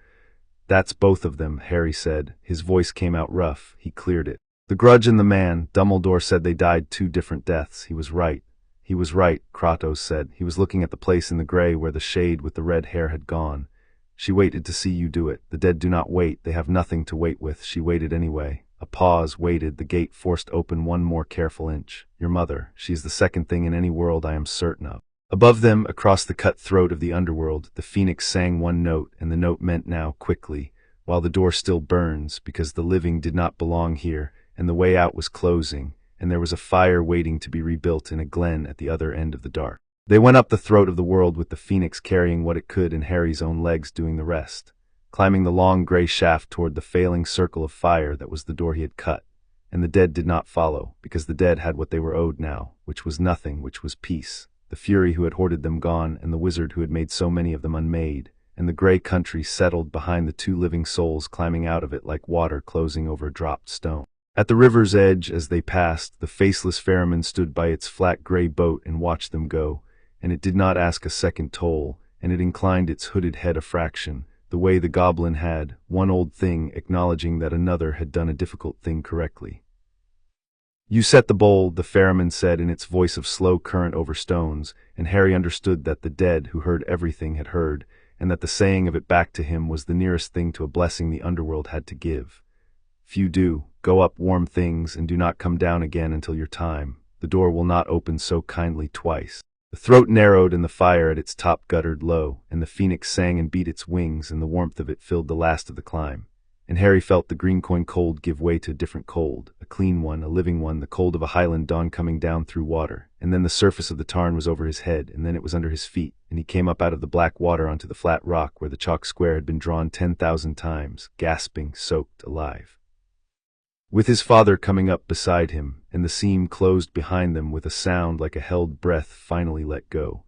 That's both of them, Harry said. His voice came out rough. He cleared it. The grudge and the man, Dumbledore said they died 2 different deaths. He was right. He was right, Kratos said. He was looking at the place in the grey where the shade with the red hair had gone. She waited to see you do it. The dead do not wait. They have nothing to wait with. She waited anyway. A pause, waited, the gate forced open one more careful inch. Your mother. She is the second thing in any world I am certain of. Above them, across the cut throat of the underworld, the phoenix sang one note, and the note meant now, quickly, while the door still burns, because the living did not belong here, and the way out was closing, and there was a fire waiting to be rebuilt in a glen at the other end of the dark. They went up the throat of the world with the phoenix carrying what it could and Harry's own legs doing the rest, climbing the long grey shaft toward the failing circle of fire that was the door he had cut, and the dead did not follow, because the dead had what they were owed now, which was nothing, which was peace. The fury who had hoarded them gone, and the wizard who had made so many of them unmade, and the grey country settled behind the 2 living souls climbing out of it like water closing over a dropped stone. At the river's edge, as they passed, the faceless ferryman stood by its flat grey boat and watched them go, and it did not ask a second toll, and it inclined its hooded head a fraction, the way the goblin had, one old thing acknowledging that another had done a difficult thing correctly. You set the bowl, the ferryman said in its voice of slow current over stones, and Harry understood that the dead who heard everything had heard, and that the saying of it back to him was the nearest thing to a blessing the underworld had to give. Few do. Go up, warm things, and do not come down again until your time. The door will not open so kindly twice. The throat narrowed and the fire at its top guttered low, and the phoenix sang and beat its wings, and the warmth of it filled the last of the climb. And Harry felt the green coin cold give way to a different cold, a clean one, a living one, the cold of a Highland dawn coming down through water, and then the surface of the tarn was over his head, and then it was under his feet, and he came up out of the black water onto the flat rock where the chalk square had been drawn 10,000 times, gasping, soaked, alive. With his father coming up beside him, and the seam closed behind them with a sound like a held breath finally let go.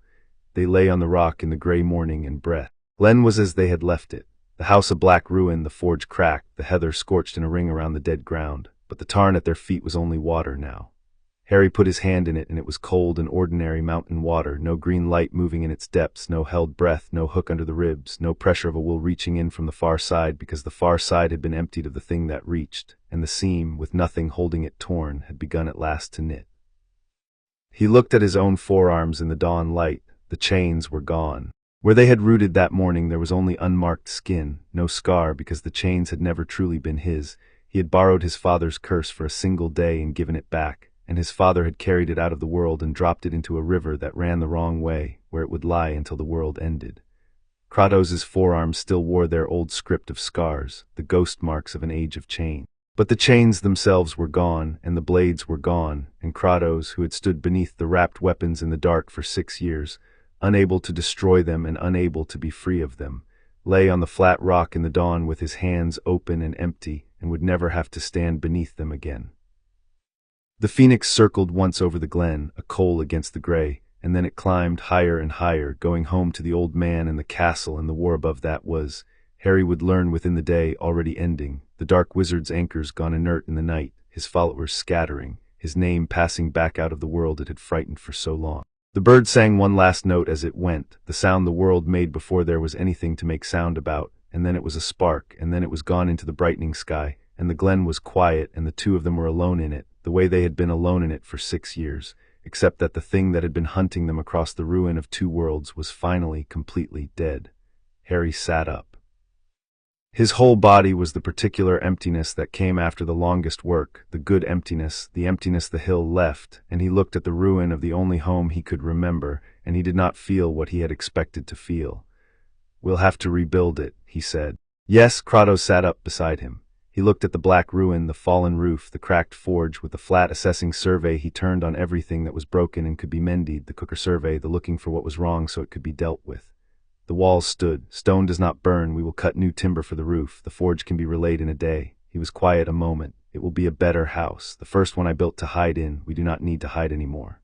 They lay on the rock in the grey morning and breath. Glen was as they had left it. The house a black ruin, the forge cracked, the heather scorched in a ring around the dead ground, but the tarn at their feet was only water now. Harry put his hand in it, and it was cold and ordinary mountain water, no green light moving in its depths, no held breath, no hook under the ribs, no pressure of a will reaching in from the far side, because the far side had been emptied of the thing that reached, and the seam, with nothing holding it torn, had begun at last to knit. He looked at his own forearms in the dawn light. The chains were gone. Where they had rooted that morning there was only unmarked skin, no scar, because the chains had never truly been his. He had borrowed his father's curse for a single day and given it back, and his father had carried it out of the world and dropped it into a river that ran the wrong way, where it would lie until the world ended. Kratos's forearms still wore their old script of scars, the ghost marks of an age of chain. But the chains themselves were gone, and the blades were gone, and Kratos, who had stood beneath the wrapped weapons in the dark for 6 years, unable to destroy them and unable to be free of them, lay on the flat rock in the dawn with his hands open and empty, and would never have to stand beneath them again. The phoenix circled once over the glen, a coal against the grey, and then it climbed higher and higher, going home to the old man and the castle, and the war above that was, Harry would learn within the day, already ending, the dark wizard's anchors gone inert in the night, his followers scattering, his name passing back out of the world it had frightened for so long. The bird sang one last note as it went, the sound the world made before there was anything to make sound about, and then it was a spark, and then it was gone into the brightening sky, and the glen was quiet, and the 2 of them were alone in it, the way they had been alone in it for 6 years, except that the thing that had been hunting them across the ruin of 2 worlds was finally completely dead. Harry sat up. His whole body was the particular emptiness that came after the longest work, the good emptiness, the emptiness the hill left, and he looked at the ruin of the only home he could remember, and he did not feel what he had expected to feel. "We'll have to rebuild it," he said. "Yes." Kratos sat up beside him. He looked at the black ruin, the fallen roof, the cracked forge. With the flat assessing survey he turned on everything that was broken and could be mended, the cooker survey, the looking for what was wrong so it could be dealt with. The walls stood. "Stone does not burn. We will cut new timber for the roof. The forge can be relaid in a day." He was quiet a moment. "It will be a better house. The first one I built to hide in. We do not need to hide anymore."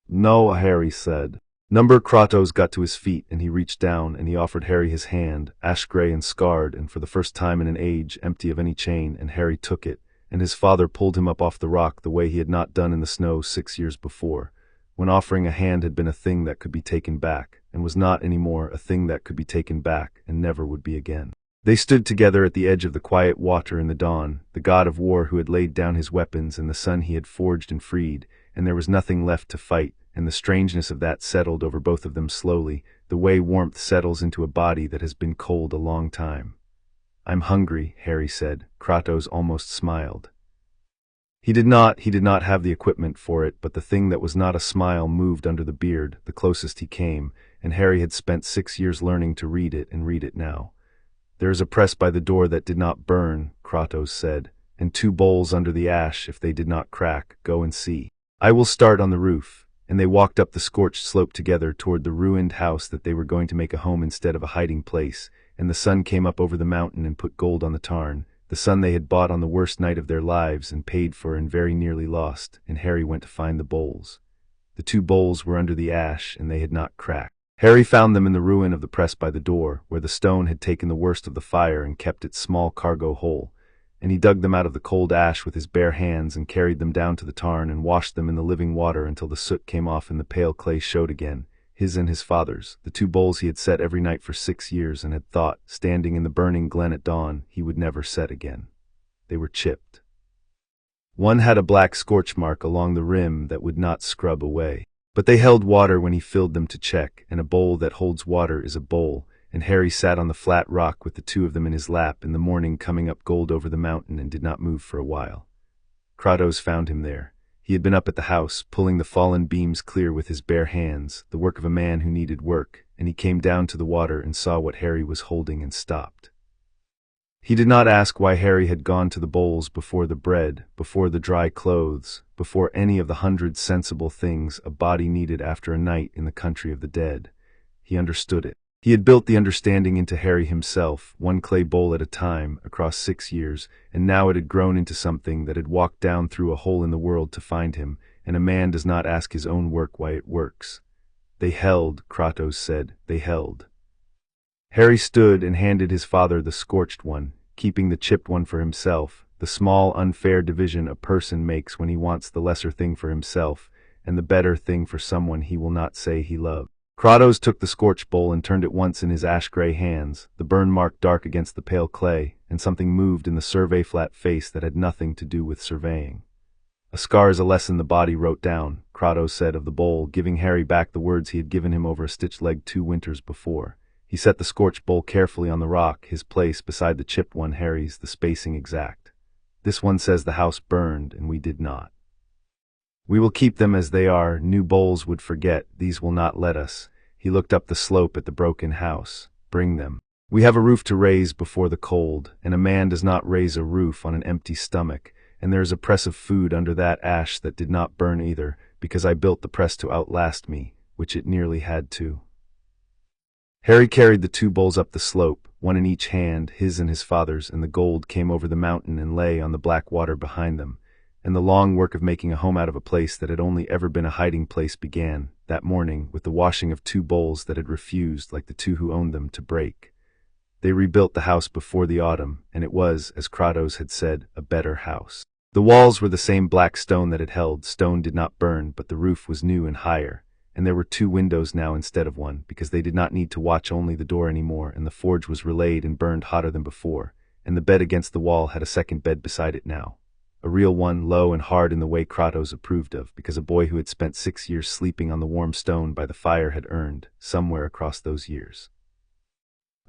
"No," Harry said. Kratos got to his feet, and he reached down, and he offered Harry his hand, ash-gray and scarred, and for the first time in an age, empty of any chain, and Harry took it, and his father pulled him up off the rock the way he had not done in the snow 6 years before, when offering a hand had been a thing that could be taken back, and was not anymore a thing that could be taken back, and never would be again. They stood together at the edge of the quiet water in the dawn, the god of war who had laid down his weapons and the son he had forged and freed, and there was nothing left to fight, and the strangeness of that settled over both of them slowly, the way warmth settles into a body that has been cold a long time. "I'm hungry," Harry said. Kratos almost smiled. He did not have the equipment for it, but the thing that was not a smile moved under the beard, the closest he came, and Harry had spent 6 years learning to read it and read it now. "There is a press by the door that did not burn," Kratos said, "and 2 bowls under the ash if they did not crack. Go and see. I will start on the roof." And they walked up the scorched slope together toward the ruined house that they were going to make a home instead of a hiding place, and the sun came up over the mountain and put gold on the tarn, the sun they had bought on the worst night of their lives and paid for and very nearly lost, and Harry went to find the bowls. The 2 bowls were under the ash, and they had not cracked. Harry found them in the ruin of the press by the door, where the stone had taken the worst of the fire and kept its small cargo whole, and he dug them out of the cold ash with his bare hands and carried them down to the tarn and washed them in the living water until the soot came off and the pale clay showed again, his and his father's, the 2 bowls he had set every night for 6 years and had thought, standing in the burning glen at dawn, he would never set again. They were chipped. One had a black scorch mark along the rim that would not scrub away. But they held water when he filled them to check, and a bowl that holds water is a bowl, and Harry sat on the flat rock with the 2 of them in his lap in the morning coming up gold over the mountain and did not move for a while. Kratos found him there. He had been up at the house, pulling the fallen beams clear with his bare hands, the work of a man who needed work, and he came down to the water and saw what Harry was holding and stopped. He did not ask why Harry had gone to the bowls before the bread, before the dry clothes, before any of the 100 sensible things a body needed after a night in the country of the dead. He understood it. He had built the understanding into Harry himself, 1 clay bowl at a time, across 6 years, and now it had grown into something that had walked down through a hole in the world to find him, and a man does not ask his own work why it works. They held, Kratos said, they held. Harry stood and handed his father the scorched one, keeping the chipped one for himself, the small, unfair division a person makes when he wants the lesser thing for himself, and the better thing for someone he will not say he loved. Kratos took the scorched bowl and turned it once in his ash-gray hands, the burn mark dark against the pale clay, and something moved in the survey-flat face that had nothing to do with surveying. "A scar is a lesson the body wrote down," Kratos said of the bowl, giving Harry back the words he had given him over a stitched leg 2 winters before. He set the scorched bowl carefully on the rock, his place beside the chipped one, Harry's, the spacing exact. "This one says the house burned, and we did not. We will keep them as they are. New bowls would forget. These will not let us." He looked up the slope at the broken house. "Bring them. We have a roof to raise before the cold, and a man does not raise a roof on an empty stomach, and there is a press of food under that ash that did not burn either, because I built the press to outlast me, which it nearly had to." Harry carried the 2 bowls up the slope, 1 in each hand, his and his father's, and the gold came over the mountain and lay on the black water behind them. And the long work of making a home out of a place that had only ever been a hiding place began, that morning, with the washing of 2 bowls that had refused, like the 2 who owned them, to break. They rebuilt the house before the autumn, and it was, as Kratos had said, a better house. The walls were the same black stone that had held. Stone did not burn, but the roof was new and higher, and there were 2 windows now instead of 1, because they did not need to watch only the door anymore, and the forge was relayed and burned hotter than before, and the bed against the wall had a second bed beside it now. A real one, low and hard in the way Kratos approved of, because a boy who had spent 6 years sleeping on the warm stone by the fire had earned, somewhere across those years,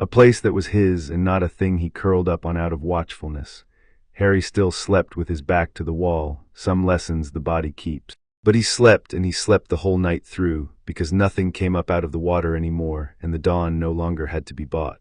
A place that was his and not a thing he curled up on out of watchfulness. Harry still slept with his back to the wall, some lessons the body keeps. But he slept, and he slept the whole night through, because nothing came up out of the water any more, and the dawn no longer had to be bought.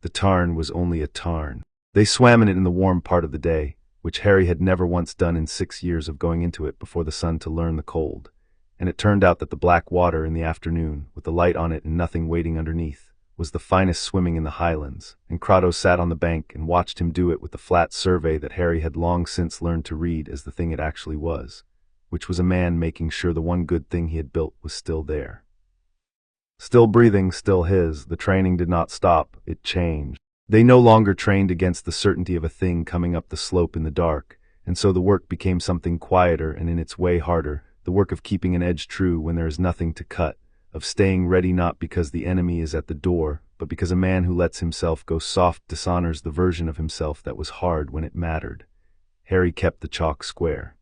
The tarn was only a tarn. They swam in it in the warm part of the day, which Harry had never once done in 6 years of going into it before the sun to learn the cold. And it turned out that the black water in the afternoon, with the light on it and nothing waiting underneath, was the finest swimming in the Highlands, and Kratos sat on the bank and watched him do it with the flat survey that Harry had long since learned to read as the thing it actually was, which was a man making sure the one good thing he had built was still there. Still breathing, still his. The training did not stop, it changed. They no longer trained against the certainty of a thing coming up the slope in the dark, and so the work became something quieter and in its way harder, the work of keeping an edge true when there is nothing to cut, of staying ready not because the enemy is at the door, but because a man who lets himself go soft dishonors the version of himself that was hard when it mattered. Harry kept the chalk square.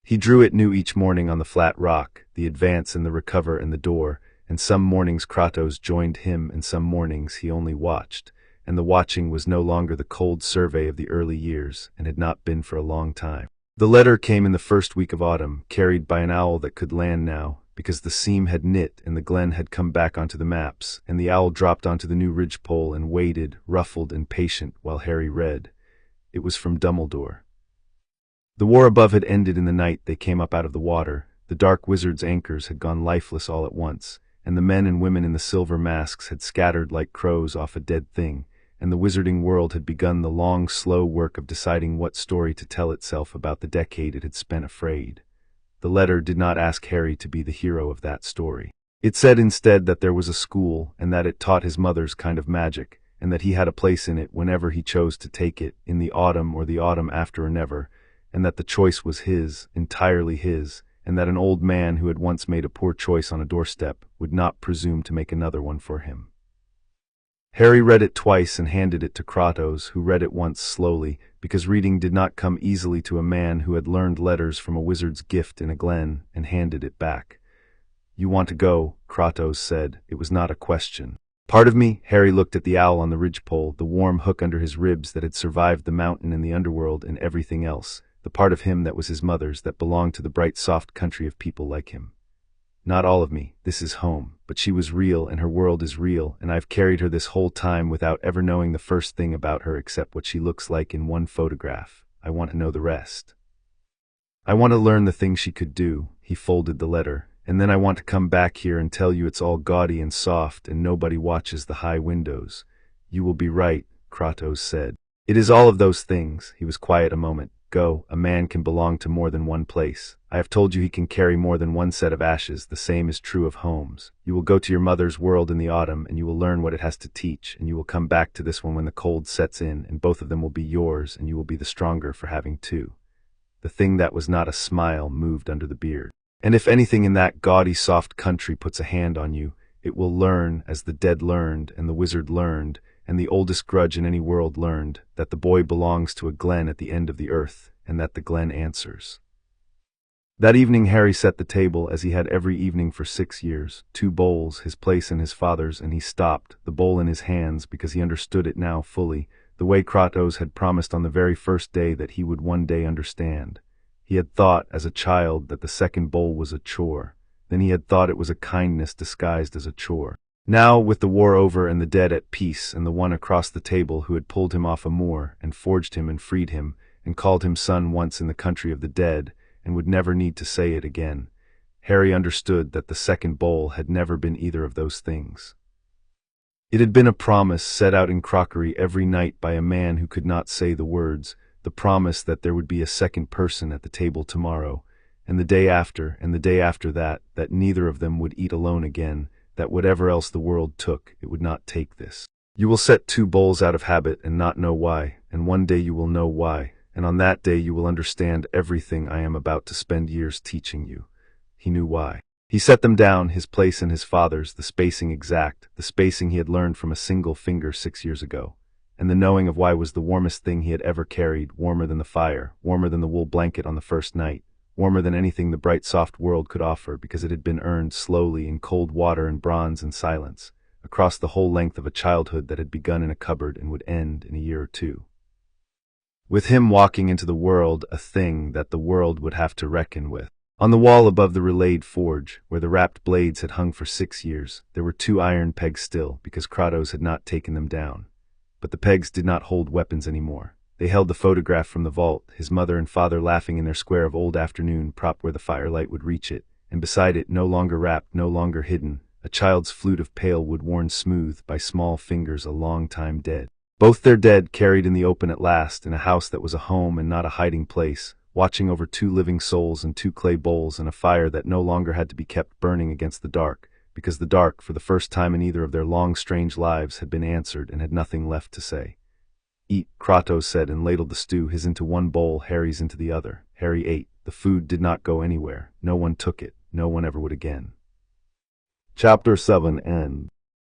He drew it new each morning on the flat rock, the advance and the recover and the door, and some mornings Kratos joined him and some mornings he only watched, and the watching was no longer the cold survey of the early years, and had not been for a long time. The letter came in the first week of autumn, carried by an owl that could land now, because the seam had knit and the glen had come back onto the maps, and the owl dropped onto the new ridgepole and waited, ruffled and patient, while Harry read. It was from Dumbledore. The war above had ended in the night they came up out of the water. The dark wizard's anchors had gone lifeless all at once, and the men and women in the silver masks had scattered like crows off a dead thing, and the wizarding world had begun the long, slow work of deciding what story to tell itself about the decade it had spent afraid. The letter did not ask Harry to be the hero of that story. It said instead that there was a school, and that it taught his mother's kind of magic, and that he had a place in it whenever he chose to take it, in the autumn or the autumn after or never, and that the choice was his, entirely his, and that an old man who had once made a poor choice on a doorstep would not presume to make another one for him. Harry read it twice and handed it to Kratos, who read it once slowly, because reading did not come easily to a man who had learned letters from a wizard's gift in a glen, and handed it back. "You want to go," Kratos said. It was not a question. "Part of me," Harry looked at the owl on the ridgepole, the warm hook under his ribs that had survived the mountain and the underworld and everything else, the part of him that was his mother's, that belonged to the bright soft country of people like him. "Not all of me, this is home, but she was real and her world is real, and I've carried her this whole time without ever knowing the first thing about her except what she looks like in one photograph. I want to know the rest. I want to learn the things she could do." He folded the letter. "And then I want to come back here and tell you it's all gaudy and soft and nobody watches the high windows." "You will be right," Kratos said. "It is all of those things." He was quiet a moment. "Go, a man can belong to more than one place. I have told you he can carry more than one set of ashes. The same is true of homes. You will go to your mother's world in the autumn, and you will learn what it has to teach, and you will come back to this one when the cold sets in, and both of them will be yours, and you will be the stronger for having two." The thing that was not a smile moved under the beard. "And if anything in that gaudy soft country puts a hand on you, it will learn, as the dead learned, and the wizard learned, and the oldest grudge in any world learned, that the boy belongs to a glen at the end of the earth, and that the glen answers." That evening Harry set the table, as he had every evening for 6 years, 2 bowls, his place and his father's, and he stopped, the bowl in his hands, because he understood it now fully, the way Kratos had promised on the very first day that he would one day understand. He had thought, as a child, that the second bowl was a chore. Then he had thought it was a kindness disguised as a chore. Now, with the war over and the dead at peace, and the one across the table who had pulled him off a moor, and forged him and freed him, and called him son once in the country of the dead, and would never need to say it again, Harry understood that the second bowl had never been either of those things. It had been a promise set out in crockery every night by a man who could not say the words, the promise that there would be a second person at the table tomorrow, and the day after, and the day after that, that neither of them would eat alone again, that whatever else the world took, it would not take this. "You will set 2 bowls out of habit and not know why, and one day you will know why, and on that day you will understand everything I am about to spend years teaching you." He knew why. He set them down, his place and his father's, the spacing exact, the spacing he had learned from a single finger 6 years ago. And the knowing of why was the warmest thing he had ever carried, warmer than the fire, warmer than the wool blanket on the first night, warmer than anything the bright soft world could offer, because it had been earned slowly in cold water and bronze and silence. A across the whole length of a childhood that had begun in a cupboard and would end in a year or two. With him walking into the world, a thing that the world would have to reckon with. On the wall above the relayed forge, where the wrapped blades had hung for 6 years, there were 2 iron pegs still, because Kratos had not taken them down. But the pegs did not hold weapons anymore. They held the photograph from the vault, his mother and father laughing in their square of old afternoon propped where the firelight would reach it, and beside it, no longer wrapped, no longer hidden, a child's flute of pale wood worn smooth by small fingers a long time dead. Both their dead carried in the open at last, in a house that was a home and not a hiding place, watching over 2 living souls and 2 clay bowls and a fire that no longer had to be kept burning against the dark, because the dark, for the first time in either of their long strange lives, had been answered and had nothing left to say. Eat, Kratos said, and ladled the stew, his into one bowl, Harry's into the other. Harry ate. The food did not go anywhere. No one took it. No one ever would again. Chapter 7 End.